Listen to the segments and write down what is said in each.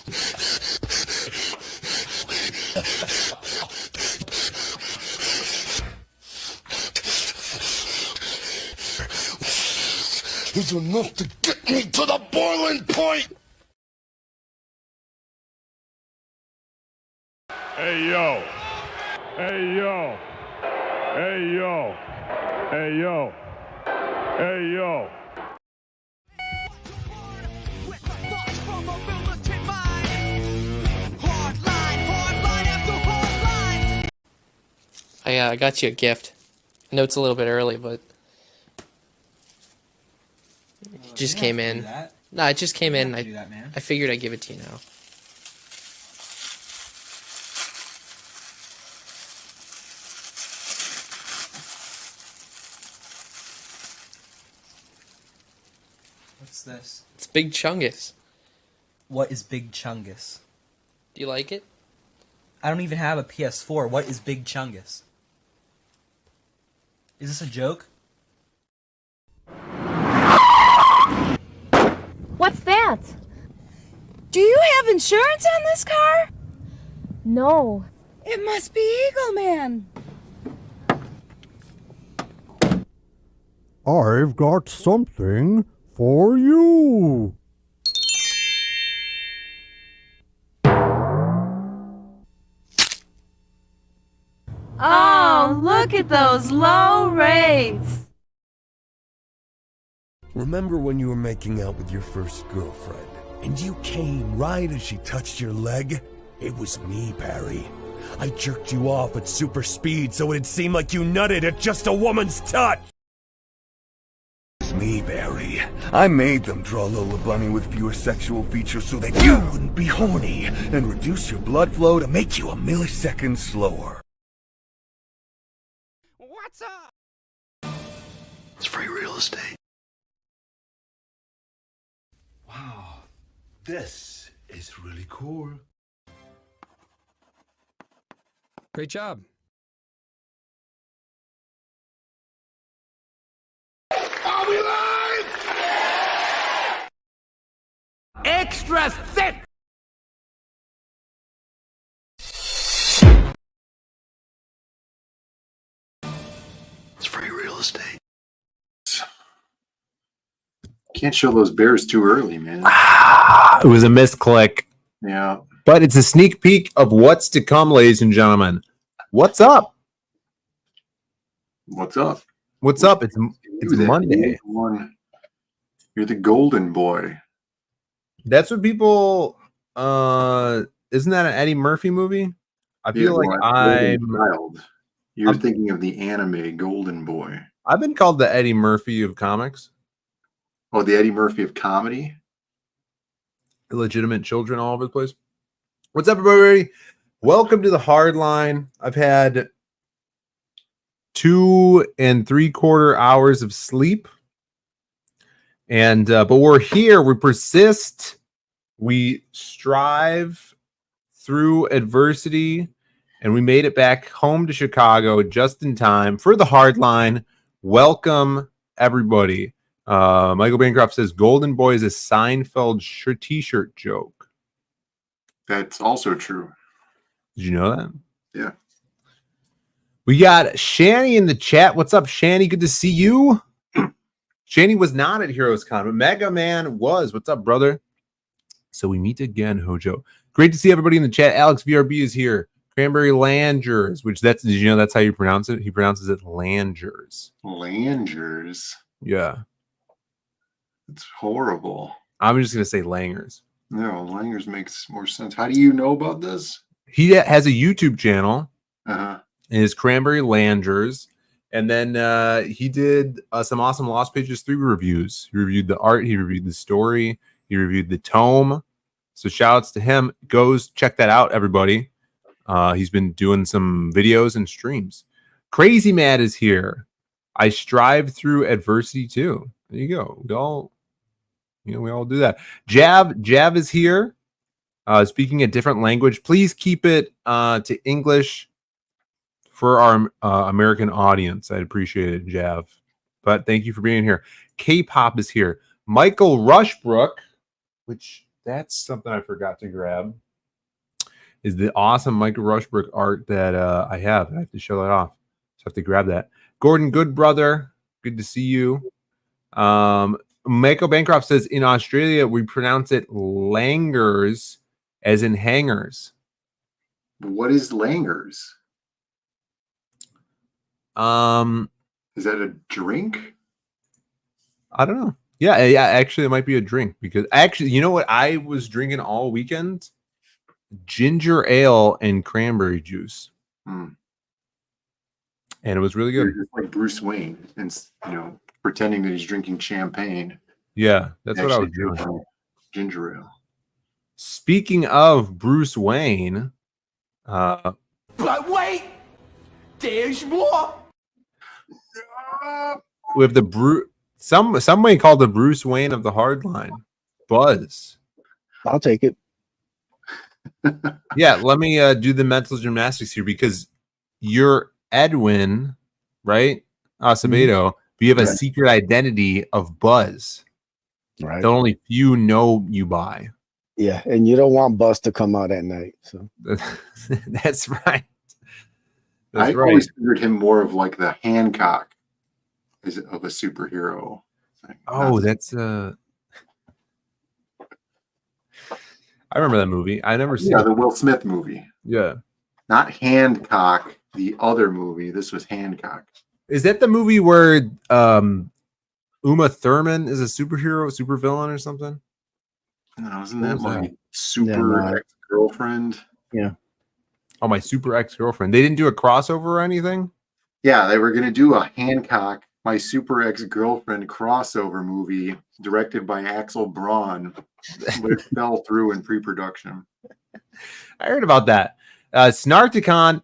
It's enough to get me to the boiling point! Hey, yo. Hey, yo. Hey, yo. Hey, yo. Hey, yo. I got you a gift. I know it's a little bit early, but it just came in. No, it just came in. I figured I'd give it to you now. What's this? It's Big Chungus. What is Big Chungus? Do you like it? I don't even have a PS4. What is Big Chungus? Is this a joke? What's that? Do you have insurance on this car? No. It must be Eagle Man. I've got something for you. Oh, look at those low rates. Remember when you were making out with your first girlfriend, and you came right as she touched your leg? It was me, Barry. I jerked you off at super speed so it'd seem like you nutted at just a woman's touch! It's me, Barry. I made them draw Lola Bunny with fewer sexual features so that you wouldn't be horny, and reduce your blood flow to make you a millisecond slower. What's up? It's free real estate. Wow, this is really cool. Great job. Are we live? Extra thick! It's free real estate. Can't show those bears too early, man. It was a misclick. Yeah. But it's a sneak peek of what's to come, ladies and gentlemen. What's up? What's up? What's up? It's Monday. You're the golden boy. That's what people isn't that an Eddie Murphy movie? I feel like You're thinking of the anime Golden Boy. I've been called the Eddie Murphy of comics. Oh, the Eddie Murphy of comedy? Illegitimate children all over the place. What's up, everybody? Welcome to the Hardline. I've had 2 3/4 hours of sleep. And but we're here, we persist, we strive through adversity, and we made it back home to Chicago just in time for the Hardline. Welcome, everybody. Michael Bancroft says Golden Boy is a Seinfeld t-shirt joke. That's also true. Did you know that? Yeah. We got Shani in the chat. What's up, Shani? Good to see you. Shani was not at Heroes Con, but Mega Man was. What's up, brother? So we meet again, Hojo. Great to see everybody in the chat. Alex VRB is here. Cranberry Langers, which did you know that's how you pronounce it? He pronounces it Langers. Langers? Yeah. It's horrible. I'm just going to say Langers. No, Langers makes more sense. How do you know about this? He has a YouTube channel. Uh-huh. His Cranberry Langers. And then he did some awesome Lost Pages 3 reviews. He reviewed the art. He reviewed the story. He reviewed the tome. So shout outs to him. Check that out, everybody. He's been doing some videos and streams. Crazy Mad is here. I strive through adversity too. There you go. We all do that. Jav is here. Speaking a different language. Please keep it to English for our American audience. I'd appreciate it, Jav. But thank you for being here. K-pop is here. Michael Rushbrook, which That's something I forgot to grab. Is the awesome Michael Rushbrook art that I have. I have to show that off. So I have to grab that. Gordon, good brother. Good to see you. Michael Bancroft says in Australia we pronounce it langers, as in hangers. What is langers? Is that a drink? I don't know. Yeah. Actually, it might be a drink because actually, you know what I was drinking all weekend? Ginger ale and cranberry juice, and it was really good. You're just like Bruce Wayne, and pretending that he's drinking champagne. Yeah, that's what I was doing. Ginger ale. Speaking of Bruce Wayne, But wait, there's more. we have the some may call the Bruce Wayne of the hardline, Buzz. I'll take it. Yeah, let me do the mental gymnastics here because you're Edwin, right? Acevedo, but you have a secret identity of Buzz. Right. That only few know you by. Yeah, and you don't want Buzz to come out at night. So that's right. I always figured him more of like the Hancock of a superhero. Oh, that's I remember that movie. I never seen the Will Smith movie. Yeah. Not Hancock, the other movie. This was Hancock. Is that the movie where Uma Thurman is a super villain or something? No, isn't that my super ex-girlfriend? Yeah. Oh, my super ex-girlfriend. They didn't do a crossover or anything? Yeah, they were going to do a Hancock, my super ex-girlfriend crossover movie directed by Axel Braun, but it fell through in pre-production. I heard about that. Snarticon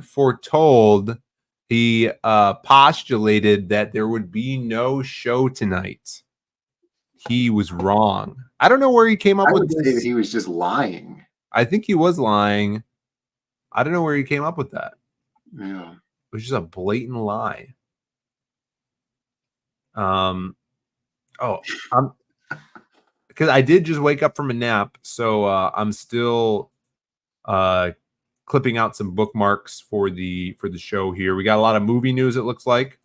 foretold, he postulated that there would be no show tonight. He was wrong. I don't know where he came up with this. Say that he was just lying. I think he was lying. I don't know where he came up with that. Yeah. It was just a blatant lie. Because I did just wake up from a nap, so I'm still clipping out some bookmarks for the show here. We got a lot of movie news, it looks like.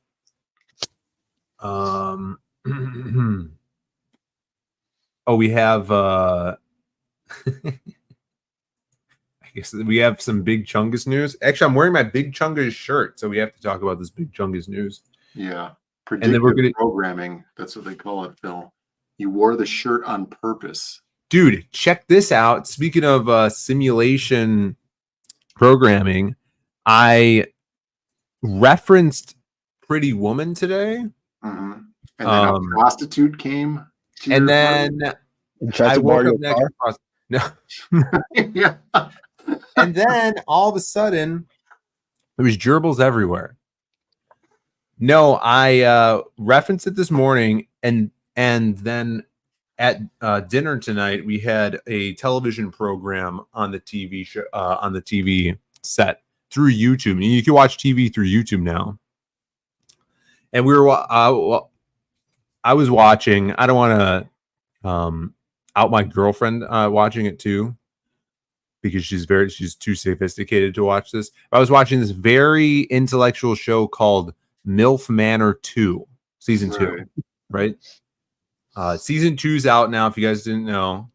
We have I guess we have some Big Chungus news. Actually, I'm wearing my Big Chungus shirt, so we have to talk about this Big Chungus news. Yeah. Predictive programming. That's what they call it, Phil. You wore the shirt on purpose. Dude, check this out. Speaking of simulation programming, I referenced Pretty Woman today. Mm-hmm. And then a prostitute came. And then I woke up next. No. Yeah. And then all of a sudden, there was gerbils everywhere. No, I referenced it this morning, and then at dinner tonight we had a television program on the TV show on the TV set through YouTube. And you can watch TV through YouTube now. And we were I was watching. I don't want to out my girlfriend watching it too, because she's too sophisticated to watch this. I was watching this very intellectual show called MILF Manor 2, season 2, right? Season 2's out now, if you guys didn't know.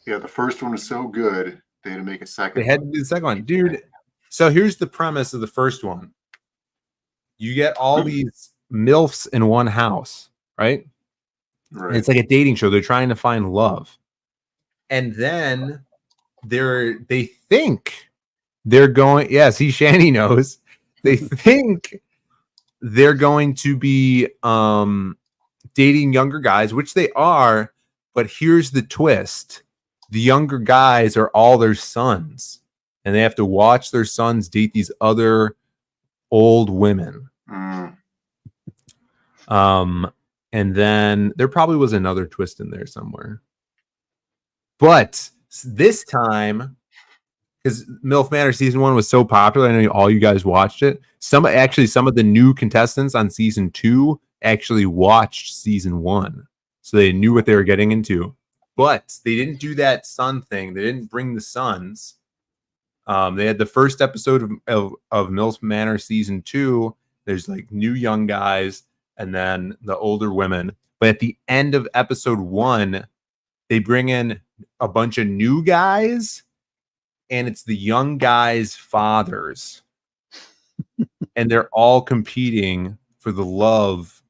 Yeah, the first one was so good, they had to make a second. They had to do the second one. Dude, so here's the premise of the first one. You get all these MILFs in one house, right? Right. It's like a dating show. They're trying to find love. And then they think they're going, yeah, see, Shani knows. They think they're going to be dating younger guys, which they are, but here's the twist. The younger guys are all their sons, and they have to watch their sons date these other old women. And then there probably was another twist in there somewhere. But this time, because MILF Manor season 1 was so popular, I know all you guys watched it. Some of the new contestants on season 2 actually watched season 1, so they knew what they were getting into. But they didn't do that son thing. They didn't bring the sons. They had the first episode of MILF Manor season 2. There's like new young guys and then the older women. But at the end of episode 1, they bring in a bunch of new guys, and it's the young guys' fathers. And they're all competing for the love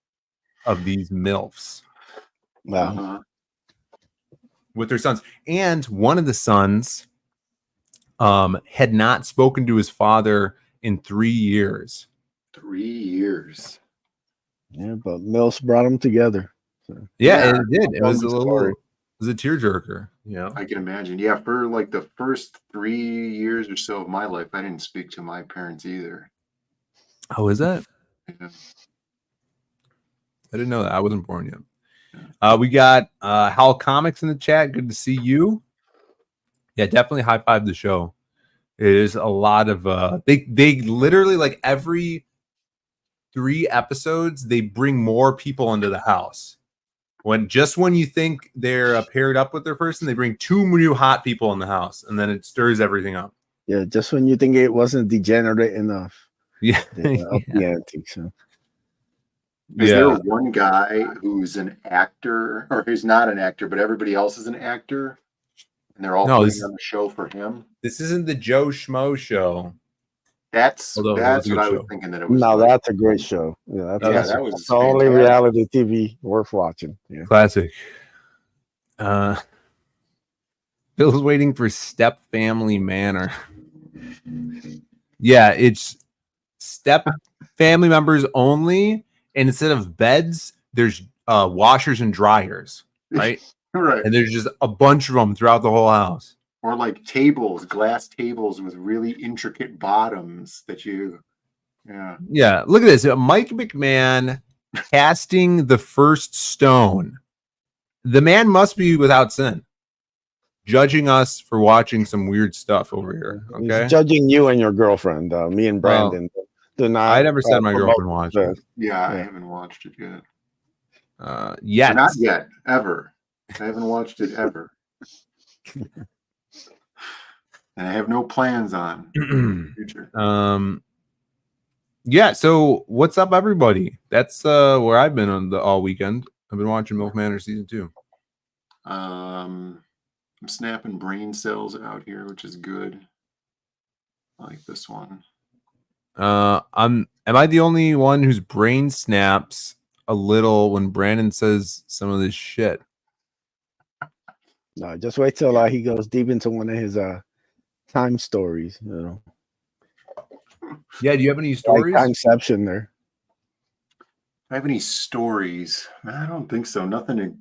of these MILFs. Wow. With their sons. And one of the sons had not spoken to his father in 3 years. 3 years. Yeah, but Mills brought them together. So. Yeah, it did. It was a tearjerker. Yeah, I can imagine. Yeah, for like the first 3 years or so of my life, I didn't speak to my parents either. Oh, is that? Yeah. I didn't know that. I wasn't born yet. We got Hal Comics in the chat. Good to see you. Yeah, definitely high five the show. It is a lot of they literally like every 3 episodes they bring more people into the house. When you think they're paired up with their person, they bring 2 new hot people in the house, and then it stirs everything up. Yeah, just when you think it wasn't degenerate enough. Yeah, up the ante. So. Is there one guy who's an actor, or who's not an actor, but everybody else is an actor, and they're all putting on the show for him? This isn't the Joe Schmo show. That's what I was thinking that it was. No, that's a great show. Yeah, that's the only reality TV worth watching. Yeah. Classic. Bill's waiting for Step Family Manor. Yeah, it's Step family members only, and instead of beds, there's washers and dryers, right? Right. And there's just a bunch of them throughout the whole house. Or like tables, glass tables with really intricate bottoms that you, Yeah, look at this. Mike McMahon casting the first stone. The man must be without sin. Judging us for watching some weird stuff over here. Okay. He's judging you and your girlfriend. Me and Brandon. I never said my girlfriend watched it. Yeah, I haven't watched it yet. Yet. Not yet. Ever. I haven't watched it ever. And I have no plans on the future. Yeah, so what's up, everybody? That's where I've been on all weekend. I've been watching MILF Manor season 2. I'm snapping brain cells out here, which is good. I like this one. Am I the only one whose brain snaps a little when Brandon says some of this shit? No, just wait till he goes deep into one of his time stories, you know. Yeah, do you have any stories? Like Timeception there. I have any stories? I don't think so. Nothing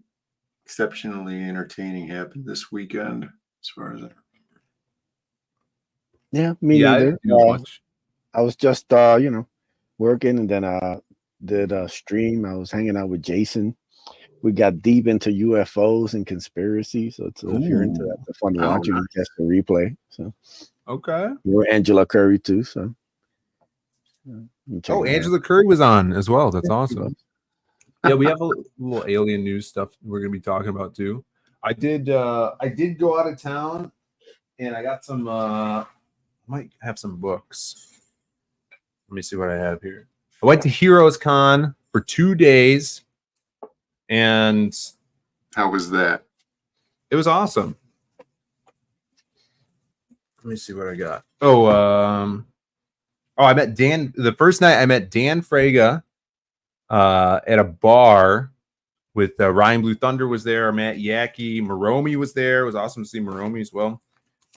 exceptionally entertaining happened this weekend, as far as I remember. Yeah, me neither. I was just working, and then did a stream. I was hanging out with Jason. We got deep into UFOs and conspiracy. So if you're into that, it's fun to watch. You can catch the replay. So okay. We're Angela Curry too. So Angela Curry was on as well. That's awesome. Yeah, we have a little alien news stuff we're gonna be talking about too. I did go out of town, and I got some. I might have some books. Let me see what I have here. I went to Heroes Con for 2 days. And how was that? It was awesome. Let me see what I got. I met Dan the first night. I met Dan Fraga at a bar with Ryan Blue Thunder was there. Matt Yackey, Moromi was there. It was awesome to see Moromi as well.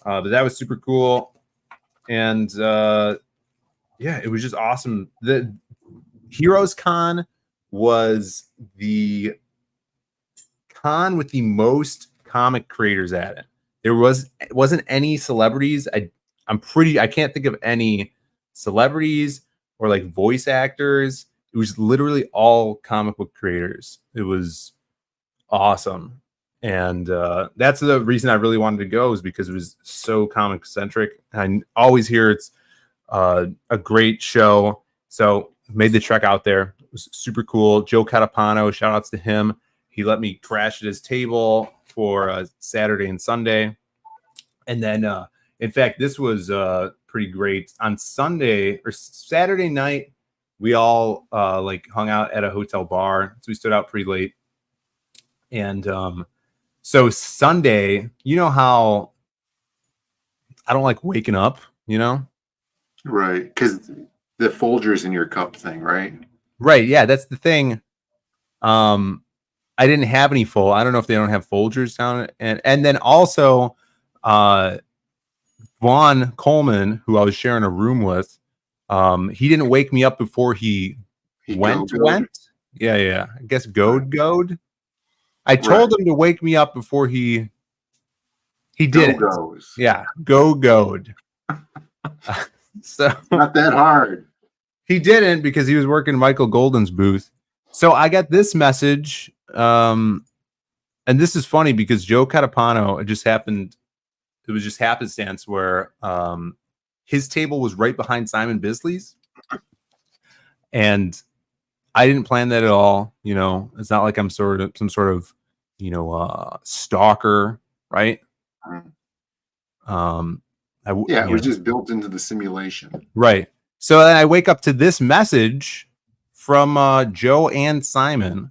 But that was super cool. And yeah, it was just awesome. The Heroes Con was the con with the most comic creators at it. There wasn't any celebrities. I can't think of any celebrities or like voice actors. It was literally all comic book creators. It was awesome. And that's the reason I really wanted to go, is because it was so comic centric. I always hear it's a great show. So made the trek out there. It was super cool. Joe Catapano, shout outs to him. he let me crash at his table for Saturday and Sunday. And then, in fact, this was pretty great. On Sunday or Saturday night, we all like hung out at a hotel bar. So we stood out pretty late. And so Sunday, you know how I don't like waking up, you know? Right. Because the Folgers in your cup thing, right? Right. Yeah, that's the thing. I didn't have any full. I don't know if they don't have Folgers down. And then also Vaughn Coleman, who I was sharing a room with, he didn't wake me up before he went. Yeah. I guess goad. I told him to wake me up before he did. Yeah, goad. So not that hard. He didn't because he was working Michael Golden's booth. So I got this message, and this is funny because Joe Catapano, it was just happenstance where his table was right behind Simon Bisley's, and I didn't plan that at all. You know, it's not like I'm some sort of stalker, right? It was just built into the simulation, right? So then I wake up to this message from Joe and Simon.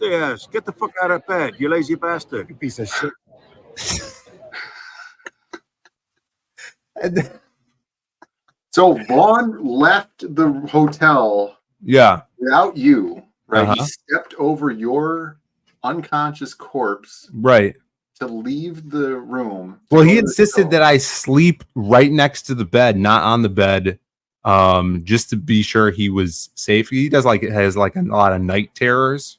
Yes, get the fuck out of bed, you lazy bastard. You piece of shit. So Vaughn left the hotel without you, right? He stepped over your unconscious corpse to leave the room. Well, he insisted that I sleep right next to the bed, not on the bed, just to be sure he was safe. He has a lot of night terrors.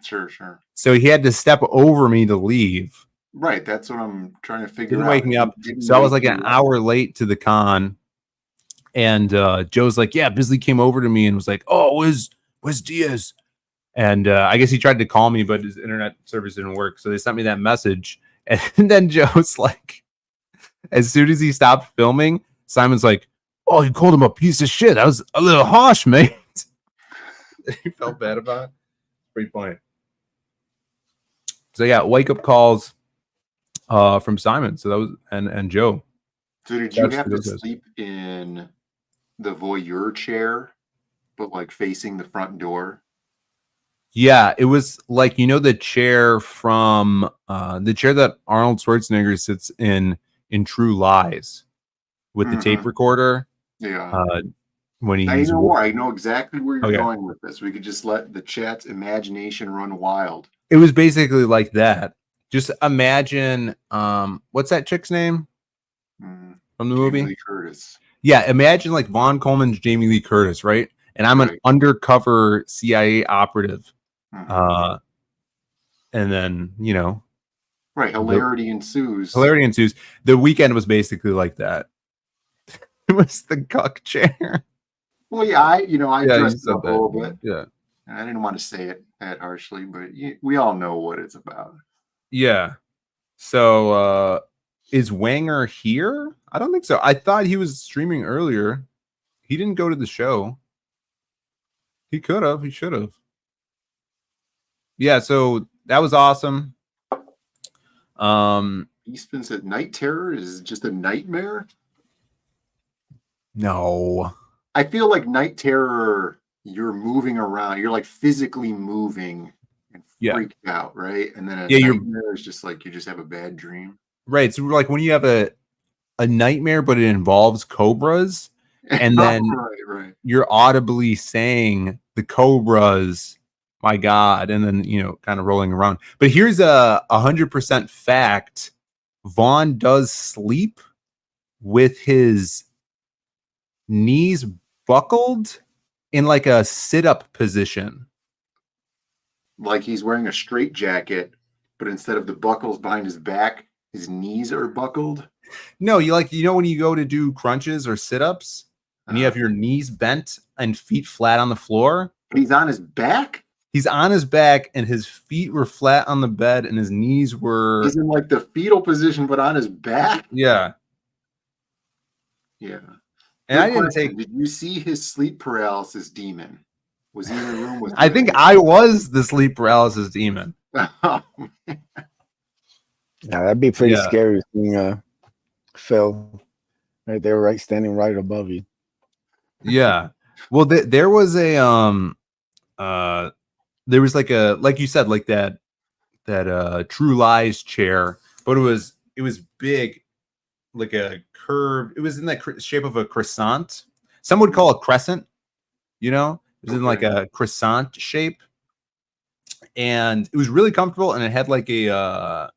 Sure. So he had to step over me to leave. Right, that's what I'm trying to figure out. Didn't wake me up. So I was like an hour late to the con. And Joe's like, yeah, Bisley came over to me and was like, oh, where's Diaz? And I guess he tried to call me, but his internet service didn't work. So they sent me that message. And then Joe's like, as soon as he stopped filming, Simon's like, oh, you called him a piece of shit. That was a little harsh, mate. He felt bad about it. Pretty funny. So yeah, wake up calls from Simon. So that was and Joe. So did you have to sleep in the voyeur chair, but like facing the front door? Yeah, it was like, the chair from the chair that Arnold Schwarzenegger sits in True Lies with the tape recorder. Yeah. When he's I know exactly where you're going with this. We could just let the chat's imagination run wild. It was basically like that. Just imagine what's that chick's name from the movie? Jamie Lee Curtis. Yeah, imagine like Vaughn Coleman's Jamie Lee Curtis, right? And I'm an undercover CIA operative. And then, right, hilarity ensues. The weekend was basically like that. It was the cuck chair. Well, yeah, I dressed up a little bit. Yeah. I didn't want to say it that harshly, but we all know what it's about. Yeah. So, is Wanger here? I don't think so. I thought he was streaming earlier. He didn't go to the show. He could have. He should have. Yeah, so that was awesome. Eastman said night terror is just a nightmare. No. I feel like night terror, you're moving around. You're like physically moving and freaked out, right? And then a nightmare is just like you just have a bad dream. Right. So like when you have a nightmare, but it involves cobras, and then you're audibly saying the cobras, my God, and then kind of rolling around. But here's a 100% fact: Vaughn does sleep with his knees buckled in like a sit-up position, like he's wearing a straight jacket, but instead of the buckles behind his back, his knees are buckled. No, when you go to do crunches or sit-ups and you have your knees bent and feet flat on the floor. He's on his back? He's on his back and his feet were flat on the bed and his knees were... He's in like the fetal position, but on his back? Yeah. Yeah. And I didn't take... Did you see his sleep paralysis demon? Was he in the room with? I think I was the sleep paralysis demon. Yeah, that'd be pretty scary seeing Phil right there, right standing right above you. Yeah. Well, there was a there was like you said, like that True Lies chair, but it was big, like a curve. It was in the shape of a croissant. Some would call it crescent. You know, it was in like a croissant shape, and it was really comfortable, and it had like a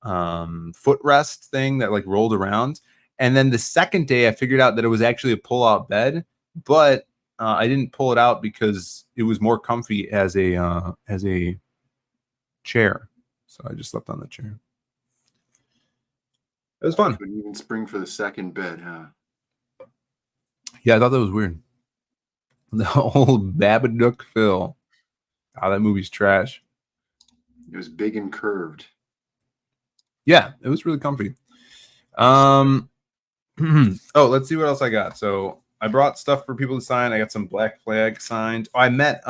footrest thing that like rolled around. And then the second day, I figured out that it was actually a pull-out bed, but I didn't pull it out because it was more comfy as a chair. So I just slept on the chair. It was fun. Couldn't even spring for the second bed, huh? Yeah, I thought that was weird. The old Babadook Phil. Oh, that movie's trash. It was big and curved. Yeah, it was really comfy. Oh, let's see what else I got. So I brought stuff for people to sign. I got some Black Flag signed. Oh, I met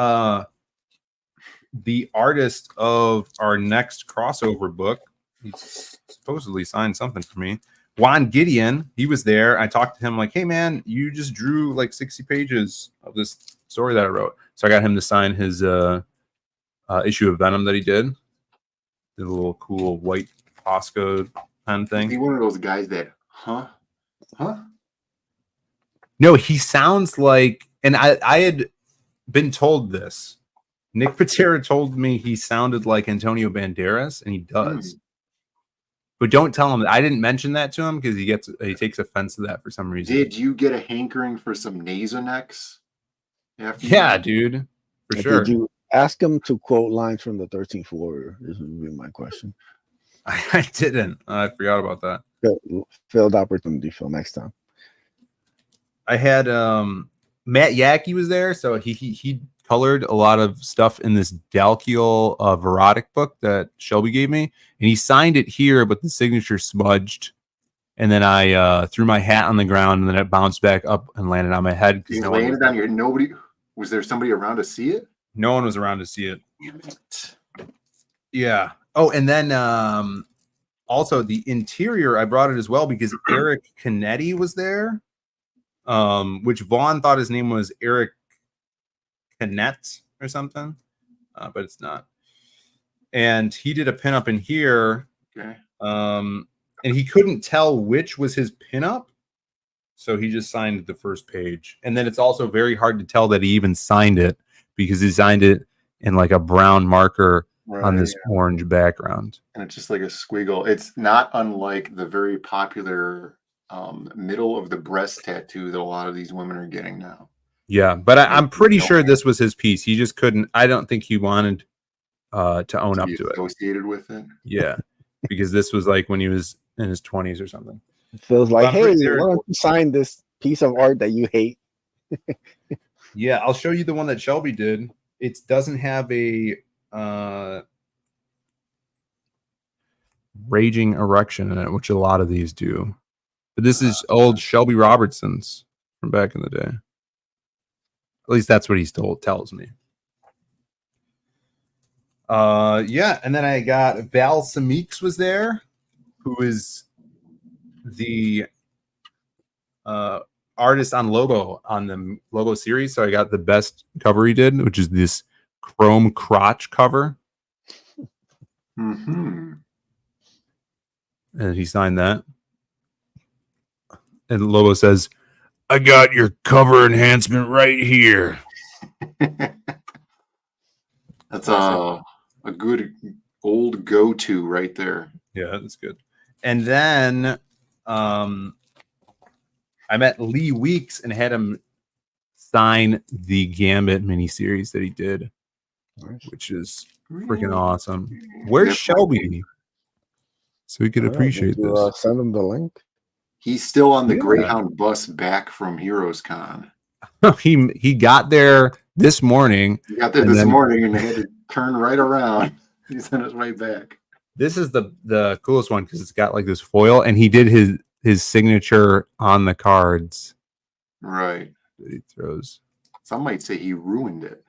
the artist of our next crossover book. He supposedly signed something for me. Juan Gideon, he was there. I talked to him like, hey, man, you just drew like 60 pages of this story that I wrote. So I got him to sign his issue of Venom that he did. Did a little cool white Oscar pen thing. Is he one of those guys that, huh? No, he sounds like, and I had been told this. Nick Patera told me he sounded like Antonio Banderas, and he does. But don't tell him that. I didn't mention that to him because he takes offense to that for some reason. Did you get a hankering for some Nasonex? Yeah, dude, for sure. Did you ask him to quote lines from the 13th Warrior? This would be my question. I didn't. I forgot about that. Failed opportunity, Phil. Next time. I had Matt Yackey was there, so he colored a lot of stuff in this Dalkiel Verotic book that Shelby gave me, and he signed it here, but the signature smudged. And then I threw my hat on the ground, and then it bounced back up and landed on my head. You landed on your nobody. Was there somebody around to see it? No one was around to see it. Damn it. Yeah. Oh, and then also the interior, I brought it as well because Eric Canetti was there, which Vaughn thought his name was Eric Canet or something, but it's not. And he did a pinup in here. Okay. And he couldn't tell which was his pinup, so he just signed the first page. And then it's also very hard to tell that he even signed it because he signed it in like a brown marker on this orange background. And it's just like a squiggle. It's not unlike the very popular middle of the breast tattoo that a lot of these women are getting now. Yeah, but I'm pretty sure this was his piece. He just couldn't. I don't think he wanted to own up to it. Associated with it. Yeah, because this was like when he was in his 20s or something. It feels like, hey, why don't you sign this piece of art that you hate? Yeah, I'll show you the one that Shelby did. It doesn't have a raging erection in it, which a lot of these do. But this is old Shelby Robertson's from back in the day. At least that's what he still tells me. Yeah, and then I got Val Samix was there, who is the artist on Lobo, on the Lobo series. So I got the best cover he did, which is this chrome crotch cover. Mm-hmm. And he signed that. And Lobo says, I got your cover enhancement right here. That's a good old go-to right there. Yeah, that's good. And then I met Lee Weeks and had him sign the Gambit miniseries that he did, which is freaking awesome. Where's Shelby? So we could appreciate this. Send him the link. He's still on the Greyhound bus back from Heroes Con. He got there this morning. He got there this morning and they had to turn right around. He sent us right back. This is the coolest one because it's got like this foil, and he did his signature on the cards. Right. That he throws. Some might say he ruined it.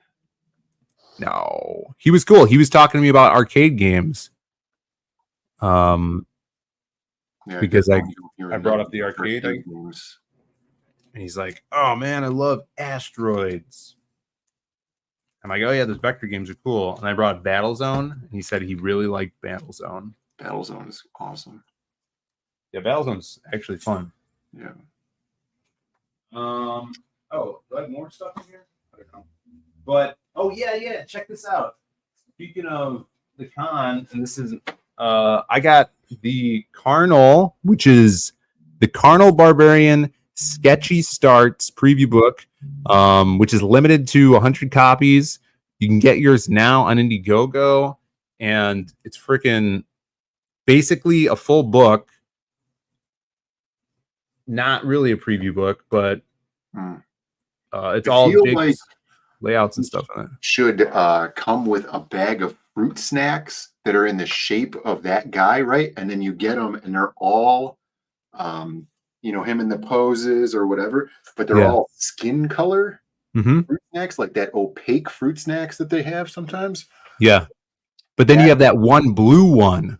No, he was cool. He was talking to me about arcade games. Because I brought up the arcade games, and he's like, "Oh man, I love Asteroids." I'm like, "Oh yeah, those vector games are cool." And I brought Battlezone, and he said he really liked Battlezone. Battlezone is awesome. Yeah, Battlezone's actually fun. Yeah. Oh, do I have more stuff in here? I don't know. But yeah. Check this out. Speaking of the con, and this is I got the Carnal, which is the Carnal Barbarian Sketchy Starts preview book, which is limited to 100 copies. You can get yours now on Indiegogo, and it's freaking basically a full book. Not really a preview book, but it's all like layouts and stuff in it. Should come with a bag of fruit snacks that are in the shape of that guy, right? And then you get them, and they're all, him in the poses or whatever, but they're all skin color fruit snacks, like that opaque fruit snacks that they have sometimes. Yeah, but then you have that one blue one.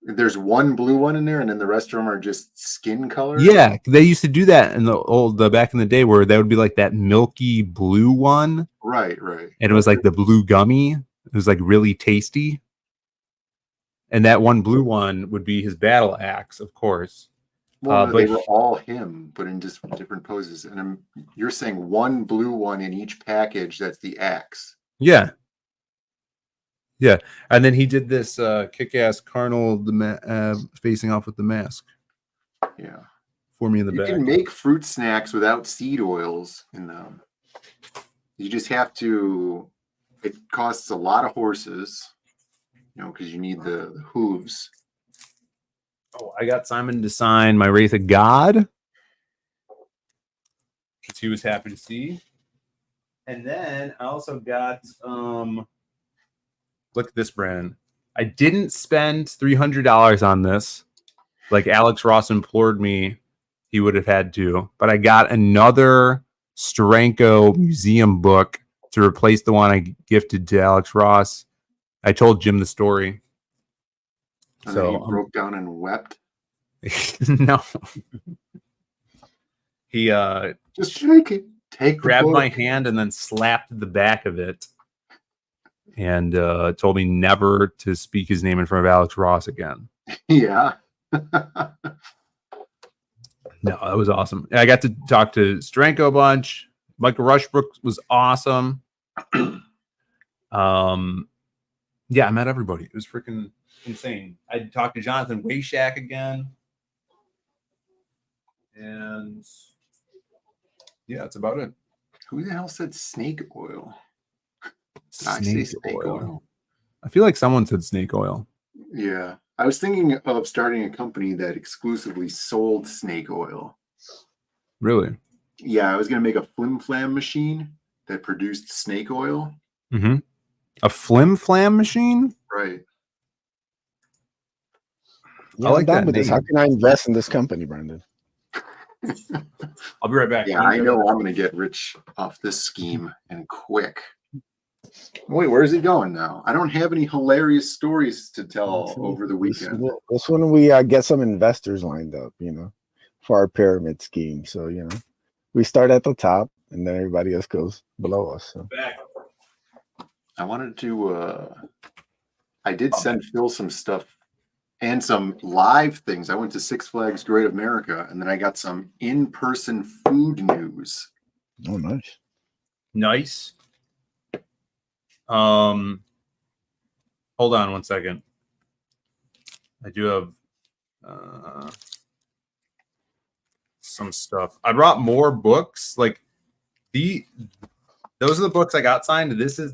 There's one blue one in there, and then the rest of them are just skin color. Yeah, they used to do that in the back in the day, where that would be like that milky blue one. Right. And it was like the blue gummy. It was like really tasty. And that one blue one would be his battle axe, of course. Well, they were all him, but in just different poses. And you're saying one blue one in each package. That's the axe. Yeah. Yeah, and then he did this kick-ass Carnal facing off with the mask. Yeah, for me in the back. You can make fruit snacks without seed oils in them. You just have to. It costs a lot of horses, because you need the hooves. Oh, I got Simon to sign my Wraith of God, which he was happy to see. And then I also got look at this, Brandon. I didn't spend $300 on this, like Alex Ross implored me he would have had to. But I got another Steranko museum book to replace the one I gifted to Alex Ross. I told Jim the story. And so he broke down and wept. No. He just shake it. Grabbed my hand and then slapped the back of it. And told me never to speak his name in front of Alex Ross again. Yeah. No, that was awesome. I got to talk to Steranko a bunch. Michael Rushbrook was awesome. Yeah, I met everybody. It was freaking insane. I talked to Jonathan Wayshak again. And yeah, that's about it. Who the hell said snake oil? Snake oil. I feel like someone said snake oil. Yeah. I was thinking of starting a company that exclusively sold snake oil. Really? Yeah, I was going to make a flim flam machine that produced snake oil. Mm-hmm. A flim flam machine? Right. Yeah, I like that. With this. How can I invest in this company, Brandon? I'll be right back. Yeah, I know I'm going to get rich off this scheme and quick. Wait, where's he going now? I don't have any hilarious stories to tell over the weekend. This one we get some investors lined up, for our pyramid scheme. So, we start at the top and then everybody else goes below us. So. I wanted to, I did send Phil some stuff and some live things. I went to Six Flags Great America and then I got some in-person food news. Oh, nice. Nice. Hold on one second. I do have some stuff. I brought more books. Like those are the books I got signed. This is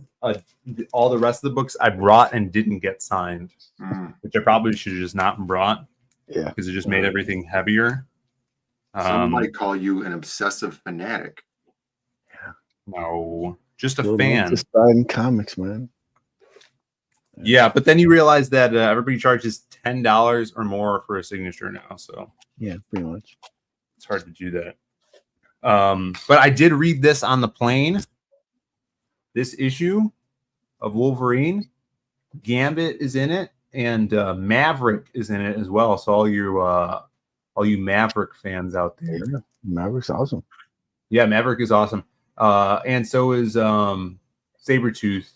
all the rest of the books I brought and didn't get signed, which I probably should have just not brought. Yeah, because it just made everything heavier. Some might call you an obsessive fanatic. Yeah. No. Just a fan. Just buying comics, man. Yeah, but then you realize that everybody charges $10 or more for a signature now. So yeah, pretty much. It's hard to do that. But I did read this on the plane. This issue of Wolverine, Gambit is in it, and Maverick is in it as well. So all you Maverick fans out there, Yeah, Maverick's awesome. Yeah, Maverick is awesome. And so is Sabretooth,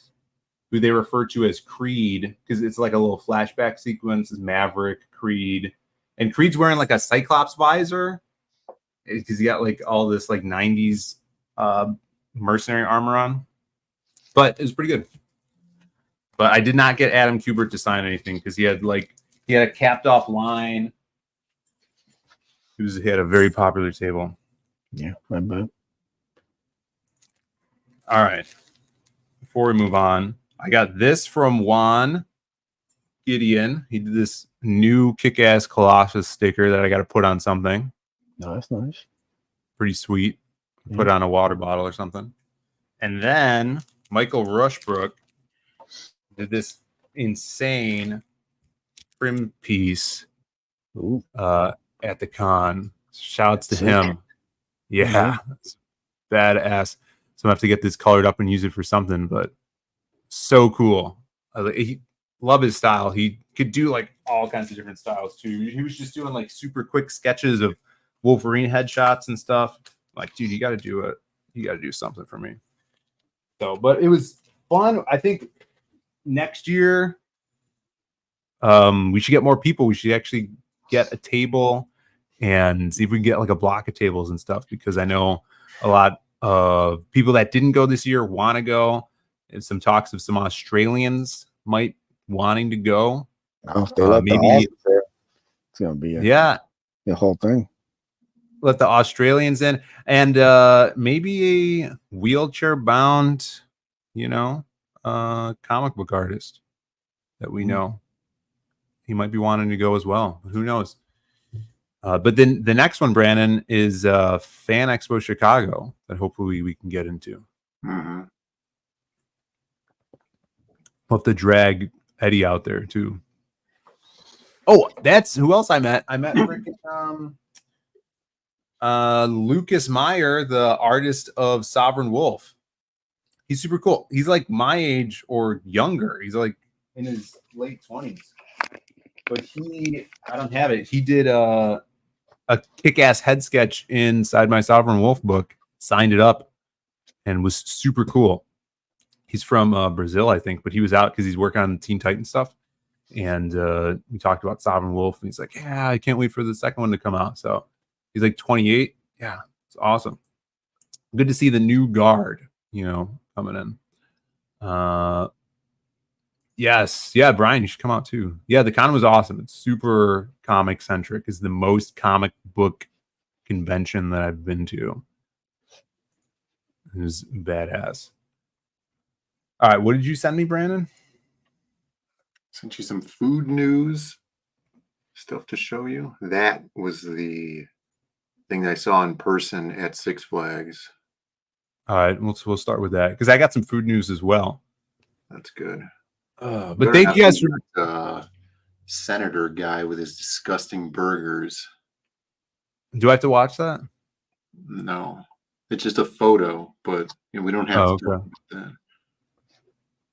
who they refer to as Creed, because it's like a little flashback sequence. Is Maverick, Creed, and Creed's wearing like a Cyclops visor because he got like all this like 90s mercenary armor on. But it was pretty good. But I did not get Adam Kubert to sign anything because he had a capped off line. He had a very popular table. Yeah, I bet. All right. Before we move on, I got this from Juan Gideon. He did this new kick-ass Colossus sticker that I got to put on something. No, that's nice. Pretty sweet. Put on a water bottle or something. And then Michael Rushbrook did this insane trim piece at the con. Shouts to him. Yeah. Badass. So I have to get this colored up and use it for something, but so cool. He love his style. He could do like all kinds of different styles too. He was just doing like super quick sketches of Wolverine headshots and stuff. Like, dude, you got to do it. You got to do something for me. So, but it was fun. I think next year, we should get more people. We should actually get a table and see if we can get like a block of tables and stuff, because I know a lot of people that didn't go this year want to go. And some talks of some Australians might wanting to go. Oh, if they let maybe there, it's gonna be the whole thing. Let the Australians in, and maybe a wheelchair bound, comic book artist that we know. He might be wanting to go as well. Who knows? But then the next one, Brandon, is Fan Expo Chicago that hopefully we can get into. Mm-hmm. We'll have to drag Eddie out there too. Oh, that's who else I met. I met freaking Lucas Meyer, the artist of Sovereign Wolf. He's super cool. He's like my age or younger. He's like in his late 20s. But I don't have it. He did a kick-ass head sketch inside my Sovereign Wolf book, signed it up, and was super cool. He's from Brazil, I think, but he was out because he's working on Teen Titan stuff. And we talked about Sovereign Wolf, and he's like, yeah, I can't wait for the second one to come out. So he's like 28. Yeah, it's awesome. Good to see the new guard, coming in. Yes. Yeah, Brian, you should come out too. Yeah, the con was awesome. It's super comic centric. It's the most comic book convention that I've been to. It was badass. All right, what did you send me, Brandon? Sent you some food news stuff to show you. That was the thing that I saw in person at Six Flags. All right, we'll start with that because I got some food news as well. That's good. But thank you guys for Senator guy with his disgusting burgers. Do I have to watch that? No, it's just a photo, but we don't have to talk about that.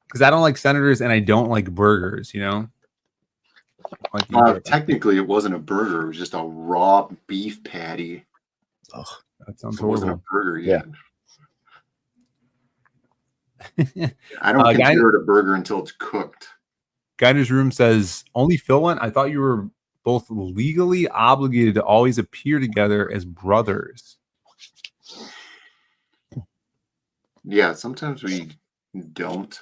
Because I don't like senators and I don't like burgers, Technically, it wasn't a burger. It was just a raw beef patty. Oh, that sounds horrible. It wasn't a burger yet. Yeah. I don't consider it a burger until it's cooked. Guider's Room says, only Phil went? I thought you were both legally obligated to always appear together as brothers. Yeah, sometimes we don't.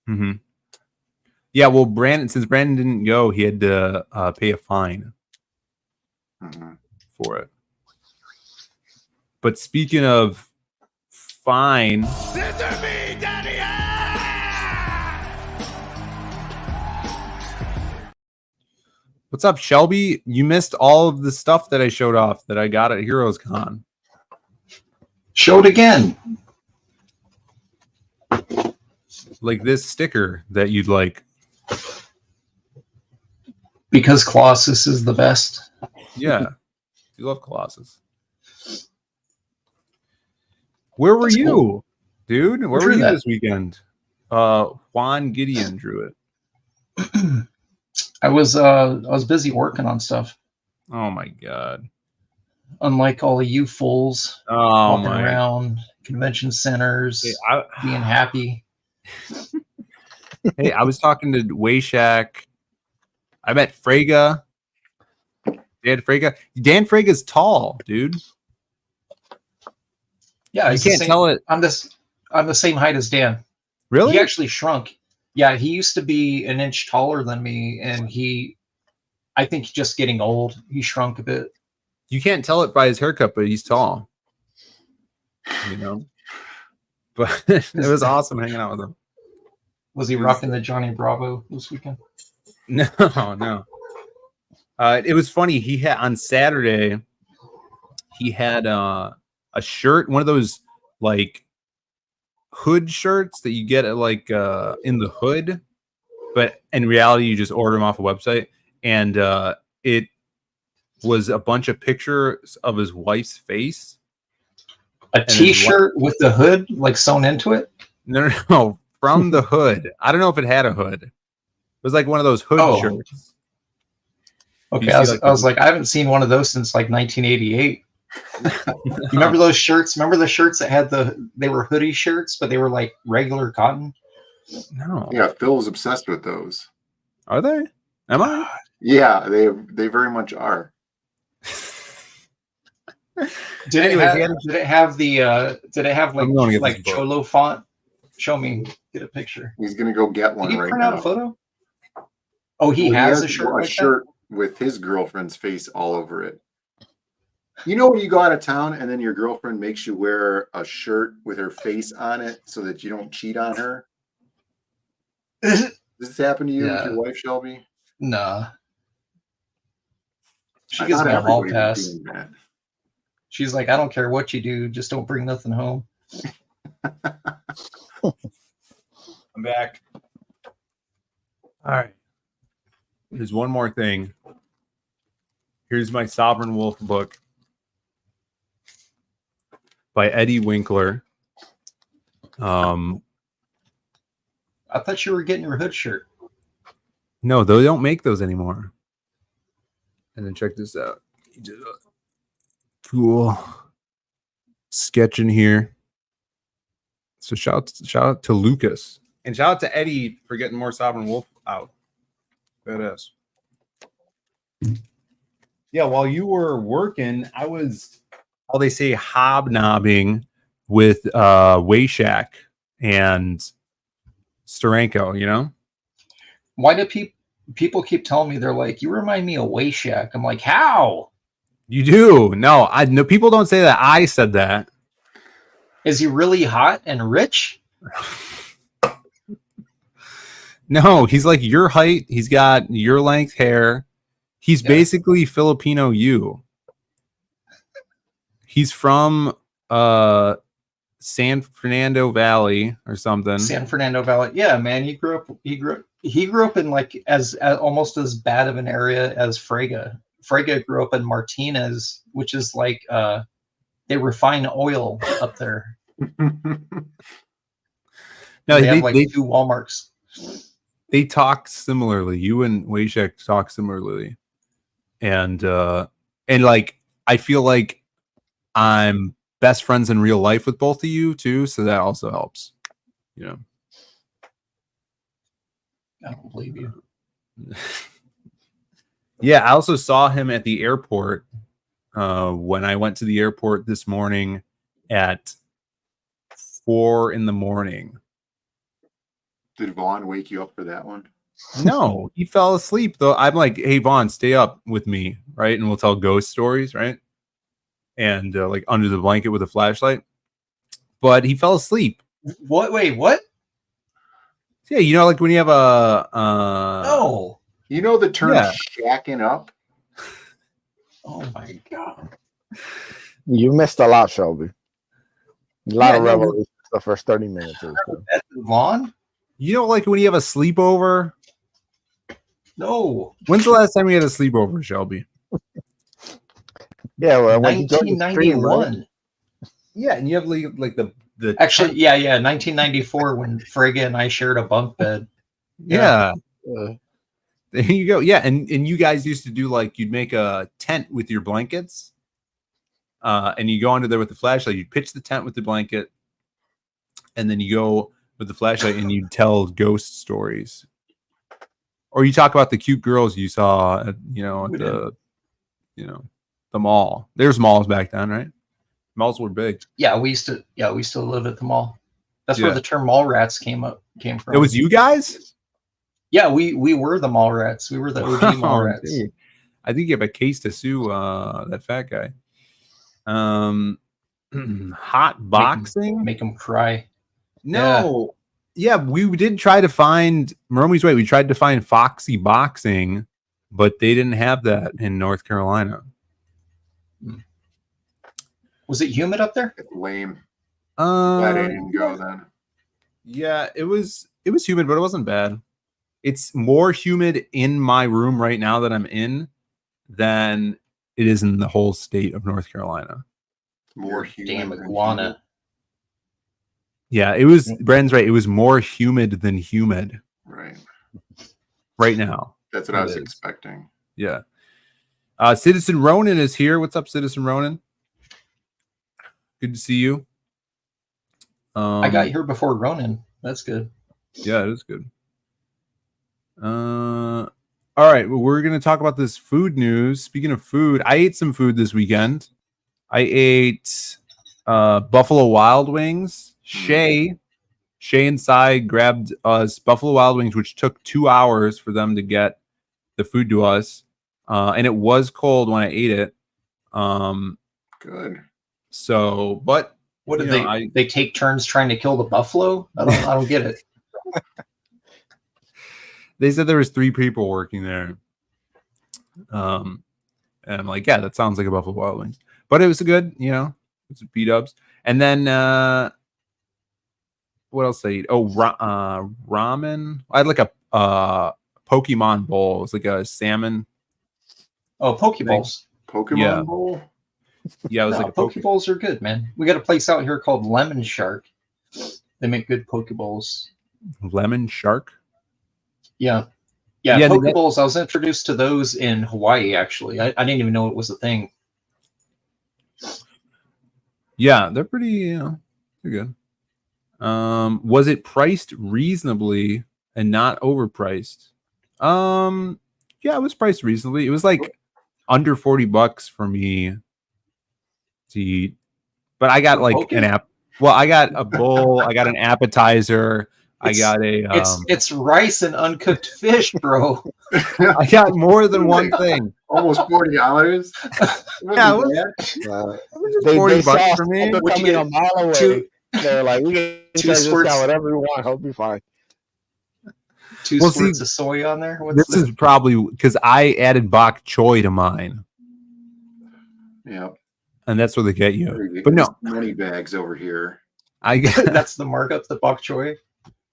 Mm-hmm. Yeah, well, since Brandon didn't go, he had to pay a fine for it. But speaking of fine, Scissor me, Daddy! What's up, Shelby? You missed all of the stuff that I showed off that I got at Heroes Con. Show it again. Like this sticker that you'd like. Because Colossus is the best. Yeah. You love Colossus. Where were That's you, cool. dude? Where Who were drew you that? this weekend? Juan Gideon drew it. I was busy working on stuff. Oh my god. Unlike all of you fools Oh walking my. around convention centers, being happy. Hey, I was talking to Wayshack. I met Frega. Dan Frega. Dan Frega's tall, dude. Yeah, you can't tell it. I'm the same height as Dan. Really? He actually shrunk. Yeah, he used to be an inch taller than me, and I think just getting old, he shrunk a bit. You can't tell it by his haircut, but he's tall. You know? But it was awesome hanging out with him. Was he rocking the Johnny Bravo this weekend? No, no. It was funny. He had on Saturday, he had a shirt, one of those like hood shirts that you get at like in the hood, but in reality you just order them off a website, and it was a bunch of pictures of his wife's face. A t-shirt with the hood like sewn into it? No, from the hood. I don't know if it had a hood. It was like one of those hood shirts. Okay, I was like, I haven't seen one of those since like 1988. You remember those shirts? Remember the shirts that had they were hoodie shirts, but they were like regular cotton? No. Yeah, Phil's obsessed with those. Are they? Am I? Yeah, they very much are. Did it have like Cholo font? Show me, get a picture. He's gonna go get one. Did he right print now. out a photo? Oh, he has a shirt. A shirt with his girlfriend's face all over it. You know when you go out of town and then your girlfriend makes you wear a shirt with her face on it so that you don't cheat on her? Does this happen to you with your wife, Shelby? Nah. She gives me a hall pass. She's like, I don't care what you do, just don't bring nothing home. I'm back. All right. There's one more thing. Here's my Sovereign Wolf book by Eddie Winkler. I thought you were getting your hood shirt. No, they don't make those anymore. And then check this out. He did a cool sketch in here. So shout out to Lucas. And shout out to Eddie for getting more Sovereign Wolf out. Badass. Yeah, while you were working, I was, how they say, hobnobbing with Wayshack and Steranko, you know? Why do people keep telling me, they're like, you remind me of Wayshack? I'm like, how? You do. No, people don't say that. I said that. Is he really hot and rich? No, he's like your height. He's got your length hair. He's basically Filipino you. He's from San Fernando Valley or something. San Fernando Valley. Yeah, man. He grew up in like as almost as bad of an area as Frega. Frega grew up in Martinez, which is like they refine oil up there. No, they have like 2 Walmarts. They talk similarly. You and Wayshack talk similarly, and like I feel like I'm best friends in real life with both of you too, so that also helps. You know. I don't believe you. Yeah, I also saw him at the airport when I went to the airport this morning at 4 a.m. Did Vaughn wake you up for that one? No, he fell asleep though. I'm like, hey Vaughn, stay up with me, right? And we'll tell ghost stories, right? And like under the blanket with a flashlight. But he fell asleep. What? Wait, what? Yeah, you know, like when you have a no. You know the term shacking up? Oh my god. You missed a lot, Shelby. A lot of revelations the first 30 minutes. Vaughn? You know, like when you have a sleepover? No. When's the last time you had a sleepover, Shelby? Yeah, well, 1991. Yeah, and you have like the Actually, tent. yeah, 1994 when Frigga and I shared a bunk bed. Yeah. There you go. Yeah, and you guys used to do like you'd make a tent with your blankets, and you go under there with the flashlight. You pitch the tent with the blanket, and then you go with the flashlight and you tell ghost stories, or you talk about the cute girls you saw at the mall. There's malls back then, right? Malls were big. Yeah, we used to live at the mall. That's where the term mall rats came from. It was you guys? Yeah, we were the mall rats. We were the OG mall rats. Dude. I think you have a case to sue that fat guy. Hot boxing? Make him cry. No. Yeah, we did try to find Moromi's Way. We tried to find Foxy Boxing, but they didn't have that in North Carolina. Was it humid up there? Lame. Glad I didn't go then. Yeah, it was humid, but it wasn't bad. It's more humid in my room right now that I'm in than it is in the whole state of North Carolina. More humid. Damn iguana. Yeah, it was. Brandon's right. It was more humid than humid. Right. Right now. That's what I was expecting. Yeah. Citizen Ronan is here. What's up, Citizen Ronan? Good to see you. I got here before Ronan. That's good. Yeah, it is good. All right, well, we're gonna talk about this food news. Speaking of food, I ate some food this weekend. I ate Buffalo Wild Wings. Shay and Cy grabbed us Buffalo Wild Wings, which took 2 hours for them to get the food to us, and it was cold when I ate it. Good. So, but what did they take turns trying to kill the buffalo? I don't get it. They said there was 3 people working there. And I'm like, yeah, that sounds like a Buffalo Wild Wings. But it was good, it's B-dubs. And then what else did I eat? Oh, ramen. I had like a Pokemon bowl. It was like a salmon. Oh, Pokeballs. Pokemon bowl? Yeah, it was like Pokeballs are good, man. We got a place out here called Lemon Shark. They make good Pokeballs. Lemon Shark? Yeah, Pokeballs. I was introduced to those in Hawaii, actually. I didn't even know it was a thing. Yeah, they're pretty, they're good. Was it priced reasonably and not overpriced? Yeah, it was priced reasonably. It was like under $40 for me to eat. But I got like an app. Well, I got a bowl, I got an appetizer. I got a it's rice and uncooked fish, bro. I got more than one thing. Almost $40. Yeah, it was $40 for me. Would you get a mile away? They're like, we can try this out whatever we want. Hope you're fine. 2 squirts of soy on there. This is probably because I added bok choy to mine. Yeah, and that's where they get you. But no, money bags over here. I get that's the markup. The bok choy.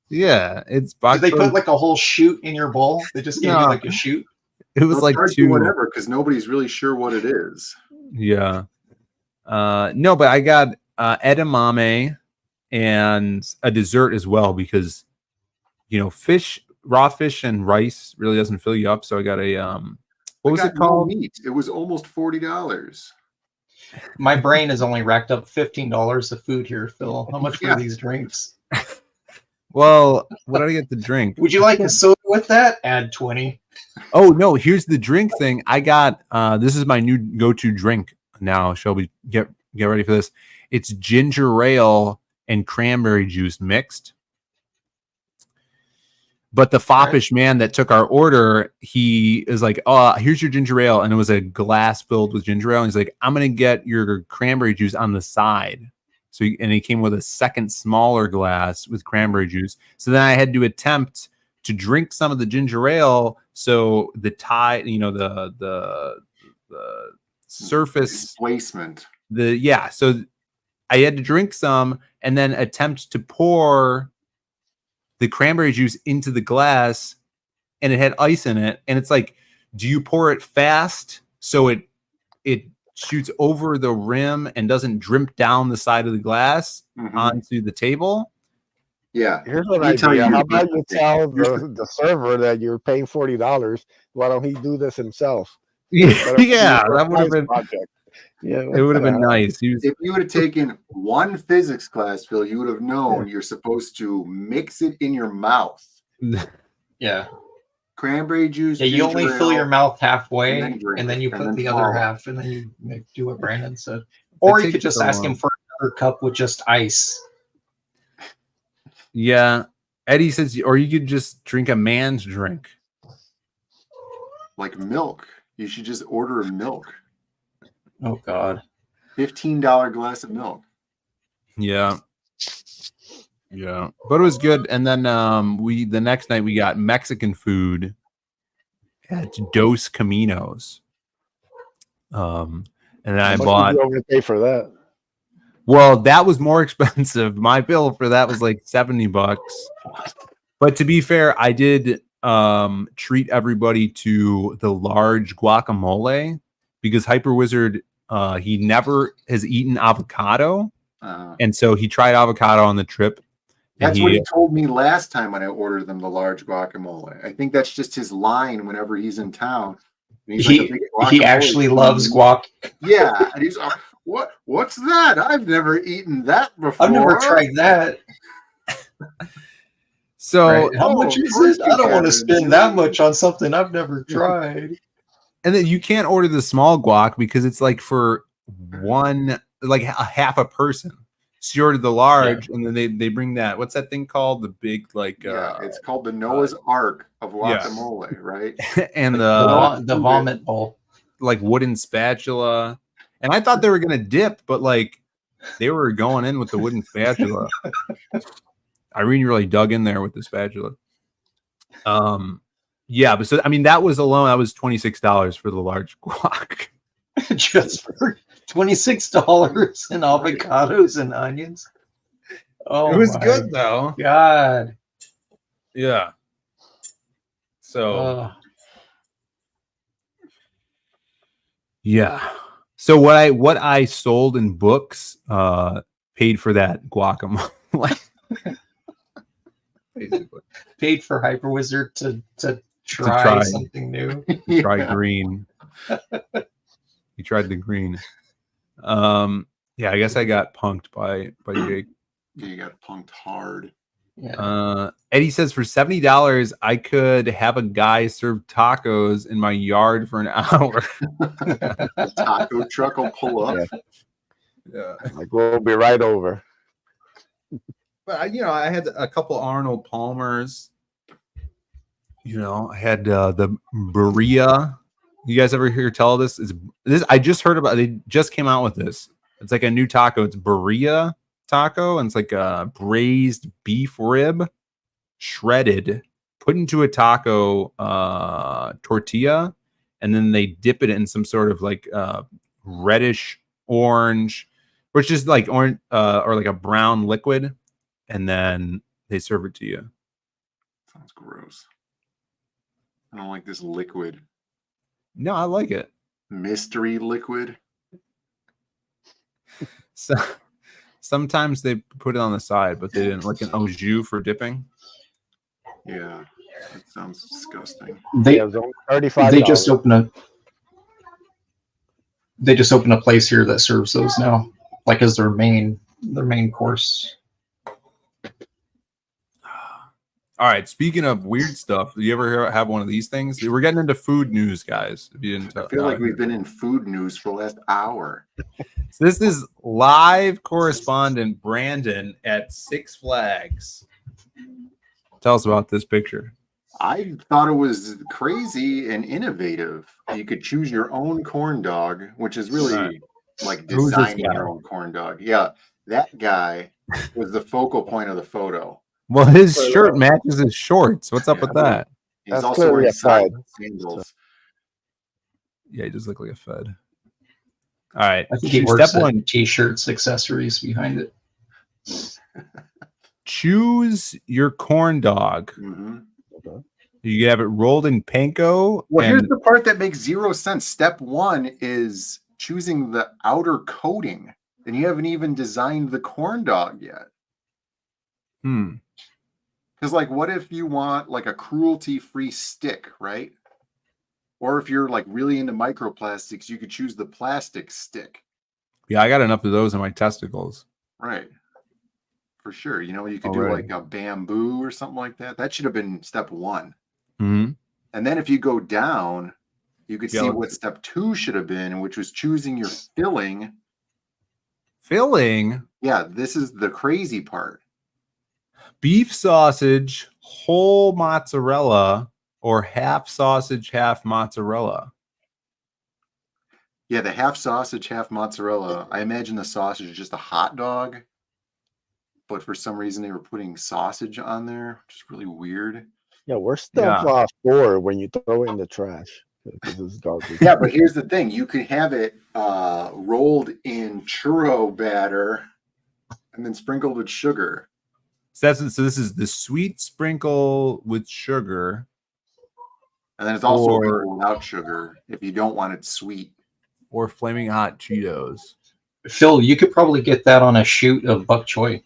Yeah, it's bok. Did they put like a whole shoot in your bowl? They just gave you like a shoot. It was like 2 whatever because nobody's really sure what it is. Yeah. No, but I got edamame and a dessert as well because raw fish and rice really doesn't fill you up. So I got a what was it called? Meat. It was almost $40. My brain has only racked up $15 of food here, Phil. How much for these drinks? Well, what did I get to drink? Would you like a soda with that? Add 20. Oh no, here's the drink thing. I got this is my new go-to drink now. Shelby, get ready for this. It's ginger ale and cranberry juice mixed. But the foppish man that took our order, he is like, "Oh, here's your ginger ale," and it was a glass filled with ginger ale. And he's like, "I'm gonna get your cranberry juice on the side." So, and he came with a second smaller glass with cranberry juice. So then I had to attempt to drink some of the ginger ale. So the the surface displacement. So I had to drink some and then attempt to pour the cranberry juice into the glass, and it had ice in it. And it's like, do you pour it fast so it shoots over the rim and doesn't drip down the side of the glass onto the table. Yeah. Here's what I tell you. How about you tell the server that you're paying $40? Why don't he do this himself? Yeah, that would have been project. Yeah, it would have been nice. If you would have taken one physics class, Phil, you would have known you're supposed to mix it in your mouth. Yeah. Cranberry juice. Yeah, you only fill your mouth halfway, and then you put the other half, and then you do what Brandon said. Or Or you could just ask him for another cup with just ice. Yeah. Eddie says, or you could just drink a man's drink. Like milk. You should just order milk. Oh, God. $15 glass of milk. Yeah. Yeah. But it was good. And then the next night we got Mexican food at Dos Caminos. And then I bought. You overpay for that? Well, that was more expensive. My bill for that was like $70. But to be fair, I did treat everybody to the large guacamole because Hyper Wizard he never has eaten avocado, and so he tried avocado on the trip. That's what he told me last time when I ordered them the large guacamole. I think that's just his line whenever he's in town. He actually loves guac. Yeah, and he's what's that? I've never eaten that before. I've never tried that. So how much is it? I don't want to spend that much on something I've never tried. And then you can't order the small guac because it's like for like a half a person. So you order the large, and then they bring that. What's that thing called? The big it's called the Noah's Ark of guacamole, right? And the vomit bowl, like wooden spatula. And I thought they were gonna dip, but like they were going in with the wooden spatula. Irene really dug in there with the spatula. Yeah, but so I mean that was $26 for the large guac. Just for $26 in avocados and onions. Oh, it was good though. God. Yeah. So yeah. So what I sold in books paid for that guacamole. Basically. Paid for Hyper Wizard to try something new. Try green. He tried the green. Yeah, I guess I got punked by Jake. Yeah, you got punked hard. Yeah. Eddie says for $70 I could have a guy serve tacos in my yard for an hour. The taco truck will pull up. Yeah. Like we'll be right over. But I had a couple Arnold Palmers. I had the Berea. You guys ever hear tell this? This I just heard about. They just came out with this. It's like a new taco. It's Berea taco, and it's like a braised beef rib, shredded, put into a taco tortilla, and then they dip it in some sort of like reddish orange, which is like orange or like a brown liquid, and then they serve it to you. Sounds gross. I don't like this liquid. No, I like it. Mystery liquid. So sometimes they put it on the side, but they didn't like an au jus for dipping. Yeah, that sounds disgusting. They $35. just opened a place here that serves those now, like as their main course. All right. Speaking of weird stuff, do you ever have one of these things? We're getting into food news, guys. If you didn't, I feel like we've been in food news for the last hour. So this is live correspondent Brandon at Six Flags. Tell us about this picture. I thought it was crazy and innovative. You could choose your own corn dog, which is really like designing your own corn dog. Yeah, that guy was the focal point of the photo. Well, his shirt matches his shorts. What's up with that? He's also wearing sandals. Yeah, he does look like a Fed. All right. I think he works at T-shirts, accessories behind it. Choose your corn dog. Mm-hmm. You have it rolled in panko. Well, here's the part that makes zero sense. Step one is choosing the outer coating, and you haven't even designed the corn dog yet. Because, like, what if you want like a cruelty-free stick, right? Or if you're like really into microplastics, you could choose the plastic stick. Yeah, I got enough of those in my testicles. Right. For sure. You know, you could do like a bamboo or something like that. That should have been step 1. Mm-hmm. And then if you go down, you could see what step 2 should have been, which was choosing your filling. Filling? Yeah, this is the crazy part. Beef sausage, whole mozzarella, or half sausage, half mozzarella. Yeah, the half sausage, half mozzarella. I imagine the sausage is just a hot dog, but for some reason they were putting sausage on there, which is really weird. Yeah, we're step 4 when you throw it in the trash because it's garbage. Yeah, but here's the thing: you could have it rolled in churro batter and then sprinkled with sugar. So this is the sweet sprinkle with sugar. And then it's also without sugar if you don't want it sweet. Or flaming hot Cheetos. Phil, you could probably get that on a shoot of bok choy.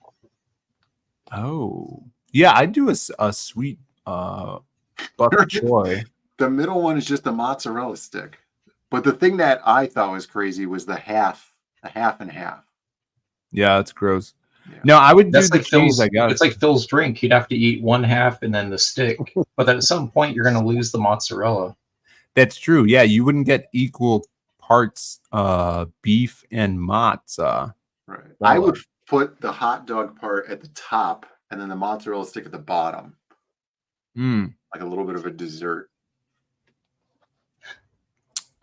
Oh. Yeah, I'd do a sweet bok choy. The middle one is just a mozzarella stick. But the thing that I thought was crazy was the half and half. Yeah, that's gross. Yeah. No, I would do the cheese, I guess. It's like Phil's drink. He'd have to eat one half and then the stick. But then at some point, you're going to lose the mozzarella. That's true. Yeah, you wouldn't get equal parts beef and mozza. Right. I would put the hot dog part at the top and then the mozzarella stick at the bottom. Like a little bit of a dessert.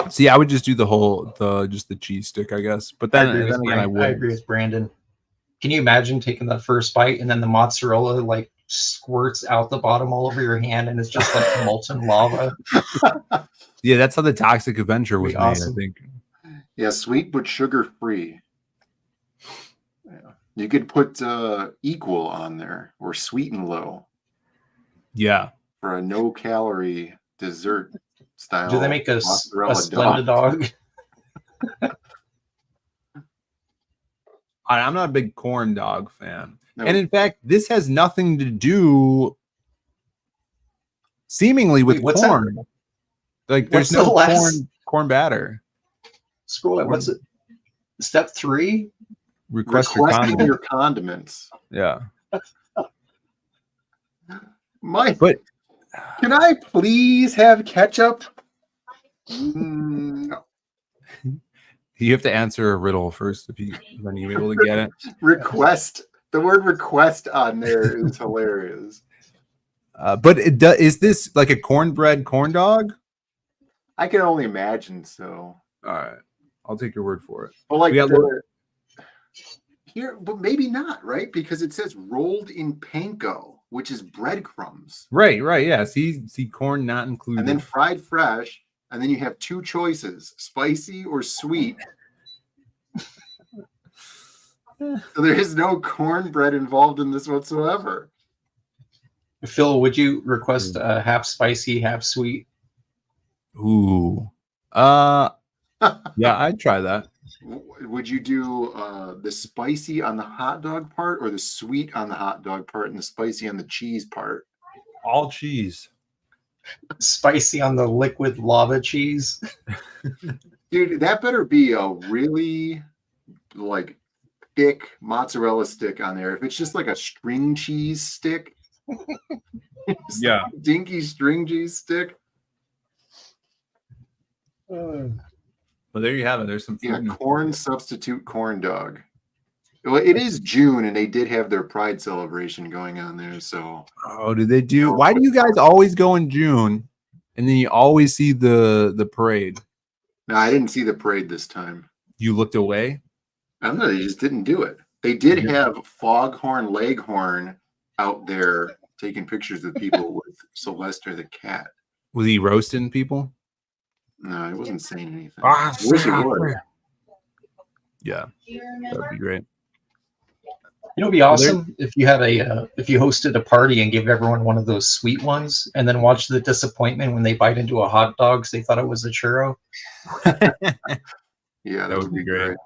See, I would just do just the cheese stick, I guess. But then, I agree with Brandon. Can you imagine taking that first bite and then the mozzarella like squirts out the bottom all over your hand and it's just like molten lava? Yeah, that's how the Toxic Avenger was made, I think. Yeah, sweet but sugar free. Yeah. You could put equal on there or sweet and low. Yeah. For a no calorie dessert style. Do they make a Splenda dog? I'm not a big corn dog fan. No. And in fact, this has nothing to do seemingly with corn. That? Like there's no corn batter. Scroll it. What's it? Step 3? Request your condiments. Yeah. Mike, can I please have ketchup? No. You have to answer a riddle first then you're able to get it. Request. The word request on there is hilarious. But is this like a cornbread corn dog? I can only imagine so. All right. I'll take your word for it. Well, like here, but maybe not, right? Because it says rolled in panko, which is breadcrumbs. Right, yeah. See corn not included. And then fried fresh. And then you have 2 choices, spicy or sweet. So there is no cornbread involved in this whatsoever. Phil, would you request half spicy, half sweet? Ooh. Yeah, I'd try that. Would you do the spicy on the hot dog part or the sweet on the hot dog part and the spicy on the cheese part? All cheese. Spicy on the liquid lava cheese. Dude, that better be a really like thick mozzarella stick on there. If it's just like a string cheese stick, yeah, dinky string cheese stick. Well, there you have it. There's some food. Yeah, corn substitute corn dog. Well, it is June, and they did have their Pride celebration going on there. So, did they do? Why do you guys always go in June, and then you always see the parade? No, I didn't see the parade this time. You looked away? I don't know. They just didn't do it. They did have Foghorn Leghorn out there taking pictures of people with Sylvester the cat. Was he roasting people? No, he wasn't saying anything. I wish he would. Yeah, that'd be great. You know, it'd be awesome if you had if you hosted a party and gave everyone one of those sweet ones, and then watch the disappointment when they bite into a hot dog because they thought it was a churro. Yeah, that would be great.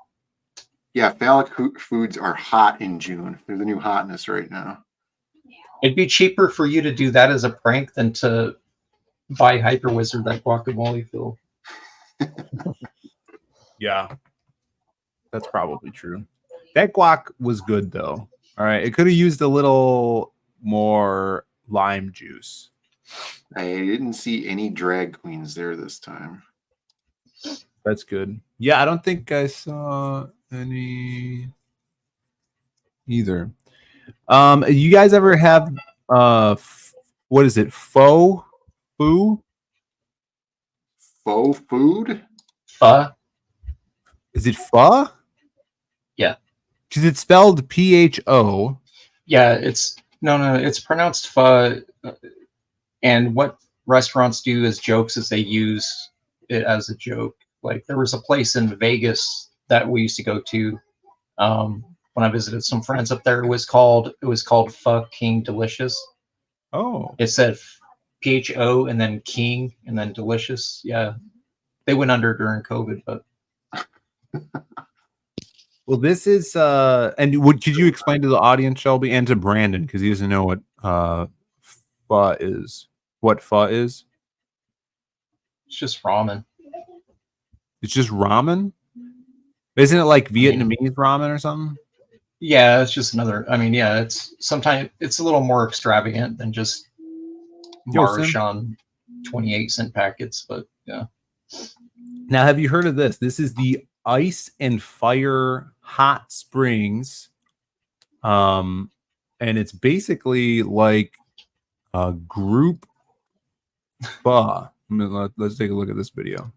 Yeah, phallic foods are hot in June. They're the new hotness right now. It'd be cheaper for you to do that as a prank than to buy Hyper Wizard that guacamole, Phil. Yeah, that's probably true. That guac was good though. All right, it could have used a little more lime juice. I didn't see any drag queens there this time. That's good. Yeah, I don't think I saw any either. You guys ever have what is it? Faux food? Faux food? Pho? Is it pho? Yeah. Because it's spelled PHO. Yeah, it's pronounced pho. And what restaurants do as jokes is they use it as a joke. Like there was a place in Vegas that we used to go to when I visited some friends up there. It was called Fucking Delicious. Oh. It said PHO and then King and then Delicious. Yeah. They went under during COVID, but well, this is and could you explain to the audience, Shelby, and to Brandon, because he doesn't know what pho is. What pho is? It's just ramen. It's just ramen? Isn't it like Vietnamese ramen or something? Yeah, it's just another. I mean, yeah, sometimes it's a little more extravagant than just Marsh on 28-cent packets, but yeah. Now, have you heard of this? This is the Ice and Fire Hot Springs. And it's basically like a group spa. Let's take a look at this video.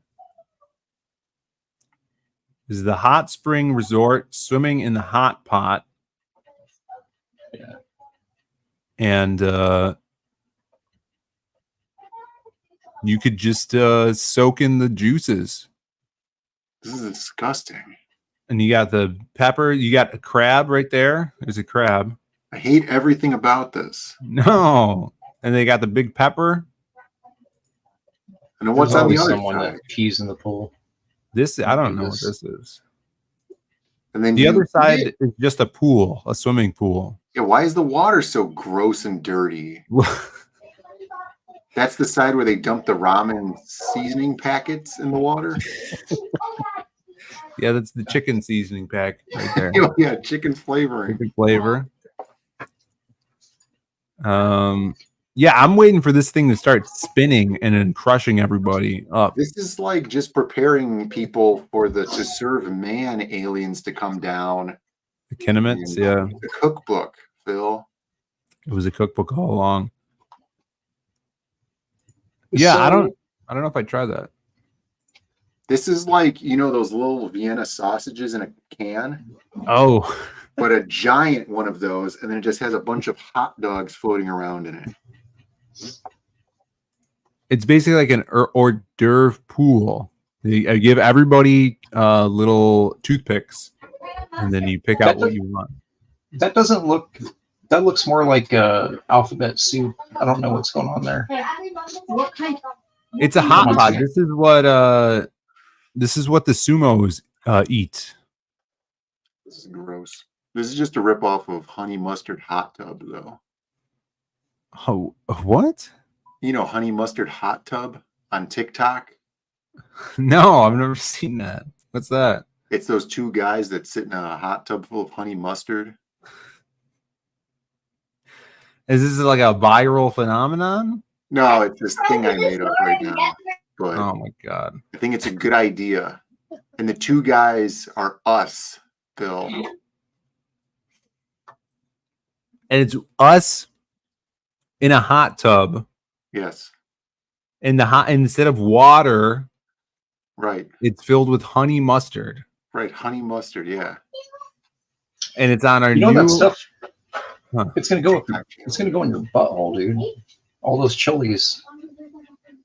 This is the hot spring resort, swimming in the hot pot. Yeah. And you could just soak in the juices. This is disgusting. And you got the pepper. You got a crab right there. There's a crab. I hate everything about this. No. And they got the big pepper. And what's on the other someone side? that pees in the pool. This, I don't know what this is. And then the other side is just a pool, a swimming pool. Yeah, why is the water so gross and dirty? That's the side where they dump the ramen seasoning packets in the water. Yeah, that's the chicken seasoning pack right there. Yeah, chicken flavoring. Chicken flavor. Yeah, I'm waiting for this thing to start spinning and then crushing everybody up. This is like just preparing people for to serve man aliens to come down. The Kinemats, yeah. The cookbook, Phil. It was a cookbook all along. Yeah, so, I don't know if I try that. This is like, you know, those little Vienna sausages in a can. Oh. But a giant one of those, and then it just has a bunch of hot dogs floating around in it. It's basically like an hors d'oeuvre pool. I give everybody little toothpicks, and then you pick out what you want. That doesn't look. That looks more like alphabet soup. I don't know what's going on there. It's a hot pot. This is what the sumos eat. This is gross. This is just a ripoff of Honey Mustard Hot Tub, though. Oh, what? You know, Honey Mustard Hot Tub on TikTok? No, I've never seen that. What's that? It's those two guys that sit in a hot tub full of honey mustard. Is this like a viral phenomenon? No, it's this thing I made up right now. But oh my God. I think it's a good idea. And the two guys are us, Bill. And it's us in a hot tub. Yes. In the hot, instead of water, right? It's filled with honey mustard. Right, honey mustard, yeah. And it's on our new that stuff. Huh. It's gonna go. It's gonna go in your butthole, dude. All those chilies.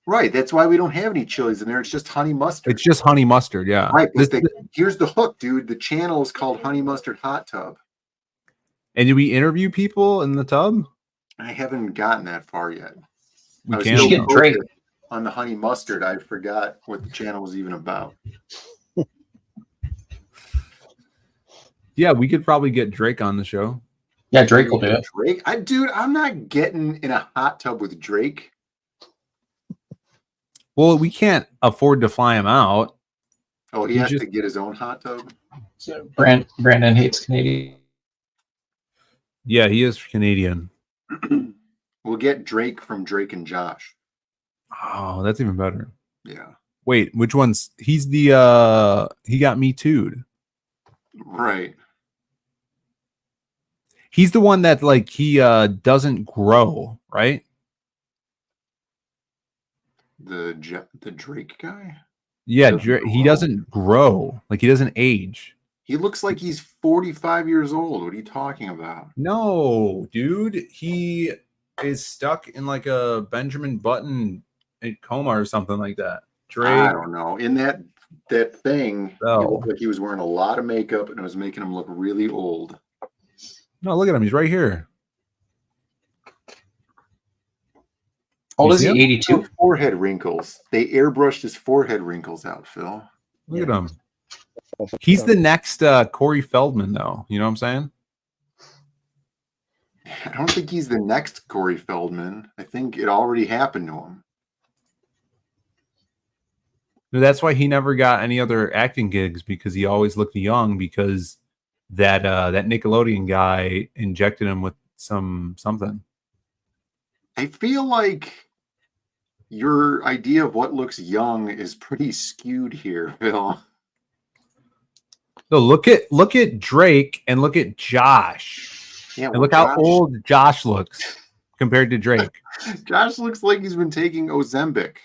Right, that's why we don't have any chilies in there. It's just honey mustard. It's just honey mustard, yeah. Right. Here's the hook, dude. The channel is called Honey Mustard Hot Tub. And did we interview people in the tub? I haven't gotten that far yet. We can't get on the honey mustard. I forgot what the channel was even about. Yeah, we could probably get Drake on the show. Yeah, Drake will do it. Drake, dude, I'm not getting in a hot tub with Drake. Well, we can't afford to fly him out. Oh, he has to get his own hot tub. So Brandon hates Canadian. Yeah, he is Canadian. We'll get Drake from Drake and Josh. Oh, that's even better. Yeah. Wait, which one's he's the he got Me Too'd. Right. He's the one that like he doesn't grow, right? The Drake guy? Yeah, he doesn't grow. Like he doesn't age. He looks like he's 45 years old. What are you talking about? No, dude. He is stuck in like a Benjamin Button coma or something like that. Drake. I don't know. In that thing, he looked like he was wearing a lot of makeup and it was making him look really old. No, look at him. He's right here. How old is he? 82? Forehead wrinkles. They airbrushed his forehead wrinkles out, Phil. Look at him. He's the next Corey Feldman, though. You know what I'm saying? I don't think he's the next Corey Feldman. I think it already happened to him. That's why he never got any other acting gigs, because he always looked young, because that Nickelodeon guy injected him with something. I feel like your idea of what looks young is pretty skewed here, Phil. So look at Drake and look at Josh. Yeah, and look how old Josh looks compared to Drake. Josh looks like he's been taking Ozempic.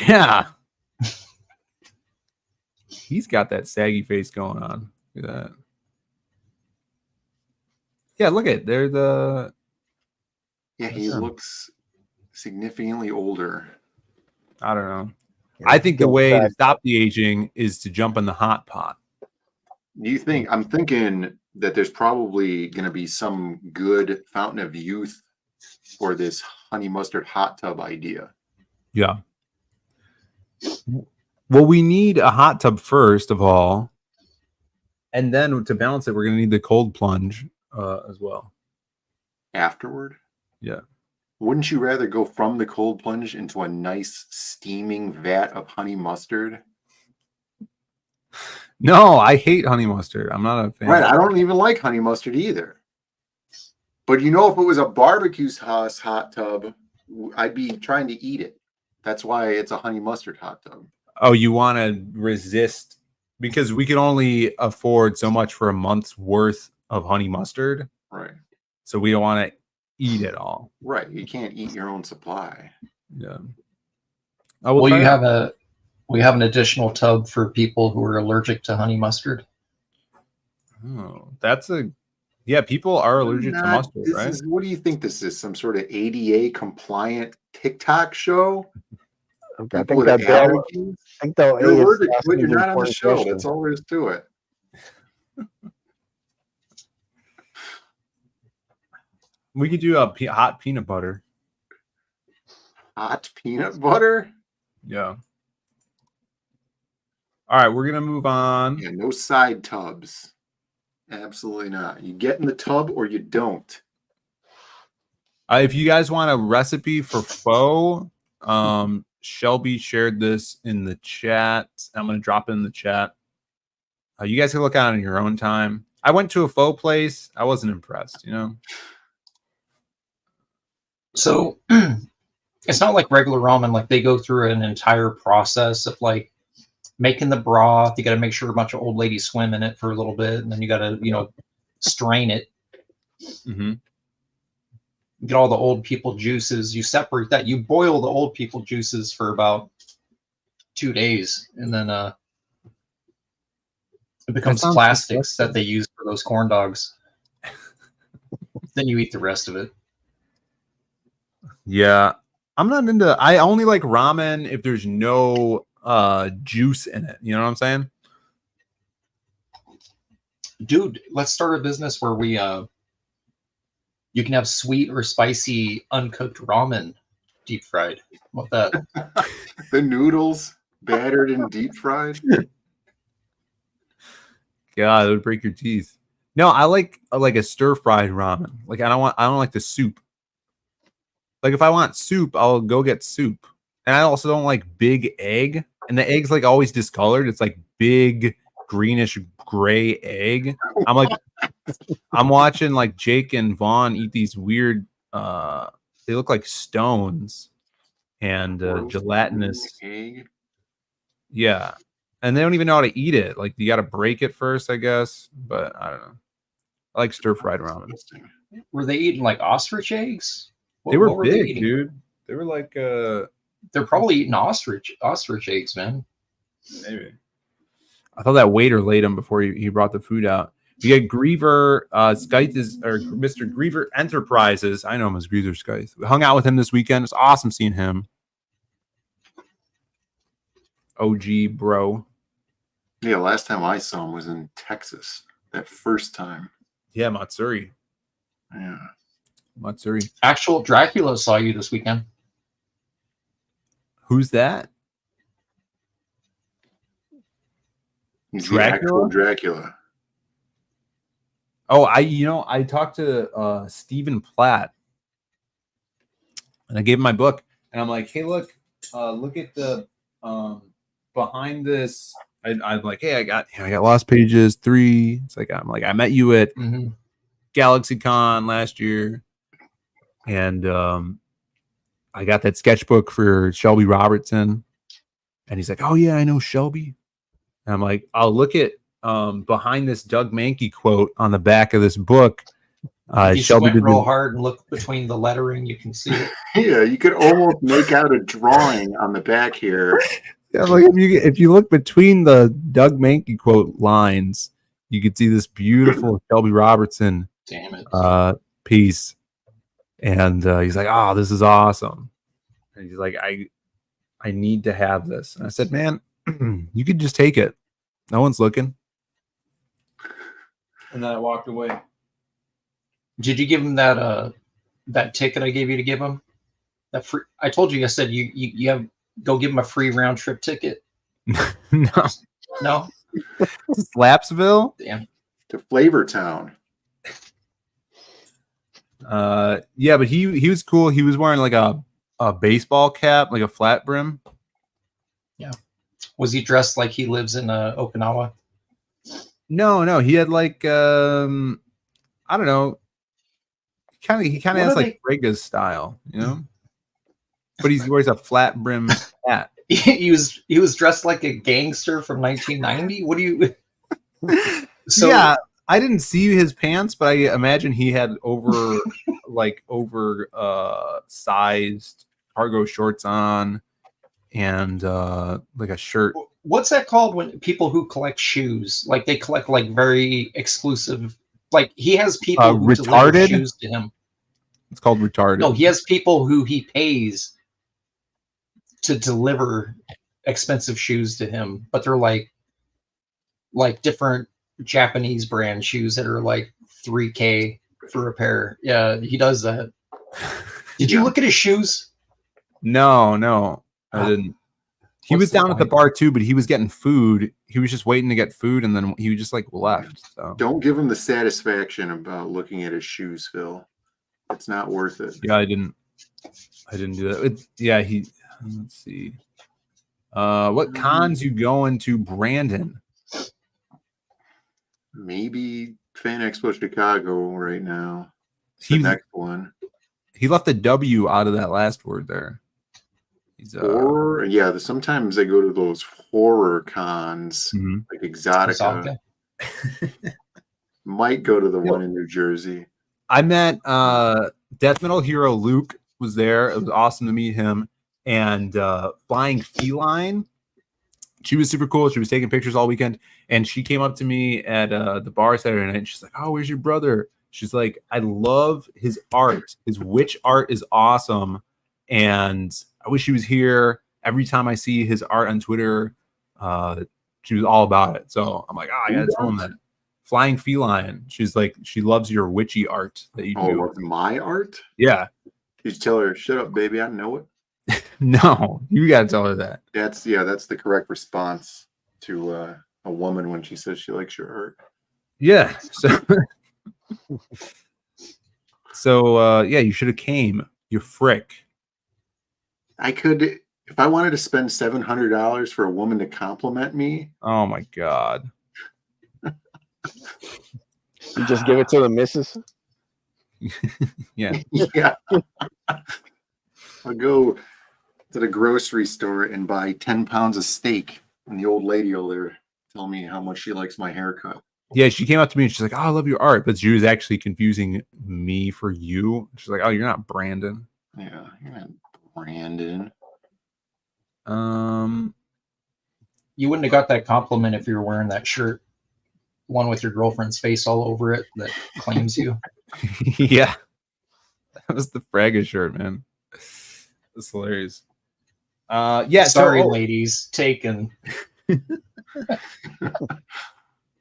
Yeah. He's got that saggy face going on. Look at that. Yeah, look at they're the. Yeah, he looks significantly older. I don't know. I think the way to stop the aging is to jump in the hot pot. Do you think? I'm thinking that there's probably going to be some good fountain of youth for this honey mustard hot tub idea. Yeah. Well, we need a hot tub first of all. And then to balance it, we're going to need the cold plunge as well. Afterward? Yeah. Wouldn't you rather go from the cold plunge into a nice steaming vat of honey mustard? No, I hate honey mustard. I'm not a fan. Right, I don't even like honey mustard either. But you know, if it was a barbecue sauce hot tub, I'd be trying to eat it. That's why it's a honey mustard hot tub. Oh, you want to resist because we can only afford so much for a month's worth of honey mustard. Right. So we don't want to eat it all. Right. You can't eat your own supply. Yeah. Well, we have an additional tub for people who are allergic to honey mustard. Oh, people are allergic to mustard, right? What do you think this is? Some sort of ADA compliant TikTok show? I think that you're allergic to it, you're not on the show. That's all there is to it. We could do a hot peanut butter. Hot peanut butter? Yeah. All right, we're going to move on. Yeah, no side tubs. Absolutely not. You get in the tub or you don't. If you guys want a recipe for pho, Shelby shared this in the chat. I'm going to drop it in the chat. You guys can look at it in your own time. I went to a pho place. I wasn't impressed, you know? So it's not like regular ramen. Like they go through an entire process of like making the broth. You got to make sure a bunch of old ladies swim in it for a little bit. And then you got to, strain it. Mm-hmm. Get all the old people juices. You separate that. You boil the old people juices for about 2 days. And then it becomes plastics that they use for those corn dogs. Then you eat the rest of it. Yeah, I'm not into. I only like ramen if there's no juice in it. You know what I'm saying? Dude, let's start a business where we you can have sweet or spicy uncooked ramen deep fried. What that? The noodles battered and deep fried. God, it would break your teeth. No, I like a stir fried ramen. Like I don't like the soup. Like if I want soup, I'll go get soup. And I also don't like big egg. And the egg's like always discolored. It's like big greenish gray egg. I'm watching like Jake and Vaughn eat these weird they look like stones and gelatinous egg. Yeah. And they don't even know how to eat it. Like you gotta break it first, I guess. But I don't know. I like stir fried ramen. Were they eating like ostrich eggs? They were what big, dude. They were like they're probably eating ostrich eggs, man. Maybe. I thought that waiter laid him before he brought the food out. We had Griever Skythe or Mr. Griever Enterprises. I know him as Griever Skythe. We hung out with him this weekend. It's awesome seeing him. OG bro. Yeah, last time I saw him was in Texas. That first time. Yeah, Matsuri. Yeah. Matsuri. Actual Dracula saw you this weekend. Who's that? He's Dracula? Dracula. Oh, I talked to Stephen Platt and I gave him my book and I'm like, hey, look at the behind this. I'm like, hey, I got Lost Pages 3. It's like I met you at GalaxyCon last year, and I got that sketchbook for Shelby Robertson, and he's like, oh yeah, I know Shelby. And I'm like, I'll look at behind this Doug Mankey quote on the back of this book. You Shelby went did real hard and look between the lettering. You can see it. Yeah, you could almost make out a drawing on the back here. Yeah, like if you look between the Doug Mankey quote lines, you could see this beautiful Shelby Robertson piece. And he's like, oh, this is awesome. And he's like, I need to have this. And I said, man, you could just take it. No one's looking. And then I walked away. Did you give him that ticket I gave you to give him? That free? I told you. I said you have go give him a free round trip ticket. No. Slapsville. Damn. To Flavortown. Yeah, but he was cool. He was wearing like a baseball cap, like a flat brim. Yeah. Was he dressed like he lives in Okinawa? No. He had like I don't know. He kind of has like Frega's style, you know. But he wears a flat brim hat. He was dressed like a gangster from 1990. What do you? So yeah, I didn't see his pants, but I imagine he had sized cargo shorts on and like a shirt. What's that called when people who collect shoes, like they collect like very exclusive, like he has people who deliver retarded shoes to him. It's called retarded. No, he has people who he pays to deliver expensive shoes to him, but they're like different Japanese brand shoes that are like $3,000 for a pair. Yeah, he does that. Did you look at his shoes? No, I didn't. He was down at the bar too, but he was getting food. He was just waiting to get food, and then he just like left. So don't give him the satisfaction about looking at his shoes, Phil. It's not worth it. Yeah, I didn't do that. Let's see. What cons you going to, Brandon? Maybe Fan Expo Chicago right now. The next one. He left a W out of that last word there. He's sometimes they go to those horror cons like Exotica. Might go to the one in New Jersey. I met Death Metal hero Luke was there. It was awesome to meet him. And Flying Feline, she was super cool. She was taking pictures all weekend, and she came up to me at the bar Saturday night, and she's like, oh, where's your brother? She's like, I love his art. His witch art is awesome, and I wish he was here. Every time I see his art on Twitter, she was all about it. So I'm like, I gotta tell him that. Flying Feline, she's like, she loves your witchy art that you do. Oh, my art? Yeah. You tell her, shut up, baby, I know it. No, you gotta tell her that. That's the correct response to a woman when she says she likes your art. Yeah. So yeah, you should have came. You frick. I could, if I wanted to spend $700 for a woman to compliment me. Oh my God. You just give it to the missus? Yeah. Yeah. I'll go to the grocery store and buy 10 pounds of steak, and the old lady will there tell me how much she likes my haircut. Yeah, she came up to me and she's like, "Oh, I love your art," but she was actually confusing me for you. She's like, "Oh, you're not Brandon." Yeah, you're not Brandon. You wouldn't have got that compliment if you were wearing that shirt, one with your girlfriend's face all over it that claims you. Yeah, that was the Fraga shirt, man. That's hilarious. Yeah, sorry, ladies, taken.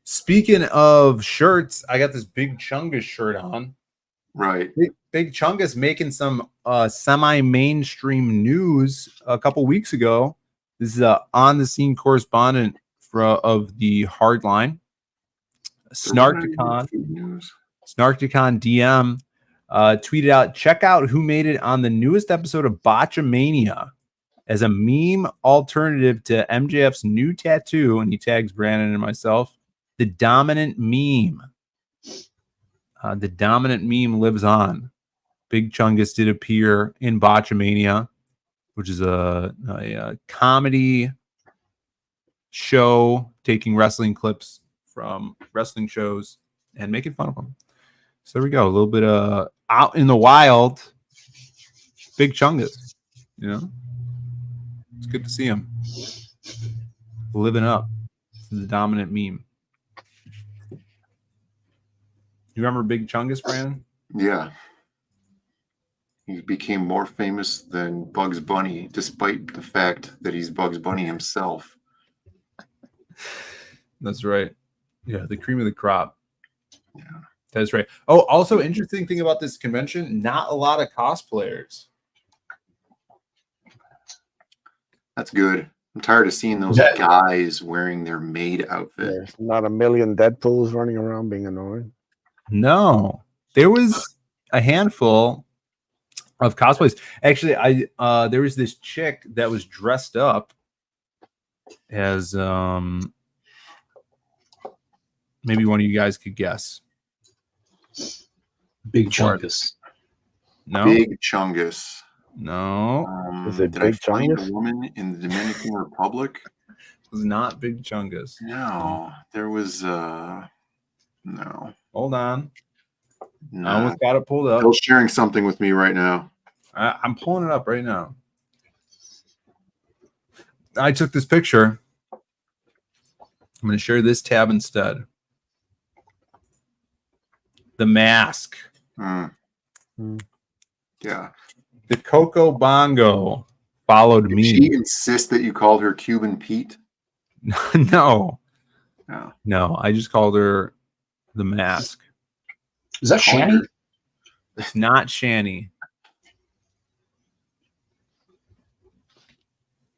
Speaking of shirts, I got this Big Chungus shirt on. Right. Big Chungus making some semi-mainstream news a couple weeks ago. This is a on-the-scene correspondent of the Hardline, Snarkticon DM, tweeted out, "Check out who made it on the newest episode of Botchamania as a meme alternative to MJF's new tattoo," and he tags Brandon and myself. The dominant meme. The dominant meme lives on. Big Chungus did appear in Botchamania, which is a comedy show taking wrestling clips from wrestling shows and making fun of them. So there we go. A little bit of out in the wild. Big Chungus. You know? It's good to see him living up to the dominant meme. You remember Big Chungus, Brandon? Yeah. He became more famous than Bugs Bunny, despite the fact that he's Bugs Bunny himself. That's right. Yeah, the cream of the crop. Yeah, that's right. Oh, also interesting thing about this convention, not a lot of cosplayers. That's good. I'm tired of seeing those guys wearing their maid outfit. There's not a million Deadpools running around being annoying. No, there was a handful of cosplays. Actually, there was this chick that was dressed up as maybe one of you guys could guess. Big Chungus. No. Big Chungus. No. Is it did Big I find Chungus? a woman in the Dominican Republic? It was not Big Chungus. No, there was no. Hold on. Nah. I almost got it pulled up. Bill's sharing something with me right now. I'm pulling it up right now. I took this picture. I'm going to share this tab instead. The mask. Yeah. The Coco Bongo followed Did me. she insist that you called her Cuban Pete? No. No. No, I just called her the mask. Is that Shani? It's not Shani.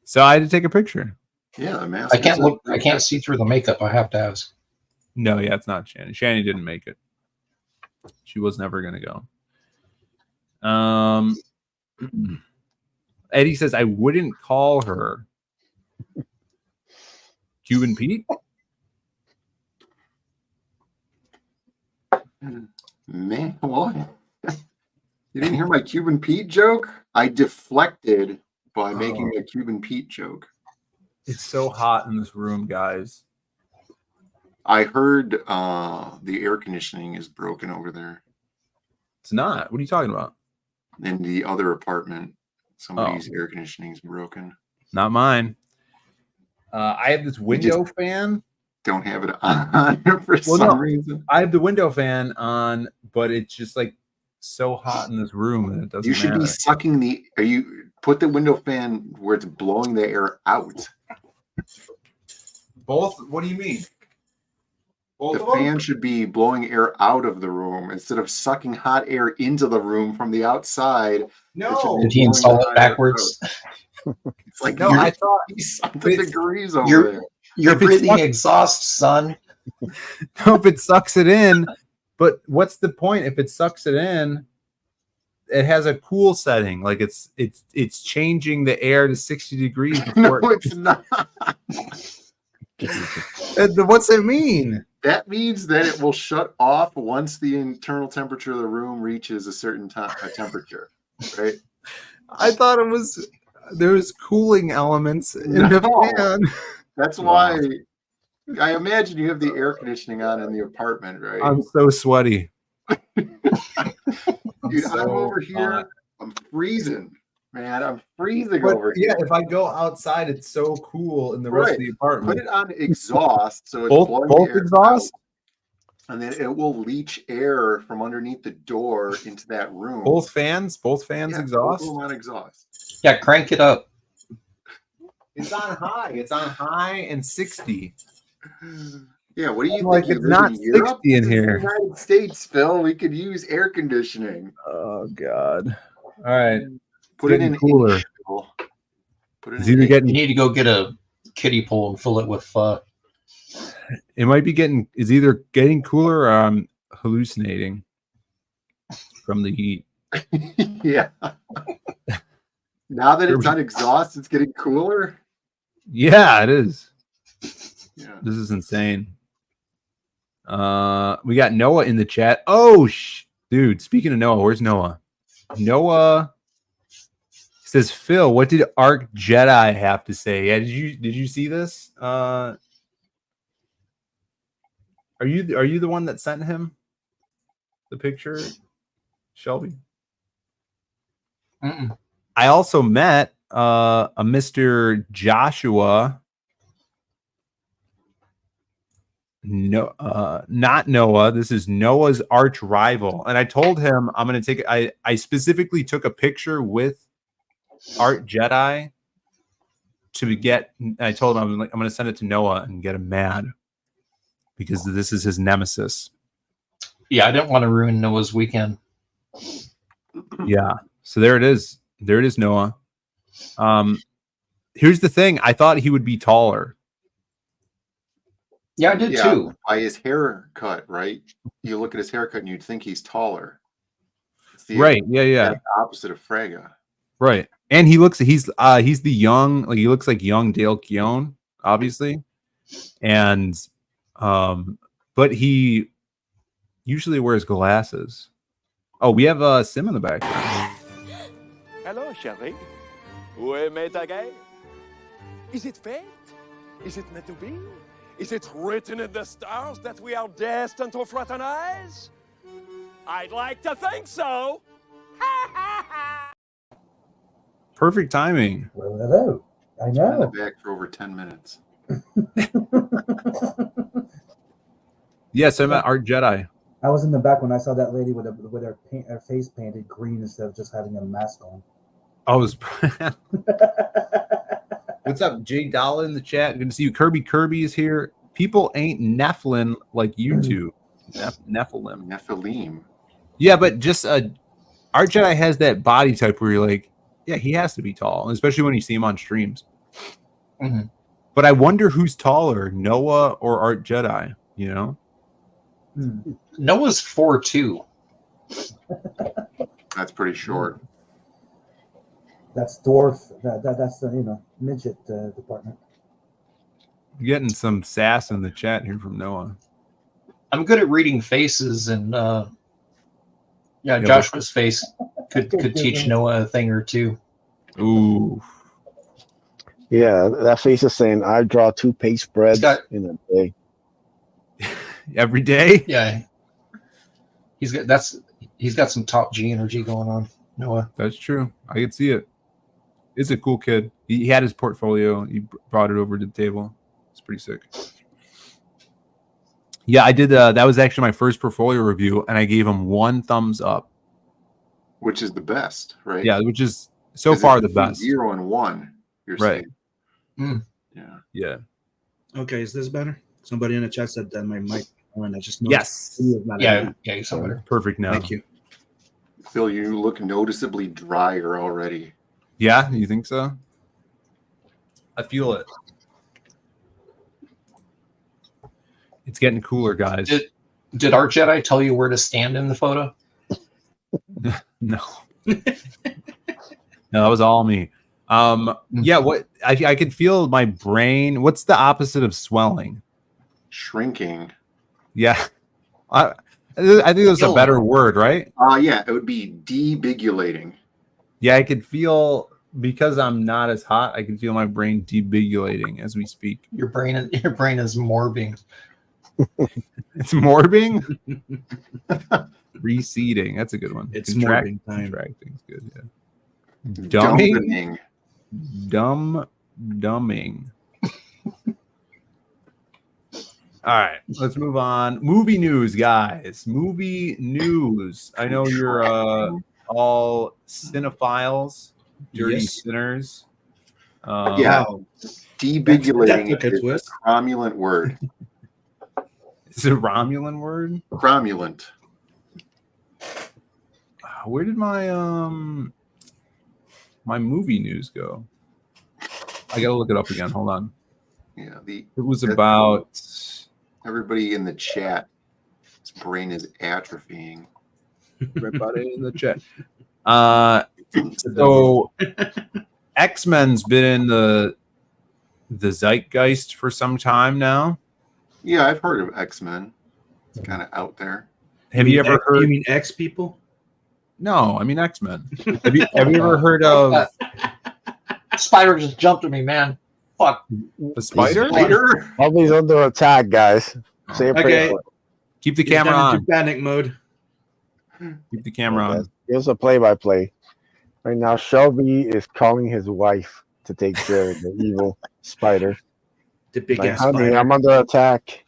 So I had to take a picture. Yeah, the mask. I can't look. I can't see through the makeup. I have to ask. No, yeah, it's not Shani. Shani didn't make it. She was never going to go. Eddie says, I wouldn't call her Cuban Pete. Man, what? You didn't hear my Cuban Pete joke? I deflected by making a Cuban Pete joke. It's so hot in this room, guys. I heard the air conditioning is broken over there. It's not. What are you talking about? In the other apartment, somebody's air conditioning is broken. Not mine. I have this window fan. Don't have it on for some reason. I have the window fan on, but it's just like so hot in this room that it doesn't You should matter. be sucking the. Put the window fan where it's blowing the air out. Both? What do you mean? Both The of them? fan should be blowing air out of the room instead of sucking hot air into the room from the outside. No. Did he install it backwards? It's like No, I thought he's something degrees over there. You're breathing exhaust, son. No, if it sucks it in, but what's the point if it sucks it in? It has a cool setting, like it's changing the air to 60 degrees. No, it's not. What's it mean? That means that it will shut off once the internal temperature of the room reaches a certain temperature, right? I thought it was there was cooling elements in the fan. That's why I imagine you have the air conditioning on in the apartment, right? I'm so sweaty. Dude, I'm over here. I'm freezing, man. I'm freezing over here. Yeah, if I go outside, it's so cool in the rest of the apartment. Put it on exhaust, so it's both blowing the air exhaust, out, and then it will leach air from underneath the door into that room. Both fans exhaust. Both of them on exhaust. Yeah, crank it up. It's on high. It's on high and 60. Yeah, what do you think? Like You it's live not in Europe? 60 in This is here. the United States, Phil. We could use air conditioning. Oh God! All right, Put it in cooler. Put it It's either getting. You need to go get a kiddie pool and fill it with. It might be getting. It's either getting cooler or I'm hallucinating from the heat. Yeah. Now that it's on exhaust, it's getting cooler. Yeah, it is. Yeah. This is insane. We got Noah in the chat. Oh, dude. Speaking of Noah, where's Noah? Noah says, Phil, what did Arc Jedi have to say? Yeah, did you see this? Are you the one that sent him the picture, Shelby? Mm-mm. I also met a Mr. Joshua. No, not Noah. This is Noah's arch rival. And I told him I'm going to take I specifically took a picture with Art Jedi to get. I told him I'm going to send it to Noah and get him mad because this is his nemesis. Yeah, I didn't want to ruin Noah's weekend. Yeah. So there it is. There it is, Noah. Here's the thing. I thought he would be taller. Yeah, I did too. By his haircut, right? You look at his haircut and you'd think he's taller. It's the Right. Yeah. opposite of Frega. Right. And he's the young, like he looks like young Dale Keown, obviously. And but he usually wears glasses. Oh, we have Sim in the background. Hello, chérie. Où est ta gueule? Is it fate? Is it meant to be? Is it written in the stars that we are destined to fraternize? I'd like to think so. Perfect timing. Well, hello. I know. Been in the back for over 10 minutes. Yes, I'm at Art Jedi. I was in the back when I saw that lady with her face painted green instead of just having a mask on. I was. What's up, Jay Dollar in the chat? Good to see you. Kirby is here. People ain't Nephilim like you two. Nephilim. Yeah, but just Art Jedi has that body type where you're like, yeah, he has to be tall, especially when you see him on streams. Mm-hmm. But I wonder who's taller, Noah or Art Jedi, you know? Noah's 4'2". That's pretty short. That's dwarf. That's the midget department. You're getting some sass in the chat here from Noah. I'm good at reading faces, and Joshua's face could teach Noah a thing or two. Ooh. Yeah, that face is saying I draw 2 page spreads in a day. Every day? Yeah. He's got some top G energy going on, Noah. That's true. I can see it. He's a cool kid. He had his portfolio. He brought it over to the table. It's pretty sick. Yeah, I did. That was actually my first portfolio review, and I gave him 1 thumbs up. Which is the best, right? Yeah, which is so far the best. 0 and 1. You're right. saying. Yeah. Okay, is this better? Somebody in the chat said that my mic on. I just yes. Yeah, you sound better. Perfect now. Thank you. Phil, you look noticeably drier already. Yeah, you think so? I feel it. It's getting cooler, guys. Did Art Jedi tell you where to stand in the photo? No. No, that was all me. Yeah, what I could feel my brain. What's the opposite of swelling? Shrinking. Yeah. I think that's a better word, right? Yeah, it would be debigulating. Yeah, I could feel, because I'm not as hot, I can feel my brain debigulating as we speak. Your brain is morbing. It's morbing? Receding. That's a good one. It's morbing time. Contracting is good, yeah. Dumbing. Dumbing. All right, let's move on. Movie news, guys. Movie news. I know you're all cinephiles, dirty sinners. Yeah, debigulating is a cromulent word. Is it a Romulan word? Cromulent. Where did my my movie news go? I gotta look it up again. Hold on. Yeah, it was about everybody in the chat. His brain is atrophying. Everybody in the chat. So X-Men's been in the zeitgeist for some time now. Yeah, I've heard of X-Men. It's kind of out there. Have you ever heard? You mean X people? No, I mean X-Men. Have you ever heard of? Spider just jumped at me, man. Fuck. The spider? Always under attack, guys. Say a prayer for it. Keep the camera on. Panic mode. Keep the camera on. Here's a play-by-play. Right now, Shelby is calling his wife to take care of the evil spider. The big ass honey, spider. I'm under attack.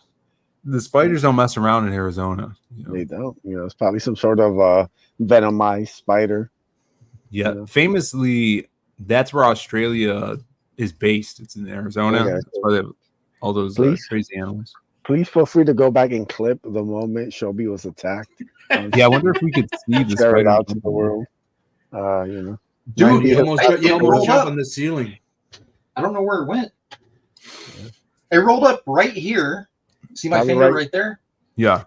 The spiders don't mess around in Arizona. They don't. It's probably some sort of venomized spider. Yeah. Famously, that's where Australia is based. It's in Arizona. Okay. That's why they have all those crazy animals. Please feel free to go back and clip the moment Shelby was attacked. Yeah, I wonder if we could see the share it spider out to the world. Dude, you almost jump on the ceiling. I don't know where it went. It rolled up right here. See my finger right there? Yeah.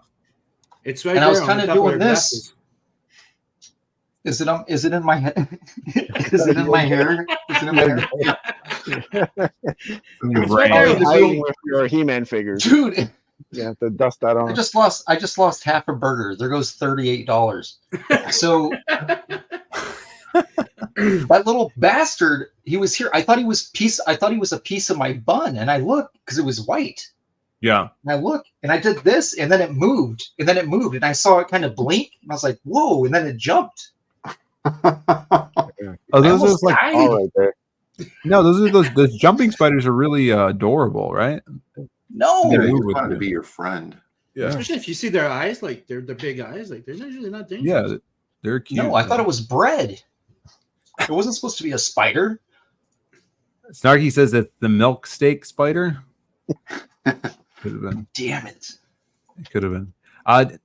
It's right and there. I was kind of doing this. Is it in my head? Is it in my hair? Is it in my hair? It's right there with your He-Man figures. Dude. You have to dust that on. I just lost half a burger. There goes $38. So that little bastard, he was here. I thought he was a piece of my bun, and I looked because it was white. Yeah. And I look, and I did this, and then it moved, and I saw it kind of blink, and I was like, "Whoa!" And then it jumped. Oh, those are like right there. No, those jumping spiders are really adorable, right? No, they're fun to be your friend. Yeah, especially if you see their eyes, like they're the big eyes, like they're usually not dangerous. Yeah, they're cute. No, I thought it was bread. It wasn't supposed to be a spider. Snarky says that the milk steak spider could have been. Damn it! It could have been.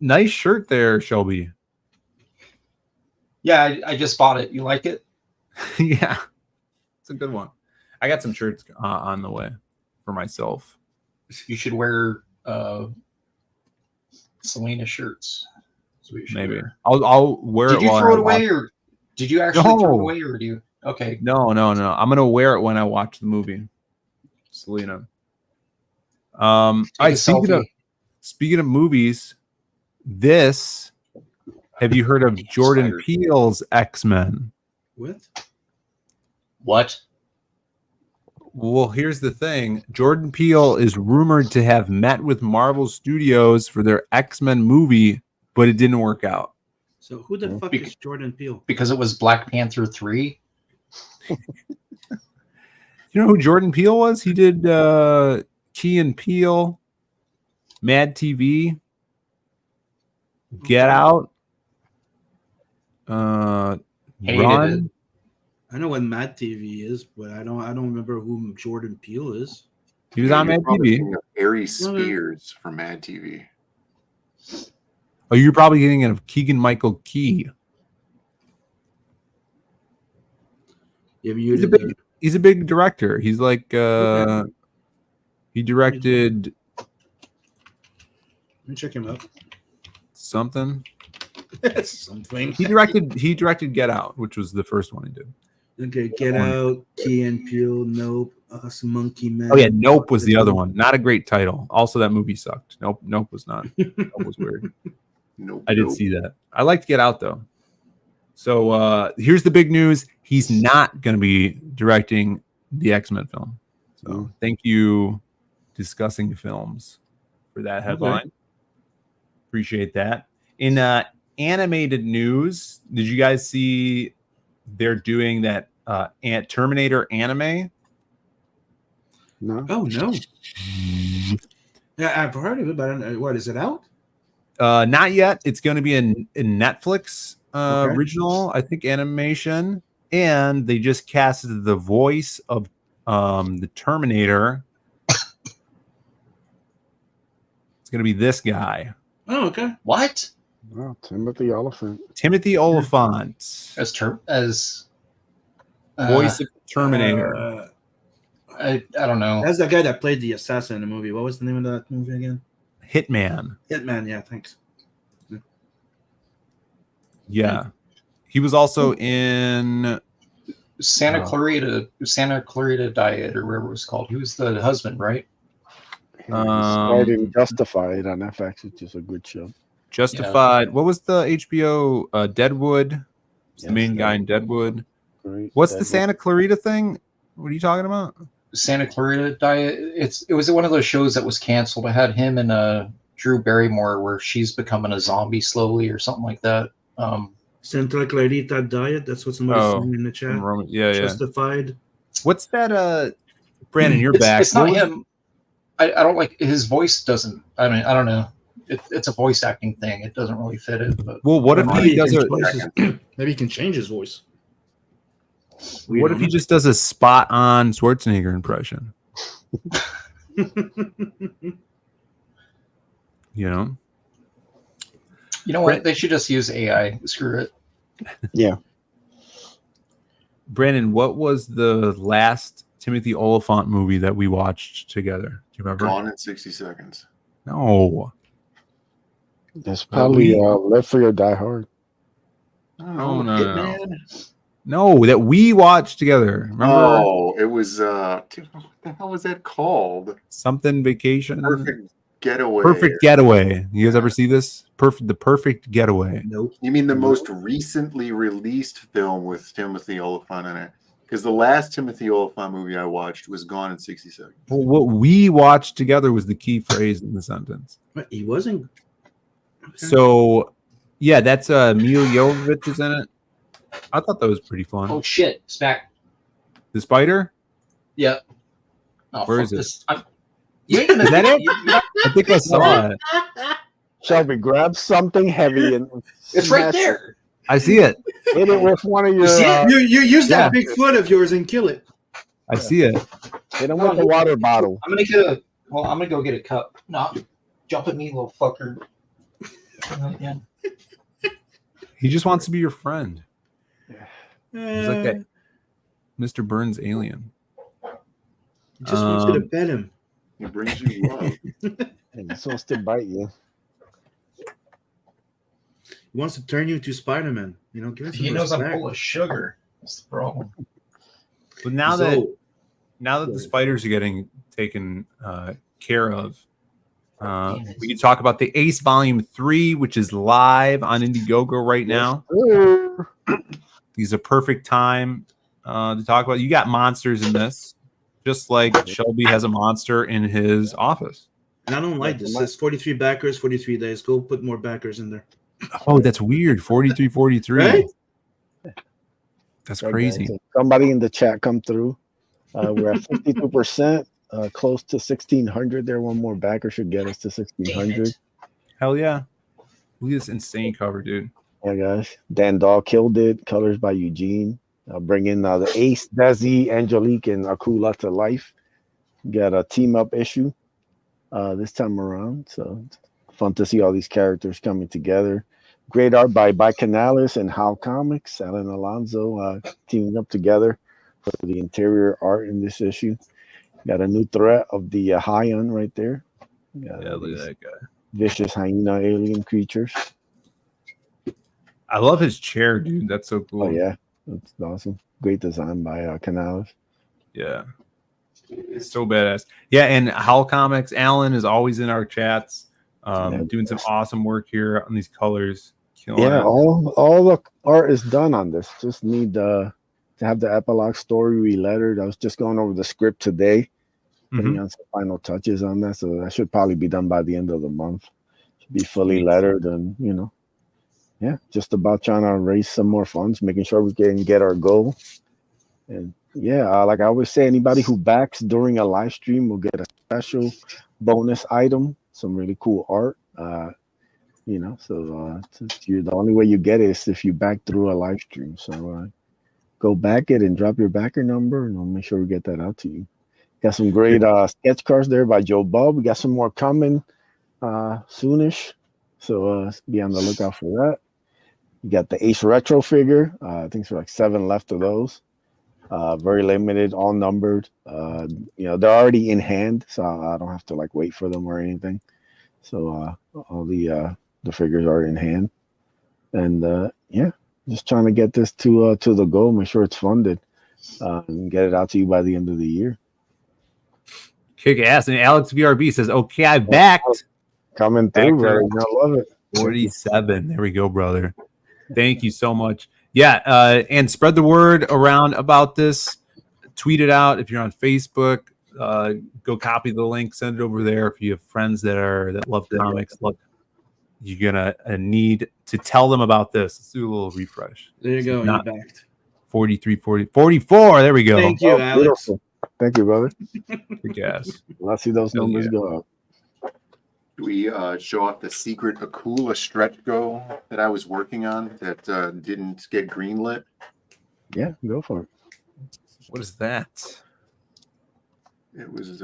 Nice shirt there, Shelby. Yeah, I just bought it. You like it? Yeah, it's a good one. I got some shirts on the way for myself. You should wear Selena shirts. Maybe I'll wear it. Did you throw it away, or did you actually throw it away, or do you? Okay. No. I'm gonna wear it when I watch the movie. Selena. Speaking of movies, have you heard of Jordan Peele's X-Men? What? Well, here's the thing. Jordan Peele is rumored to have met with Marvel Studios for their X-Men movie, but it didn't work out. So who the fuck is Jordan Peele? Because it was Black Panther 3. You know who Jordan Peele was? He did Key and Peele, Mad TV, Get Out, Run. I know what Mad TV is, but I don't remember who Jordan Peele is. He was on Mad TV. Ari Spears from Mad TV. Oh, you're probably getting it of Keegan Michael Key. He's a big director. He's like he directed Let me check him out. Something. Something. He directed Get Out, which was the first one he did. Okay, Get Out, Key and Peele, Nope, Us Monkey Man. Oh yeah, Nope was the other one. Not a great title. Also, that movie sucked. Nope was not. Nope was weird. I did see that. I liked Get Out though. So here's the big news: he's not going to be directing the X-Men film. So thank you, Discussing Films, for that headline. Okay. Appreciate that. In animated news, did you guys see they're doing that Terminator anime? No. Oh no. Yeah, I've heard of it, but I don't know. What is it out? Not yet. It's going to be a Netflix original, I think, animation, and they just casted the voice of the Terminator. It's going to be this guy. Oh, okay. What? Oh, Timothy Oliphant. Timothy Oliphant as voice of Terminator. I don't know. That's the guy that played the assassin in the movie. What was the name of that movie again? Hitman. Hitman. Yeah, thanks. Yeah, he was also in Santa Clarita Diet or whatever it was called. He was the husband, right? He starred in Justified on FX, which is a good show. Justified. Yeah. What was the HBO Deadwood? The main guy in Deadwood. Great. What's Deadwood. the Santa Clarita thing? What are you talking about? Santa Clarita Diet. It was one of those shows that was canceled. I had him and Drew Barrymore, where she's becoming a zombie slowly or something like that. Santa Clarita Diet. That's what somebody's saying in the chat. Yeah. Justified. What's that? Brandon, you're back. It's not him. I don't like his voice. Doesn't. I mean, I don't know. It's a voice acting thing. It doesn't really fit it. But well, what if he does maybe he can change his voice. What if he just does a spot on Schwarzenegger impression? You know what? They should just use AI. Screw it. Yeah. Brandon, what was the last Timothy Oliphant movie that we watched together? Do you remember? Gone in 60 Seconds. No. That's probably Live Free or Die Hard. Oh, no. No, that we watched together. Remember? Oh, it was dude, what the hell was that called? Something Vacation. Perfect Getaway. Perfect Getaway. You guys ever see this? The Perfect Getaway. Nope. You mean the most recently released film with Timothy Oliphant in it? Because the last Timothy Oliphant movie I watched was Gone in 60 Seconds. Well, what we watched together was the key phrase in the sentence. But he wasn't. Okay. So, yeah, that's Mila Jovovich is in it. I thought that was pretty fun. Oh shit! Smack. The spider? Yep. Oh, where is it? Is that it? I think I saw it. Shelby, grab something heavy and it's right there. I see it. Hit it with one of your. You use that big foot of yours and kill it. I see it. Hit him with a water bottle. I'm gonna go get a cup. No, jump at me, little fucker. He just wants to be your friend. He's like that Mr. Burns alien. He just wants you to pet him. He brings you love. And he's supposed to bite you. He wants to turn you into Spider-Man. You know, give us he knows I'm full of sugar. That's the problem. But now that the spiders are getting taken care of, we can talk about the Ace Volume 3, which is live on Indiegogo right now. These are perfect time to talk about. You got monsters in this, just like Shelby has a monster in his office. And I don't like this. It says 43 backers, 43 days. Go put more backers in there. Oh, that's weird. 43. Right? That's crazy. So somebody in the chat come through. We're at 52%, close to 1,600 there. One more backer should get us to 1,600. Hell yeah. Look at this insane cover, dude. Yeah, guys. Dan Dahl killed it. Colors by Eugene. Bring in the Ace, Desi, Angelique, and Akula to life. Got a team-up issue this time around. So fun to see all these characters coming together. Great art by Canales and How Comics. Alan Alonso teaming up together for the interior art in this issue. Got a new threat of the Hyon right there. Yeah, look at that guy. vicious hyena alien creatures. I love his chair, dude. That's so cool. Oh yeah, that's awesome. Great design by Canales. Yeah. It's so badass. Yeah, and Howl Comics, Alan is always in our chats, doing some awesome work here on these colors. Yeah, all the art is done on this. Just need to have the epilogue story relettered. I was just going over the script today, putting on some final touches on that. So that should probably be done by the end of the month. Should be fully lettered, and yeah, just about trying to raise some more funds, making sure we can get our goal. And yeah, like I always say, anybody who backs during a live stream will get a special bonus item, some really cool art. So the only way you get it is if you back through a live stream. So go back it and drop your backer number, and I'll make sure we get that out to you. Got some great sketch cards there by Joe Bob. We got some more coming soonish, so be on the lookout for that. You got the Ace Retro figure. I think there's like 7 left of those. Very limited, all numbered. They're already in hand, so I don't have to like wait for them or anything. So all the figures are in hand, and yeah, just trying to get this to the goal. Make sure it's funded, and get it out to you by the end of the year. Kick ass. And Alex VRB says, "Okay, I backed." Coming through, bro. I love it. 47. There we go, brother. Thank you so much. Yeah, and spread the word around about this. Tweet it out if you're on Facebook. Go copy the link, send it over there. If you have friends that love comics, you're gonna need to tell them about this. Let's do a little refresh. There you go. Not you backed. 43, 40, 44. There we go. Thank you, Alex. Beautiful. Thank you, brother. Yes. Let's see those numbers go up. Do we show off the secret Akula stretch goal that I was working on that didn't get greenlit? Yeah, go for it. What is that? It was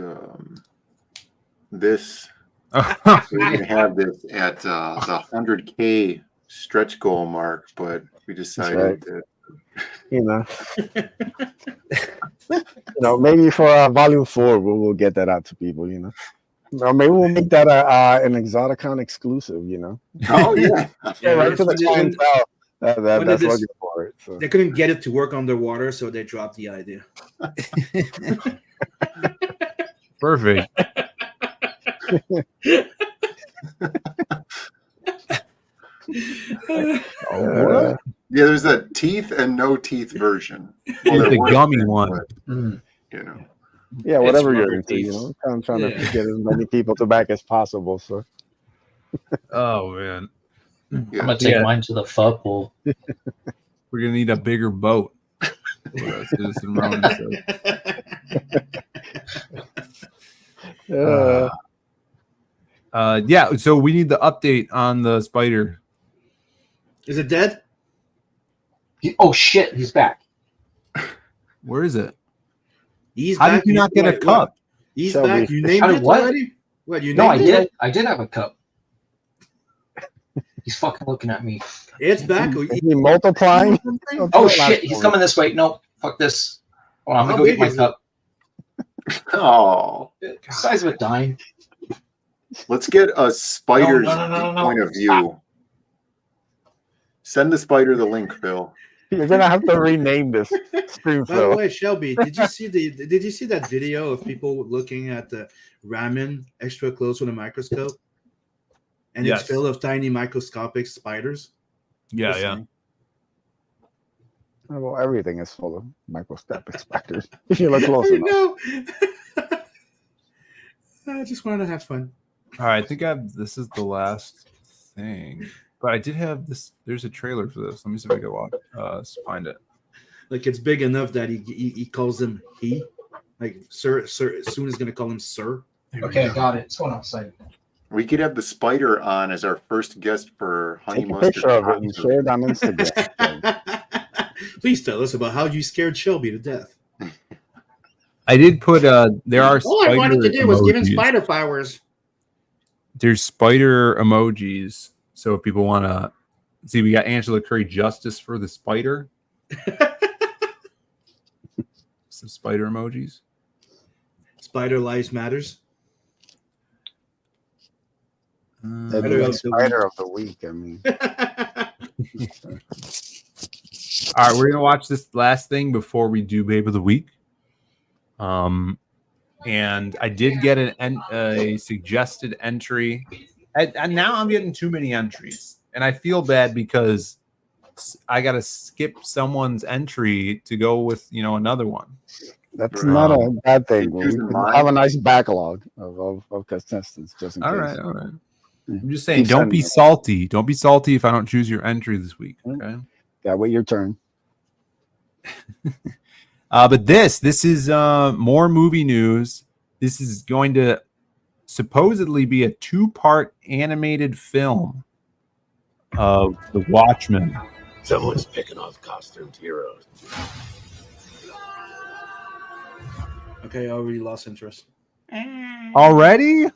this. We're gonna have this at the 100K stretch goal mark, but we decided that maybe for volume 4 we'll get that out to people. Or maybe we'll make that an Exoticon exclusive. Oh yeah, right to the clientele that's looking for it. So. They couldn't get it to work underwater, so they dropped the idea. Perfect. Yeah, there's a teeth and no teeth version. Well, the gummy one. But, yeah, whatever you're into. I'm trying to get as many people to back as possible. So. Oh man. I'm gonna take mine to the FUD pool. We're gonna need a bigger boat. Yeah. So we need the update on the spider. Is it dead? Oh shit, he's back. Where is it? He's How back. did you not get a cup? What? He's back. You named it what? already? What, you No, I named did. it? I did have a cup. He's fucking looking at me. It's back. Is he multiplying? Oh shit, he's coming this way. No, fuck this. Hold on, I'm gonna go get my cup. Oh, Size of a dime. Let's get a spider's No. point of view. Send the spider the link, Phil. You're gonna have to rename this stream. By the way, Shelby, did you see that video of people looking at the ramen extra close with a microscope? And Yes. it's full of tiny microscopic spiders. Yeah. Well, everything is full of microscopic spiders. If you look close enough. I just wanted to have fun. All right, I think this is the last thing. But I did have this. There's a trailer for this. Let me see if I can find it. Like it's big enough that he calls him he. Like sir. Soon is gonna call him sir. Okay, I got it. It's going outside. We could have the spider on as our first guest for Honey Take a Mustard. picture of it and share it on Instagram. Please tell us about how you scared Shelby to death. I did put there are All I wanted to do was give him emojis. spider powers. There's spider emojis. So if people want to see, we got Angela Curry Justice for the spider. Some spider emojis. Spider lives matters. That'd be like Spider of the Week. I mean, All right, we're gonna watch this last thing before we do Babe of the Week. And I did get a suggested entry, and now I'm getting too many entries, and I feel bad because I gotta skip someone's entry to go with another one. that's not a bad thing. We can have a nice backlog of contestants just in case. All right. I'm just saying, don't be salty. Don't be salty if I don't choose your entry this week. Okay. Yeah, wait your turn. But this is more movie news. This is going to supposedly be a 2-part animated film of The Watchmen. Someone's picking off costumed heroes. Okay, I already lost interest. Already?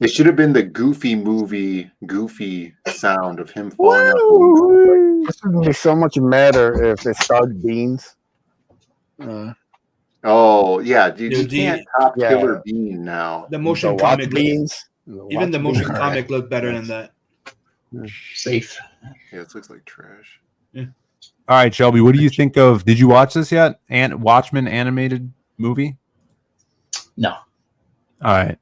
It should have been the Goofy movie, Goofy sound of him falling out. This would be so much better if it starred Beans. Oh yeah, dude, you Dude, can't top Killer Bean now. The motion The comic, Beans. even the motion comic looked better than that. Safe. Yeah, it looks like trash. Yeah. All right, Shelby, what do you think of? Did you watch this yet? Watchmen animated movie? No. All right.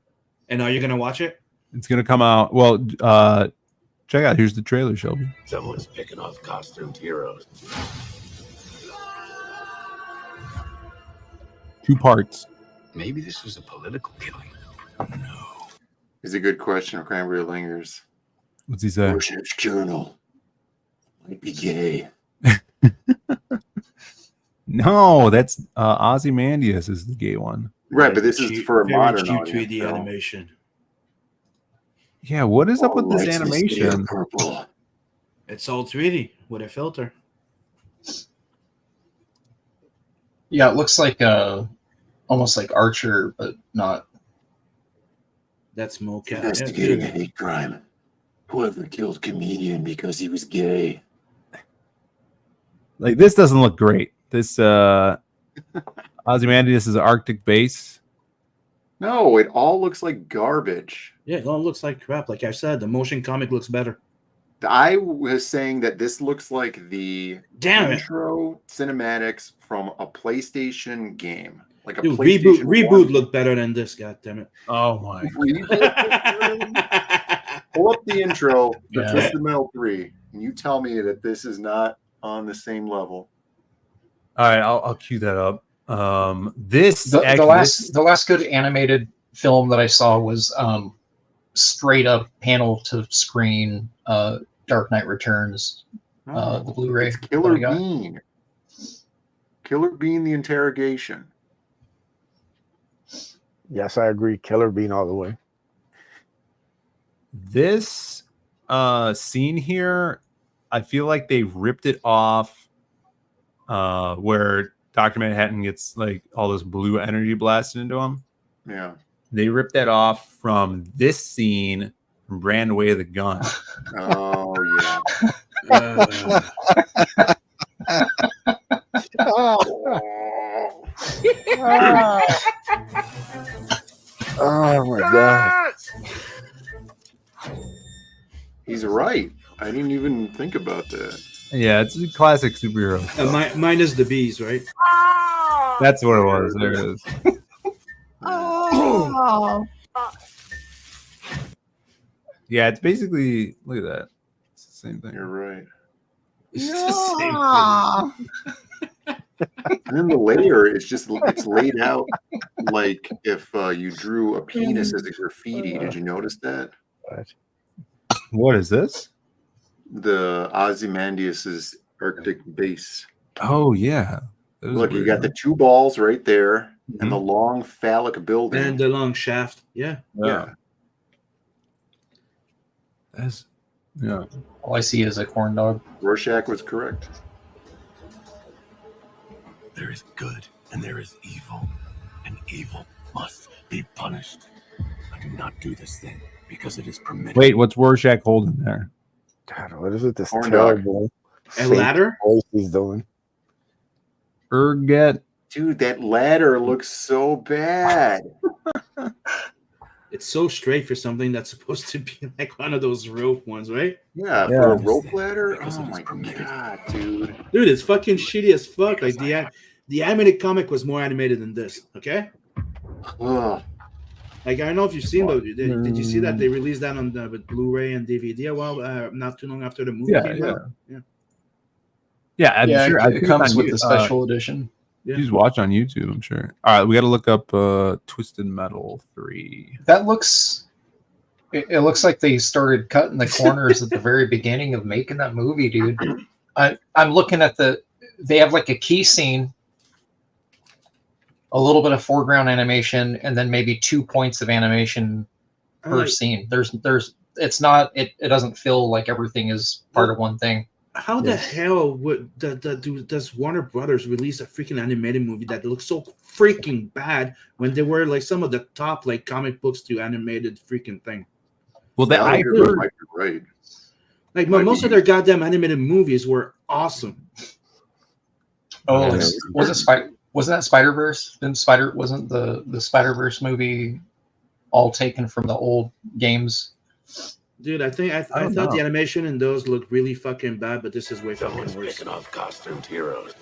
And are you gonna watch it? It's gonna come out. Well, check out. Here's the trailer, Shelby. Someone's picking off costumed heroes. 2 parts. Maybe this was a political killing. It's a good question. Cranberry Lingers. What's he say? Rorschach's journal might be gay. No, that's Ozymandias is the gay one. Right, but this is for a very modern cheap audience. 3D so. animation. Yeah, what is up with this Lights in the scale animation? Purple. It's all 3D with a filter. Yeah, it looks like almost like Archer, but not. That's mocap. Investigating a hate crime. Whoever killed comedian because he was gay. Like, this doesn't look great. This Ozymandias is Arctic base. No, it all looks like garbage. Yeah, it all looks like crap. Like I said, the motion comic looks better. I was saying that this looks like the Damn it. intro cinematics from a PlayStation game. Like a Dude, PlayStation reboot 1. looked better than this. God damn it! Oh my! Pull up the intro for Yeah. Twisted Metal 3, and you tell me that this is not on the same level. All right, I'll cue that up. This The actually, last good animated film that I saw was straight up panel to screen Dark Knight Returns, the Blu-ray. It's Killer that I got. Bean. Killer Bean, the interrogation. Yes, I agree. Killer Bean all the way. this scene here, I feel like they ripped it off where Dr. Manhattan gets like all this blue energy blasted into him. Yeah. They ripped that off from this scene from Brand Away the Gun. Oh, yeah. Oh my god. He's right. I didn't even think about that. Yeah, it's a classic superhero. Minus the bees, right? That's what it was. There it is. Oh. Yeah, it's basically, look at that. It's the same thing. You're right. No. And then the layer is just, it's laid out like if you drew a penis as a graffiti. Did you notice that? What is this? The Ozymandias's Arctic base. Oh, yeah. Look, you got the two balls right there and the long phallic building. And the long shaft. Yeah. Yeah. That's, yeah. All I see is a corn dog. Rorschach was correct. There is good and there is evil, and evil must be punished. I do not do this thing because it is permitted. Wait, what's Rorschach holding there? God, what is it? This Corn terrible A fake ladder? voice he's doing. Erget. Dude, that ladder looks so bad. It's so straight for something that's supposed to be like one of those rope ones, right? Yeah, for a rope ladder. Oh my god, dude! Dude, it's fucking shitty as fuck. Like the animated comic was more animated than this. Okay. Ugh. Like I don't know if you've seen, but did you see that they released that on with Blu-ray and DVD a while, not too long after the movie came out? Yeah, I'm sure. It comes with the special edition. You just watch on YouTube, I'm sure. All right, we got to look up Twisted Metal 3. That looks. It looks like they started cutting the corners at the very beginning of making that movie, dude. I'm looking at they have like a key scene, a little bit of foreground animation, and then maybe 2 points of animation per scene. It's not. It doesn't feel like everything is part of one thing. How the hell does Warner Brothers release a freaking animated movie that looks so freaking bad when they were like some of the top like comic books to animated freaking thing? Well, I heard, right. Like most of their goddamn animated movies were awesome. Oh, wasn't that Spider-Verse? Wasn't the Spider-Verse movie all taken from the old games? Dude, I thought the animation in those looked really fucking bad, but this is way fucking worse. Picking off costumed heroes.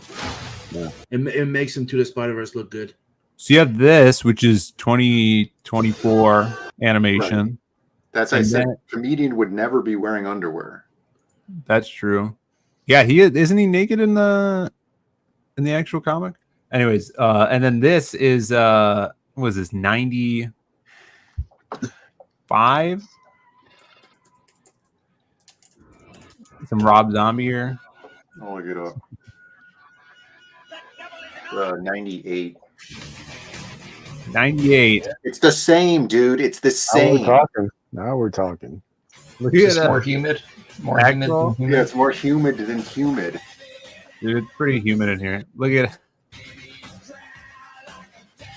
Yeah. It makes Into the Spider-Verse look good. So you have this, which is 2024 animation. Right. That's I said. Comedian would never be wearing underwear. That's true. Yeah, isn't he naked in the actual comic? Anyways, and then this is what was this 95? Some Rob Zombie here. I'll look it up. 98. 98. It's the same, dude. It's the same. Now we're talking. Look at that. More humid. More humid than humid. Yeah, it's more humid than humid. Dude, it's pretty humid in here. Look at it.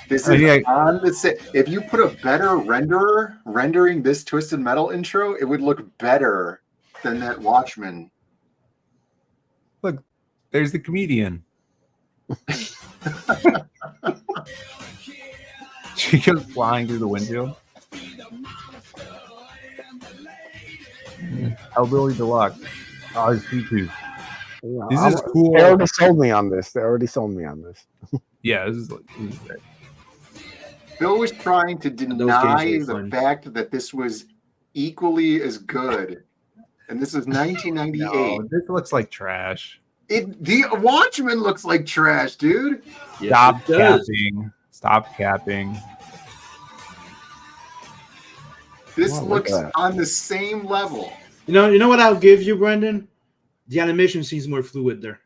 This is on the same. If you put a better renderer rendering this Twisted Metal intro, it would look better than that Watchmen. Look, there's the comedian. She goes flying through the window. Hellbilly Deluxe. Oh, it's YouTube. Yeah, This is cool. They already sold me on this. Yeah, this is great. Bill was trying to deny the fact that this was equally as good. And this is 1998. No, this looks like trash. The Watchmen looks like trash, dude. Stop capping. Stop capping. This looks on the same level. You know what I'll give you, Brendan? The animation seems more fluid there.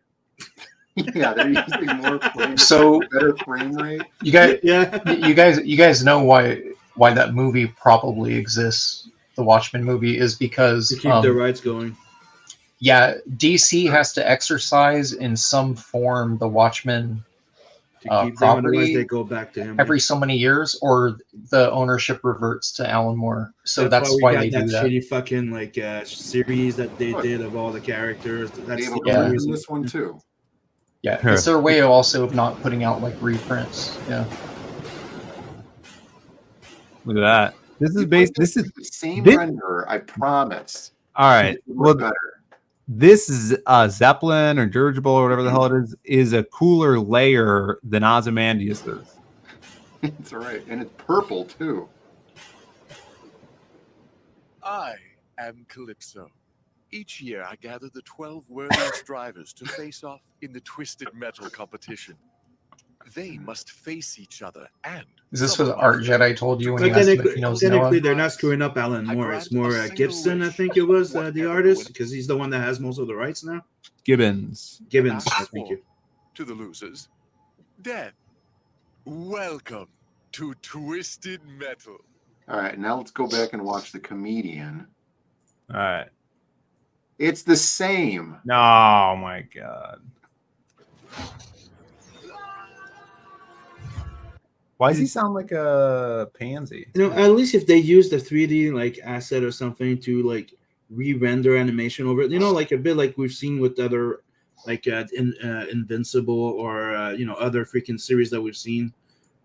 Yeah, they're using more better frame rate. You guys know why that movie probably exists. The Watchmen movie is because to keep the rights going. Yeah, DC has to exercise in some form the Watchmen property. They go back to him every so many years, or the ownership reverts to Alan Moore. So that's why they do that. Shitty fucking series that they did of all the characters. That's this one too. Yeah, it's their way also of not putting out like reprints. Yeah. Look at that. This is the same render, I promise. All right. Well, better. This is Zeppelin or Dirigible or whatever the hell it is a cooler layer than Ozymandias's. That's right. And it's purple too. I am Calypso. Each year I gather the 12 worthiest drivers to face off in the Twisted Metal competition. They must face each other and... Is this what Art Jedi told you when you asked him if he knows Noah? Technically, they're not screwing up Alan Moore. It's more Gibson, I think it was, the artist, because he's the one that has most of the rights now. Gibbons. Thank you. To the losers, then, welcome to Twisted Metal. All right, now let's go back and watch The Comedian. All right. It's the same. Oh, my God. Why does he sound like a pansy? At least if they use the 3D asset or something to re-render animation over it, a bit like we've seen with other Invincible or other freaking series that we've seen,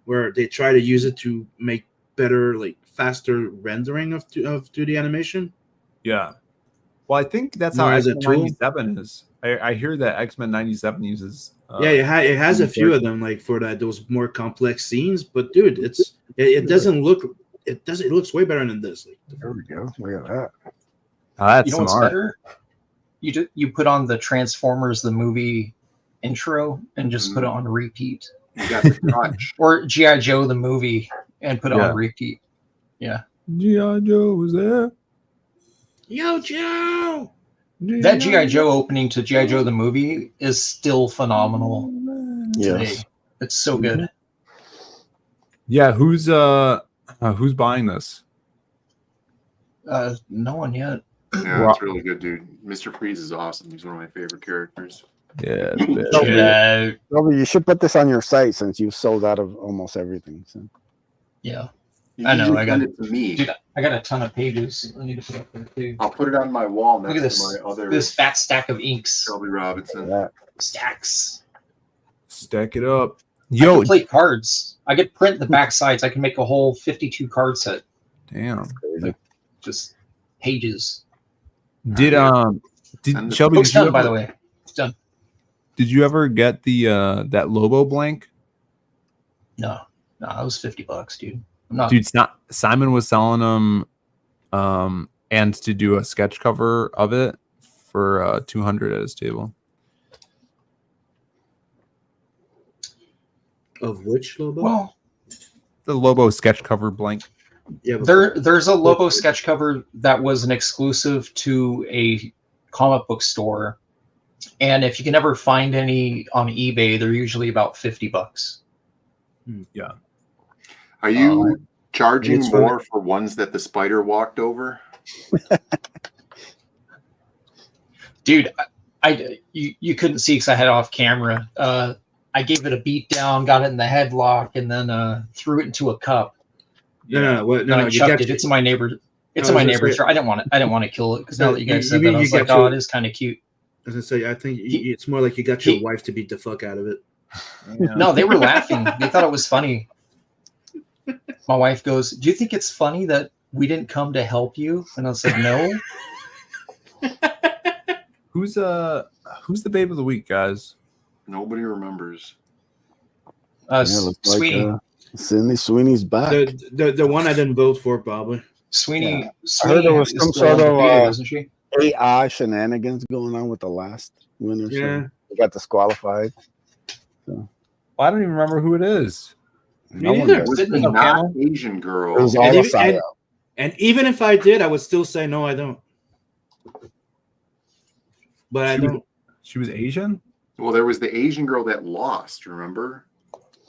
where they try to use it to make better faster rendering of 2D animation. Yeah. Well, I think that's More how as a X-Men tool? 97 is. I hear that X-Men 97 uses. Yeah, it has a few of them, like for those more complex scenes. But dude, it doesn't look. It looks way better than this. Like, there we go. Look at that. That's You know what's better? You put on the Transformers the movie intro and just put it on repeat. You got the touch. Or G.I. Joe the movie and put it on repeat. Yeah. G.I. Joe was there. Yo, Joe! That G.I. Joe opening to G.I. Joe the movie is still phenomenal. Today. Yes. It's so good. Yeah, who's buying this? No one yet. Yeah, that's really good, dude. Mr. Freeze is awesome. He's one of my favorite characters. Yeah. Toby, you should put this on your site since you sold out of almost everything. So. Yeah. You I know. just I got send it to me. Dude, I got a ton of pages. I need to put up there too. I'll put it on my wall next Look at this. to my other This fat stack of inks. Shelby Robinson. Stacks. Stack it up. I Yo, can play cards. I could print the back sides. I can make a whole 52 card set. damn. Like, just pages. Did Shelby? Book's Did you done, by ever- the way. It's done. Did you ever get the that Lobo blank? No, that was $50, dude. I'm not. Dude, Simon was selling them, and to do a sketch cover of it for 200 at his table. Of which Lobo? Well, The Lobo sketch cover blank. Yeah, but there's a Lobo sketch cover that was an exclusive to a comic book store, and if you can ever find any on eBay, they're usually about $50. Yeah. Are you charging it's more for ones that the spider walked over? Dude, you couldn't see because I had it off camera. I gave it a beat down, got it in the headlock, and then threw it into a cup. No. I chucked it. It's in my neighbor. It's in my neighbor's. I didn't want to kill it because now that you guys said that, I was like, oh, it is kind of cute. As I say, I think it's more like you got your wife to beat the fuck out of it. No, they were laughing. They thought it was funny. My wife goes, "Do you think it's funny that we didn't come to help you?" And I was like, "No." Who's the babe of the week, guys? Nobody remembers. Sweeney. Sydney Sweeney's back. The one I didn't vote for, probably. Sweeney. I Sweeney heard there was is some still sort of undefeated, isn't she? AI shenanigans going on with the last winner. Yeah. So they got disqualified. Well, I don't even remember who it is. No one neither. does. It was not Asian girl. It was all a psyop. And even if I did, I would still say no, I don't. But I don't. She was Asian? Well, there was the Asian girl that lost, remember?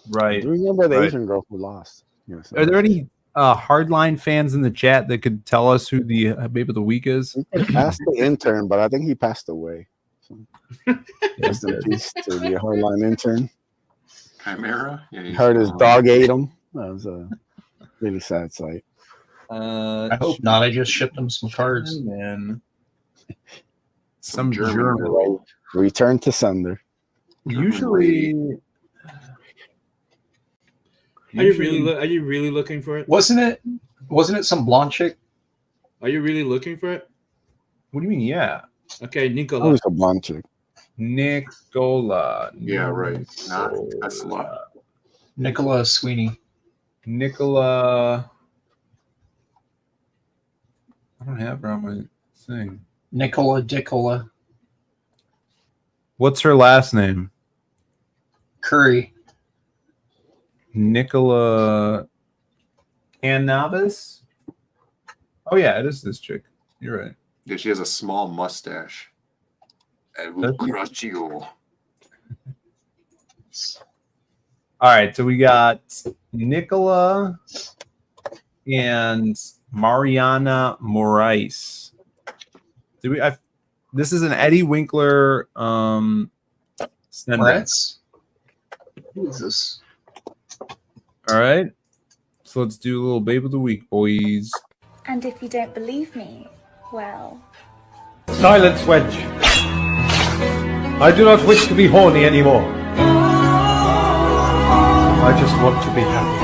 Right. Do you remember the Right. Asian girl who lost? Yes. Are there any Hardline fans in the chat that could tell us who the babe of the week is? He passed the intern, but I think he passed away. So, rest in peace to the Hardline intern. Chimera? Yeah, he's Heard his gone. dog ate him. That was a really sad sight. I hope not. I just shipped him some cards. Man. Some German German. girl. Return to sender. Usually. Are you really looking for it? Wasn't it some blonde chick? Are you really looking for it? What do you mean? Yeah. Okay, Nicola. Always a blonde chick. Nicola. Yeah, right. Not Tesla. Nicola Sweeney. Nicola. I don't have her on my thing. Nicola Dicola. What's her last name? Curry. Nicola Cannabis? Oh, yeah, it is this chick. You're right. Yeah, she has a small mustache. And will crush you. All right, so we got Nicola and Mariana Morais. This is an Eddie Winkler send. Moretz? Who is this? All right. So let's do a little babe of the week, boys. And if you don't believe me, well... Silence, wench. I do not wish to be horny anymore. I just want to be happy.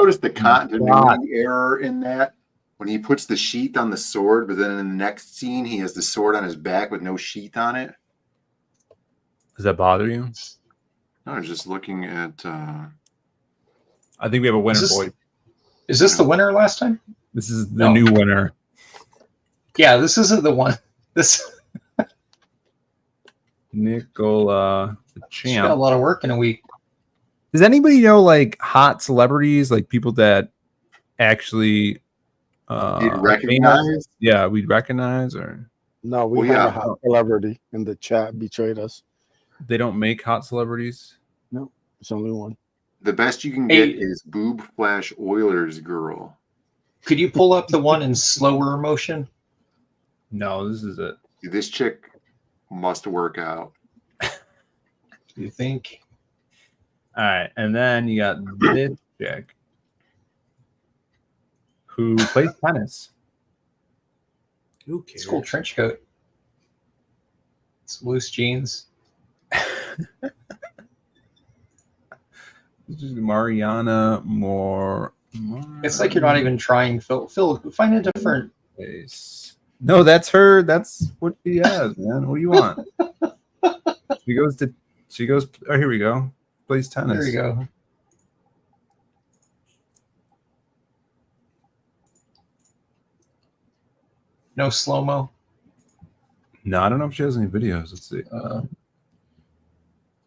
notice the continuity error in that? When he puts the sheath on the sword, but then in the next scene, he has the sword on his back with no sheath on it. Does that bother you? No, I was just looking at... I think we have a winner, boy. Is this the winner last time? This is the new winner. Yeah, this isn't the one. This Nicola, the she got a champ. lot of work in a week. Does anybody know like hot celebrities, like people that actually You'd recognize? famous? Yeah, we'd recognize, or No, we have a hot celebrity in the chat betrayed us. they don't make hot celebrities. No, it's only one. The best you can get is Boob Flash Oilers Girl. Could you pull up the one in slower motion? No, this is it. This chick must work out. You think? All right, and then you got this chick who plays tennis. Who cares? It's a cool trench coat. It's loose jeans. This is Mariana Moore. It's like you're not even trying, Phil. Phil, find a different. No, that's her. That's what she has, man. What do you want? She goes. Oh, here we go. Plays tennis. There you go. No slow-mo? No, I don't know if she has any videos. Let's see.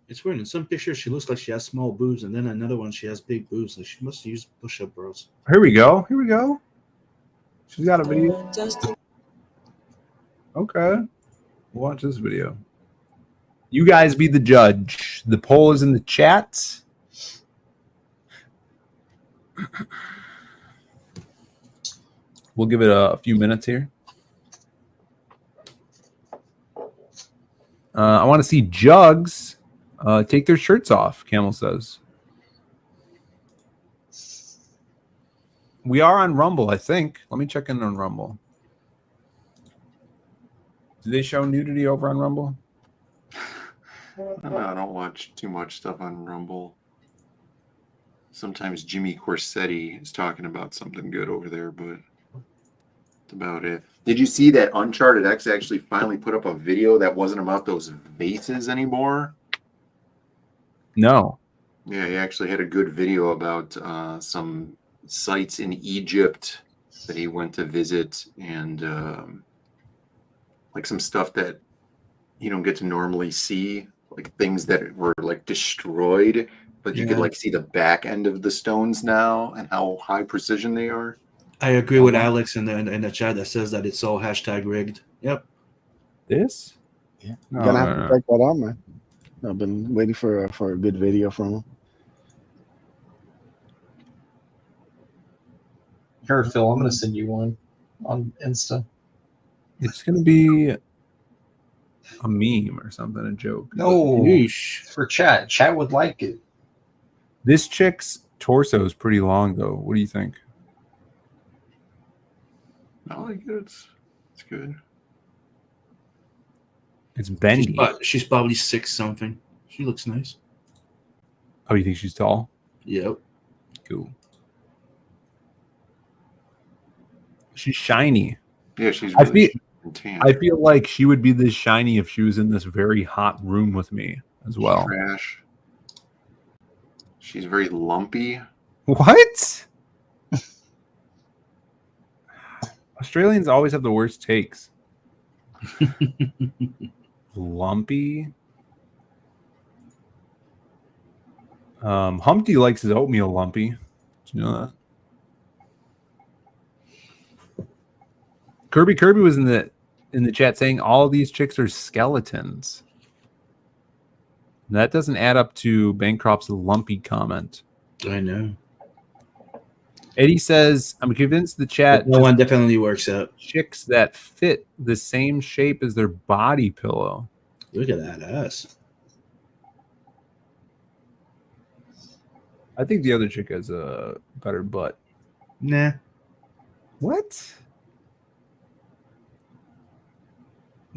It's weird. In some pictures, she looks like she has small boobs, and then another one, she has big boobs. Like she must use push-up bros. Here we go. Here we go. She's got a video. Okay. Watch this video. You guys be the judge. The poll is in the chat. We'll give it a few minutes here. I want to see Jugs take their shirts off, Camel says. We are on Rumble, I think. Let me check in on Rumble. Do they show nudity over on Rumble? I don't watch too much stuff on Rumble. Sometimes Jimmy Corsetti is talking about something good over there, but that's about it. Did you see that Uncharted X actually finally put up a video that wasn't about those vases anymore? No. Yeah, he actually had a good video about some sites in Egypt that he went to visit, and like some stuff that you don't get to normally see, like things that were like destroyed, but you could like see the back end of the stones now and how high precision they are. I agree with Alex in the chat that says that it's all hashtag rigged. Yep. This? Yeah. You're gonna have to check that out, man. I've been waiting for a good video from him. Here, Phil, I'm going to send you one on Insta. It's going to be a meme or something, a joke. No, for chat. Chat would like it. This chick's torso is pretty long, though. What do you think? I like it. It's good. It's bendy. She's probably 6 something. She looks nice. Oh, you think she's tall? Yep. Cool. She's shiny. Yeah, she's really tan. I feel like she would be this shiny if she was in this very hot room with me as well. Trash. She's very lumpy. What? Australians always have the worst takes. Lumpy. Humpty likes his oatmeal lumpy. Did you know that? Kirby was in the chat saying all these chicks are skeletons. That doesn't add up to Bancroft's lumpy comment. I know. Eddie says, I'm convinced the chat no one definitely works out. Chicks that fit the same shape as their body pillow. Look at that ass. I think the other chick has a better butt. Nah. What?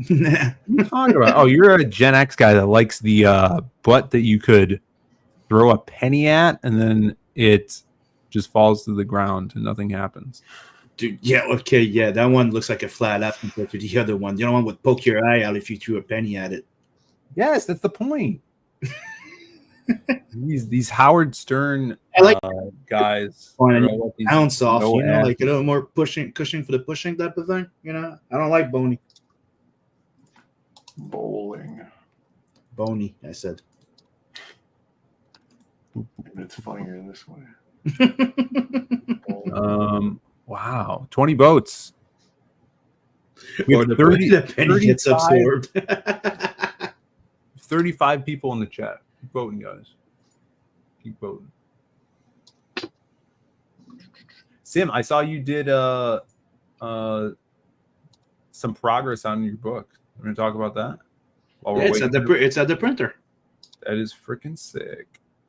Nah. What are you talking about? Oh, you're a Gen X guy that likes the butt that you could throw a penny at and then it just falls to the ground and nothing happens. Dude, yeah, okay, yeah, that one looks like a flat F compared to the other one. The other one would poke your eye out if you threw a penny at it. Yes, that's the point. these Howard Stern guys bounce off, no like a little more cushioning for the pushing type of thing. I don't like bony. Bowling. Bony, I said. It's funnier in this way. Wow, 20 votes. We have 30, the penny gets absorbed. 35 people in the chat. Keep voting, guys. Keep voting. Sim, I saw you did some progress on your book. We're gonna talk about that. It's at the printer. That is freaking sick.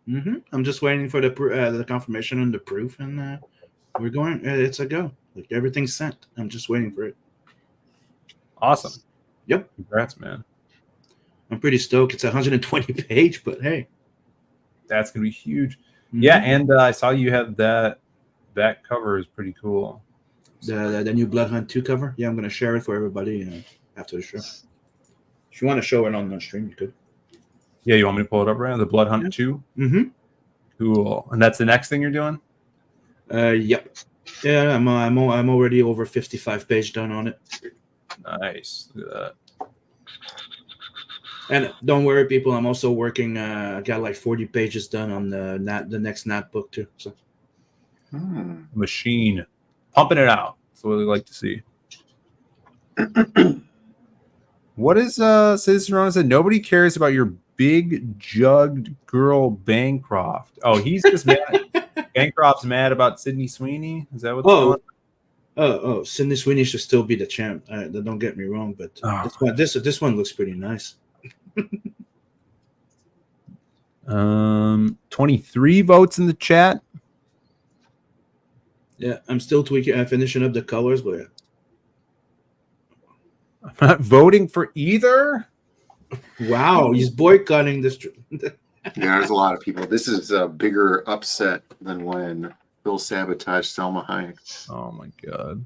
I'm just waiting for the confirmation and the proof, and we're going. It's a go. Like everything's sent. I'm just waiting for it. Awesome. Yep. Congrats, man. I'm pretty stoked. It's 120 page, but hey, that's gonna be huge. Yeah, and I saw you have that cover is pretty cool. The new Blood Hunt 2 cover. Yeah, I'm gonna share it for everybody after the show. If you want to show it on the stream, you could. Yeah, you want me to pull it up right now? The Blood Hunt 2? Cool. And that's the next thing you're doing? Yep. Yeah, I'm already over 55 page done on it. Nice. Look at that. And don't worry, people. I'm also working. I got like 40 pages done on the next Nat book too. So, machine pumping it out. That's what we like to see. What is Citizen Rona said? Nobody cares about your big jugged girl Bancroft. Oh, he's just mad. Bancroft's mad about Sydney Sweeney. Is that what's going on? Sydney Sweeney should still be the champ. Don't get me wrong, but this one looks pretty nice. 23 votes in the chat. Yeah, I'm still tweaking, finishing up the colors, but I'm not voting for either. Wow, he's boycotting this. Yeah, there's a lot of people. This is a bigger upset than when Phil sabotaged Selma Hayek. Oh my god.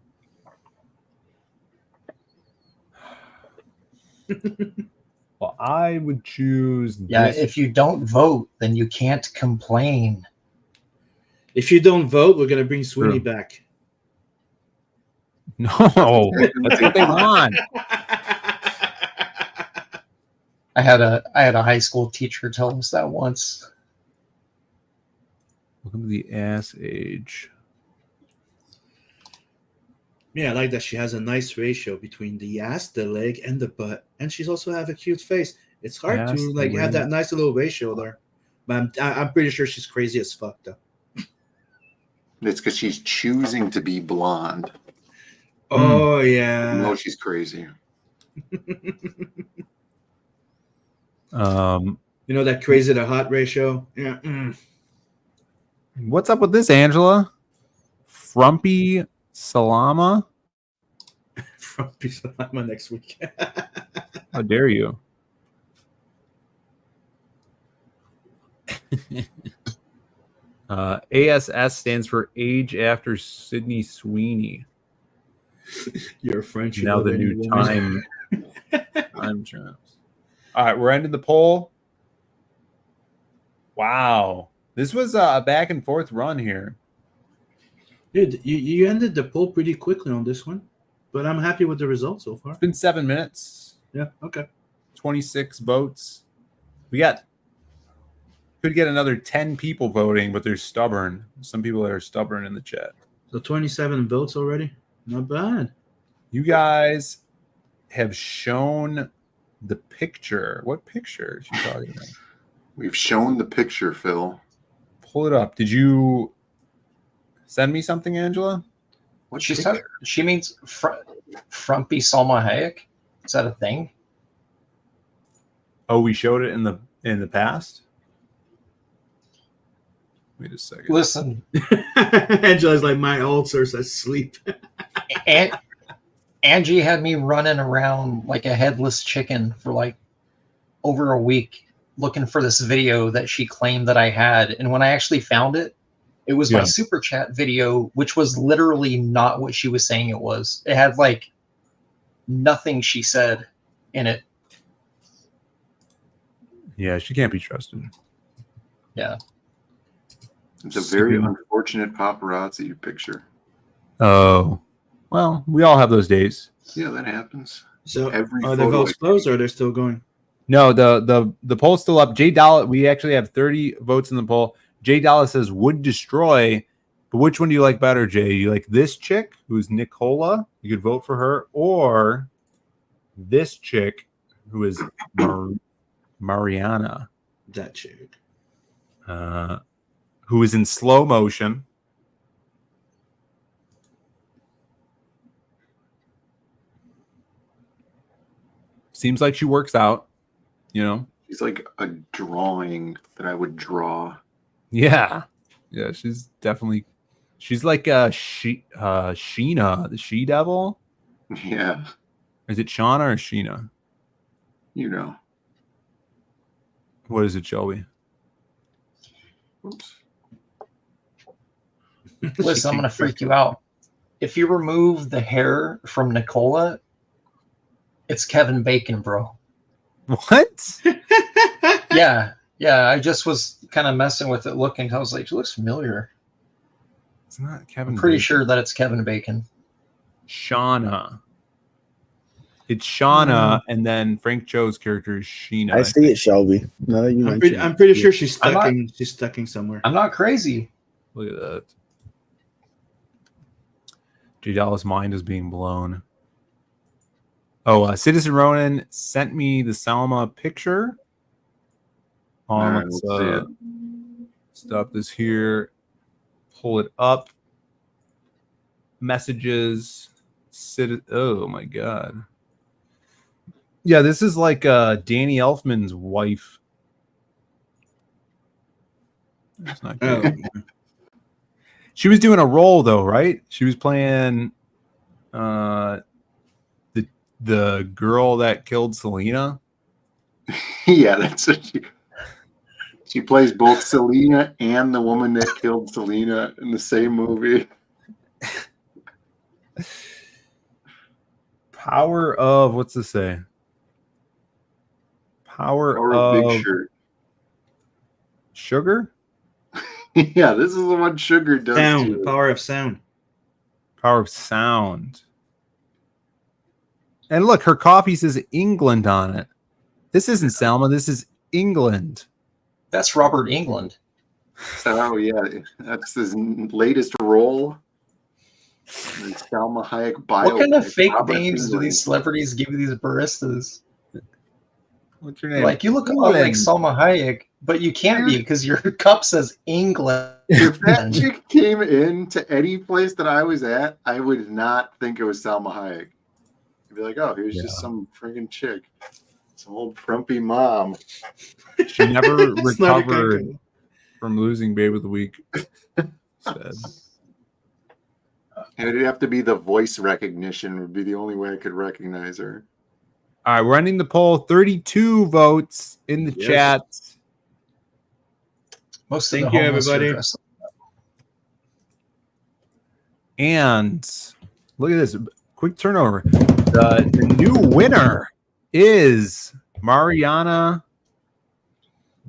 Well, I would choose. Yeah, if you don't vote, then you can't complain. If you don't vote, we're gonna bring Sweeney back. No, that's what they want. I had a high school teacher tell us that once. Welcome to the ass age. Yeah, I like that she has a nice ratio between the ass, the leg, and the butt, and she's also have a cute face. It's hard Ass, to like have that nice little ratio there, but I'm pretty sure she's crazy as fuck though. It's because she's choosing to be blonde. Oh yeah, No, she's crazy. You know that crazy to hot ratio. Yeah. What's up with this, Angela? Frumpy Salama? Frumpy Salama next week. How dare you? ASS stands for Age After Sydney Sweeney. You're French. Now the new time champs. All right, we're ending the poll. Wow, this was a back and forth run here. Dude, you ended the poll pretty quickly on this one, but I'm happy with the results so far. It's been 7 minutes. Yeah. Okay. 26 votes. We could get another 10 people voting, but they're stubborn. Some people that are stubborn in the chat. So 27 votes already. Not bad. You guys have shown the picture. What picture is she talking about? We've shown the picture, Phil. Pull it up. Did you send me something, Angela? What she said? She means Frumpy Salma Hayek. Is that a thing? Oh, we showed it in the past. Wait a second. Listen, Angela's like my ulcers asleep. and Angie had me running around like a headless chicken for like over a week looking for this video that she claimed that I had. And when I actually found it, It was my super chat video, which was literally not what she was saying it was. It had like nothing she said in it. Yeah, she can't be trusted. Yeah. It's a very unfortunate paparazzi picture. Oh, well, we all have those days. Yeah, that happens. So Every are the votes closed or they're still going? No, the poll's still up. Jay Dallas, we actually have 30 votes in the poll. Jay Dallas says would destroy, but which one do you like better, Jay? You like this chick who's Nicola? You could vote for her, or this chick who is Mariana. That chick. Who is in slow motion. Seems like she works out, you know. She's like a drawing that I would draw. Yeah. Yeah, she's definitely like Sheena, the she devil. Yeah. Is it Shauna or Sheena? You know. What is it, Shelby? Oops. Listen, I'm gonna freak you out. If you remove the hair from Nicola, it's Kevin Bacon, bro. What? Yeah. I just was kind of messing with it, looking. I was like, she looks familiar. It's not Kevin. I'm pretty Bacon. sure that it's Kevin Bacon. Shauna. It's Shauna, and then Frank Cho's character is Sheena. I see it, Shelby. No, you. I'm pretty sure she's stuck somewhere. I'm not crazy. Look at that. J. Dallas' mind is being blown. Oh, Citizen Ronan sent me the Salma picture. Let's stop this here. Pull it up. Messages. Oh my god. Yeah, this is like Danny Elfman's wife. That's not good. Oh. She was doing a role though, right? She was playing the girl that killed Selena. Yeah, that's what she plays both Selena and the woman that killed Selena in the same movie. Power of what's this say? Power of Big Shirt. Sugar? Yeah, this is the one Sugar does. Sound. Power of sound. Power of sound. And look, her coffee says England on it. This isn't Selma. This is England. That's Robert England. Oh yeah, that's his latest role. Salma Hayek bio. What kind of fake names do these celebrities give these baristas? What's your name? Like, you look like Salma Hayek, but you can't be because your cup says England. If that chick came in to any place that I was at, I would not think it was Salma Hayek. I'd be like, oh, here's just some friggin' chick. Some old frumpy mom. She never recovered from losing Babe of the Week. Said. It'd have to be the voice recognition would be the only way I could recognize her. All right, we're ending the poll. 32 votes in the chat. Most of Thank the you, homeless everybody. are dressed. And look at this quick turnover. The new winner is Mariana,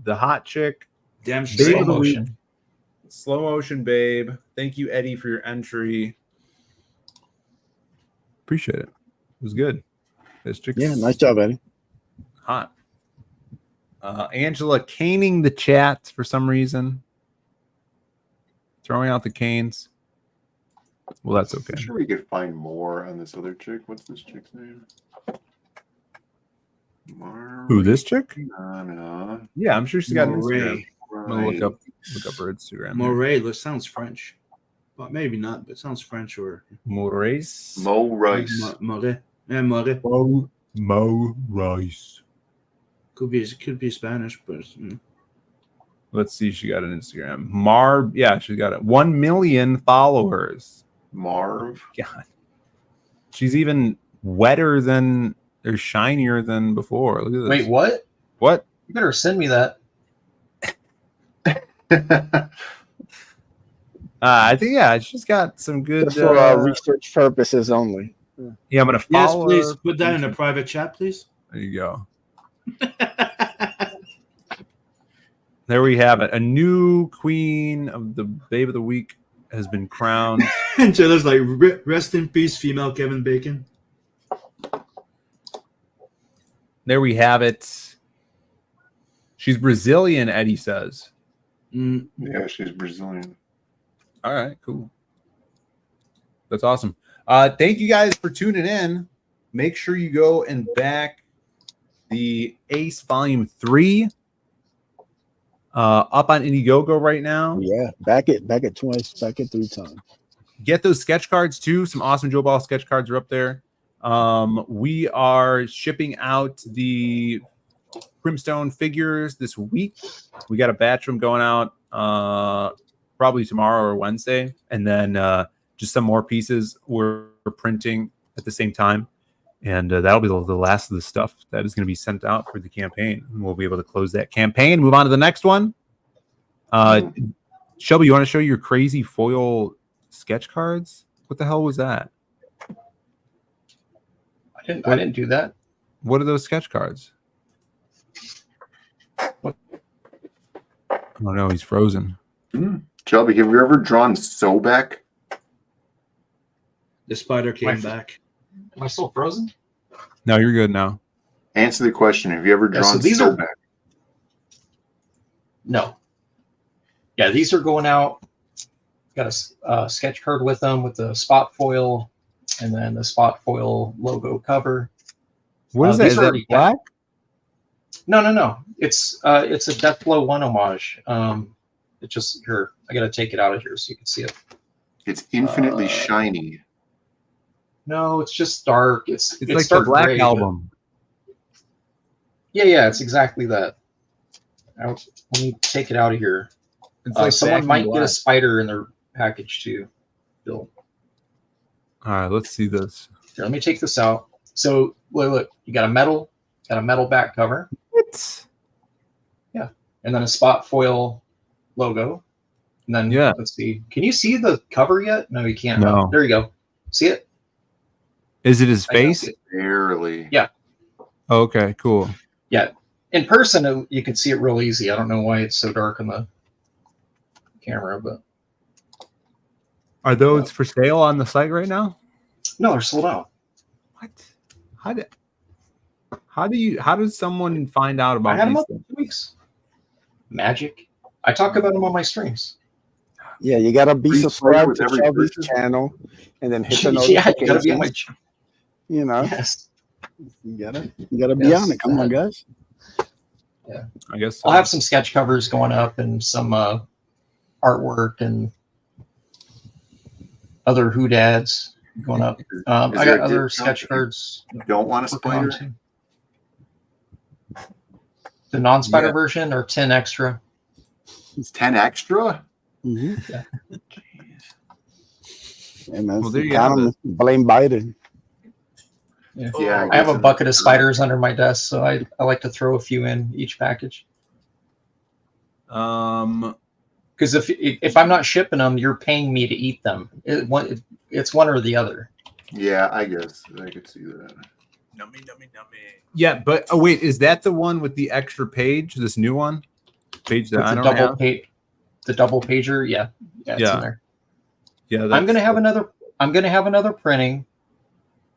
the hot chick. Damn Babe of the Week. Slow motion, babe. Thank you, Eddie, for your entry. Appreciate it. It was good. This chick's nice job, Eddie. hot. Angela caning the chat for some reason. Throwing out the canes. Well, that's okay. I'm sure we could find more on this other chick. What's this chick's name? Who, this chick? No. Yeah, I'm sure she's got an Moray. Instagram. I'm gonna look up her Instagram. Moray sounds French. Well, maybe not, but it sounds French or Moraes. Mo Rice. Moray. Yeah, Moray. Mo Rice. Could be Spanish, but Let's see. She got an Instagram. Yeah, she got it. 1 million followers. Marv. God. She's even wetter than or shinier than before. Look at this. Wait, what? What? You better send me that. I think she's got some good Just for research purposes only. Yeah, I'm gonna follow. Yes, please her. put that in a private chat, please. There you go. There we have it. A new queen of the Babe of the Week has been crowned. And Taylor's like, rest in peace, female Kevin Bacon. There we have it. She's Brazilian, Eddie says. Yeah, she's Brazilian. All right, cool. That's awesome. Thank you guys for tuning in. Make sure you go and back the Ace Volume 3 up on Indiegogo right now. Yeah, back it twice, back it 3 times. Get those sketch cards too. Some awesome Joe Ball sketch cards are up there. We are shipping out the Brimstone figures this week. We got a batch of them going out probably tomorrow or Wednesday, and then just some more pieces we're printing at the same time, and that'll be the last of the stuff that is going to be sent out for the campaign. And we'll be able to close that campaign, move on to the next one. Shelby, you want to show your crazy foil sketch cards? What the hell was that? I didn't do that. What are those sketch cards? What? Oh no, he's frozen. Shelby, have you ever drawn Sobek? The spider came back. Am I still frozen? No, you're good now. Answer the question. Have you ever drawn so these Sobek? No. Yeah, these are going out. Got a sketch card with them with the spot foil and then the spot foil logo cover. What is that? Is that black? No. It's a Deathblow 1 homage. It just here. I gotta take it out of here so you can see it. It's infinitely shiny. No, it's just dark. It's like dark the Black gray, Album. Yeah, it's exactly that. Let me take it out of here. It's like someone Back might in get a Black. spider in their package too, Bill. All right, let's see this. Here, let me take this out. So look, you got a metal back cover. What? Yeah, and then a spot foil logo. And then let's see. Can you see the cover yet? No, you can't. No. There you go. See it? Is it his I don't face? see it. Barely. Yeah. Okay, cool. Yeah. In person, you can see it real easy. I don't know why it's so dark on the camera, but Are those for sale on the site right now? no, they're sold out. What? How does someone find out about I had them these up things? for 2 weeks. Magic. I talk about them on my streams. Yeah, you gotta be Please subscribed with to every Shelby's purchase. channel and then hit the Yeah, you gotta be on my notifications. You know, Yes. you gotta be on it. Come on, guys. Yeah. I guess so. I'll have some sketch covers going up and some artwork and other hoodads going up. I there got a other discount sketch if you cards. Don't want a working on spider? too. The non-spider Yeah. version or 10 extra. It's 10 extra? Yeah. And that's Well, there the you have economist. Blame Biden. Yeah. Yeah, I have a guess bucket of spiders under my desk, so I like to throw a few in each package. Because if I'm not shipping them, you're paying me to eat them. It's one or the other. Yeah, I guess I could see that. Yeah, but wait, is that the one with the extra page? This new one? Page that With I the don't double have? page, the double pager, yeah, it's Yeah. in there. Yeah, I'm gonna have another printing,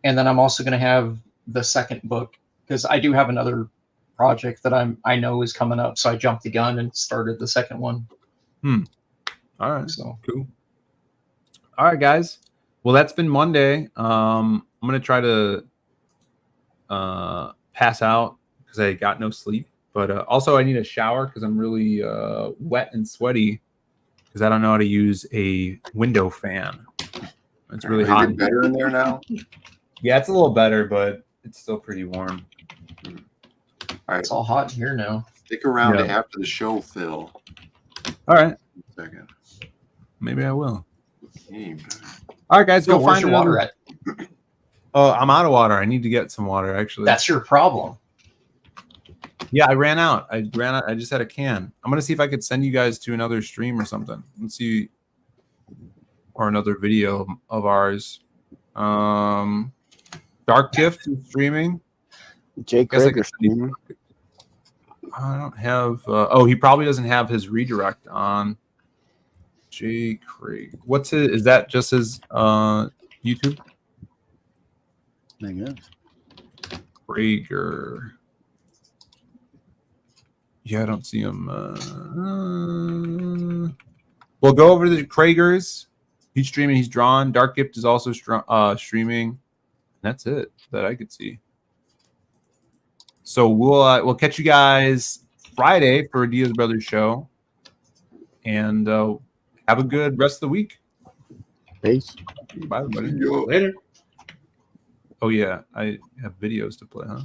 and then I'm also gonna have the second book because I do have another project that I know is coming up, so I jumped the gun and started the second one. All right, So cool. All right, guys. Well, that's been Monday. I'm gonna try to pass out because I got no sleep. But also, I need a shower because I'm really wet and sweaty because I don't know how to use a window fan. It's really Is hot. it better in there now? Yeah, it's a little better, but it's still pretty warm. All right. it's all hot in here now. Stick around Yeah. after the show, Phil. All right, Second. maybe I will. Hey, All right, guys, Yo, go where's find your water another. at? Oh, I'm out of water. I need to get some water. Actually, That's your problem. yeah. I ran out. I just had a can. I'm gonna see if I could send you guys to another stream or something. Let's see. or another video of ours. Dark Gift is streaming. Jay Craig streaming. I don't have. Oh, he probably doesn't have his redirect on. Jay Craig. What's it? Is that just his YouTube? I guess. Krager. Yeah, I don't see him. We'll go over to the Kragers. He's streaming. He's drawn. Dark Gift is also streaming. That's it that I could see. So we'll catch you guys Friday for a Diaz Brothers show, and have a good rest of the week. Peace. Bye, everybody. Later. Oh yeah, I have videos to play, huh?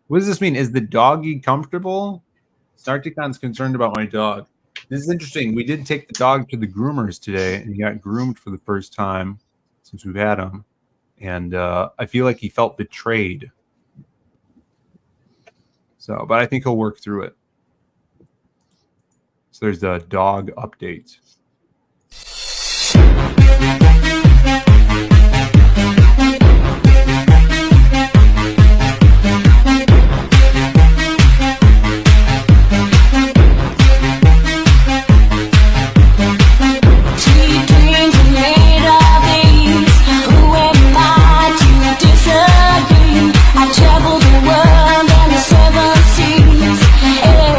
What does this mean? Is the doggy comfortable? Sarticon's concerned about my dog. This is interesting. We did take the dog to the groomers today, and he got groomed for the first time since we've had him. And I feel like he felt betrayed. So, but I think he'll work through it. So there's the dog update.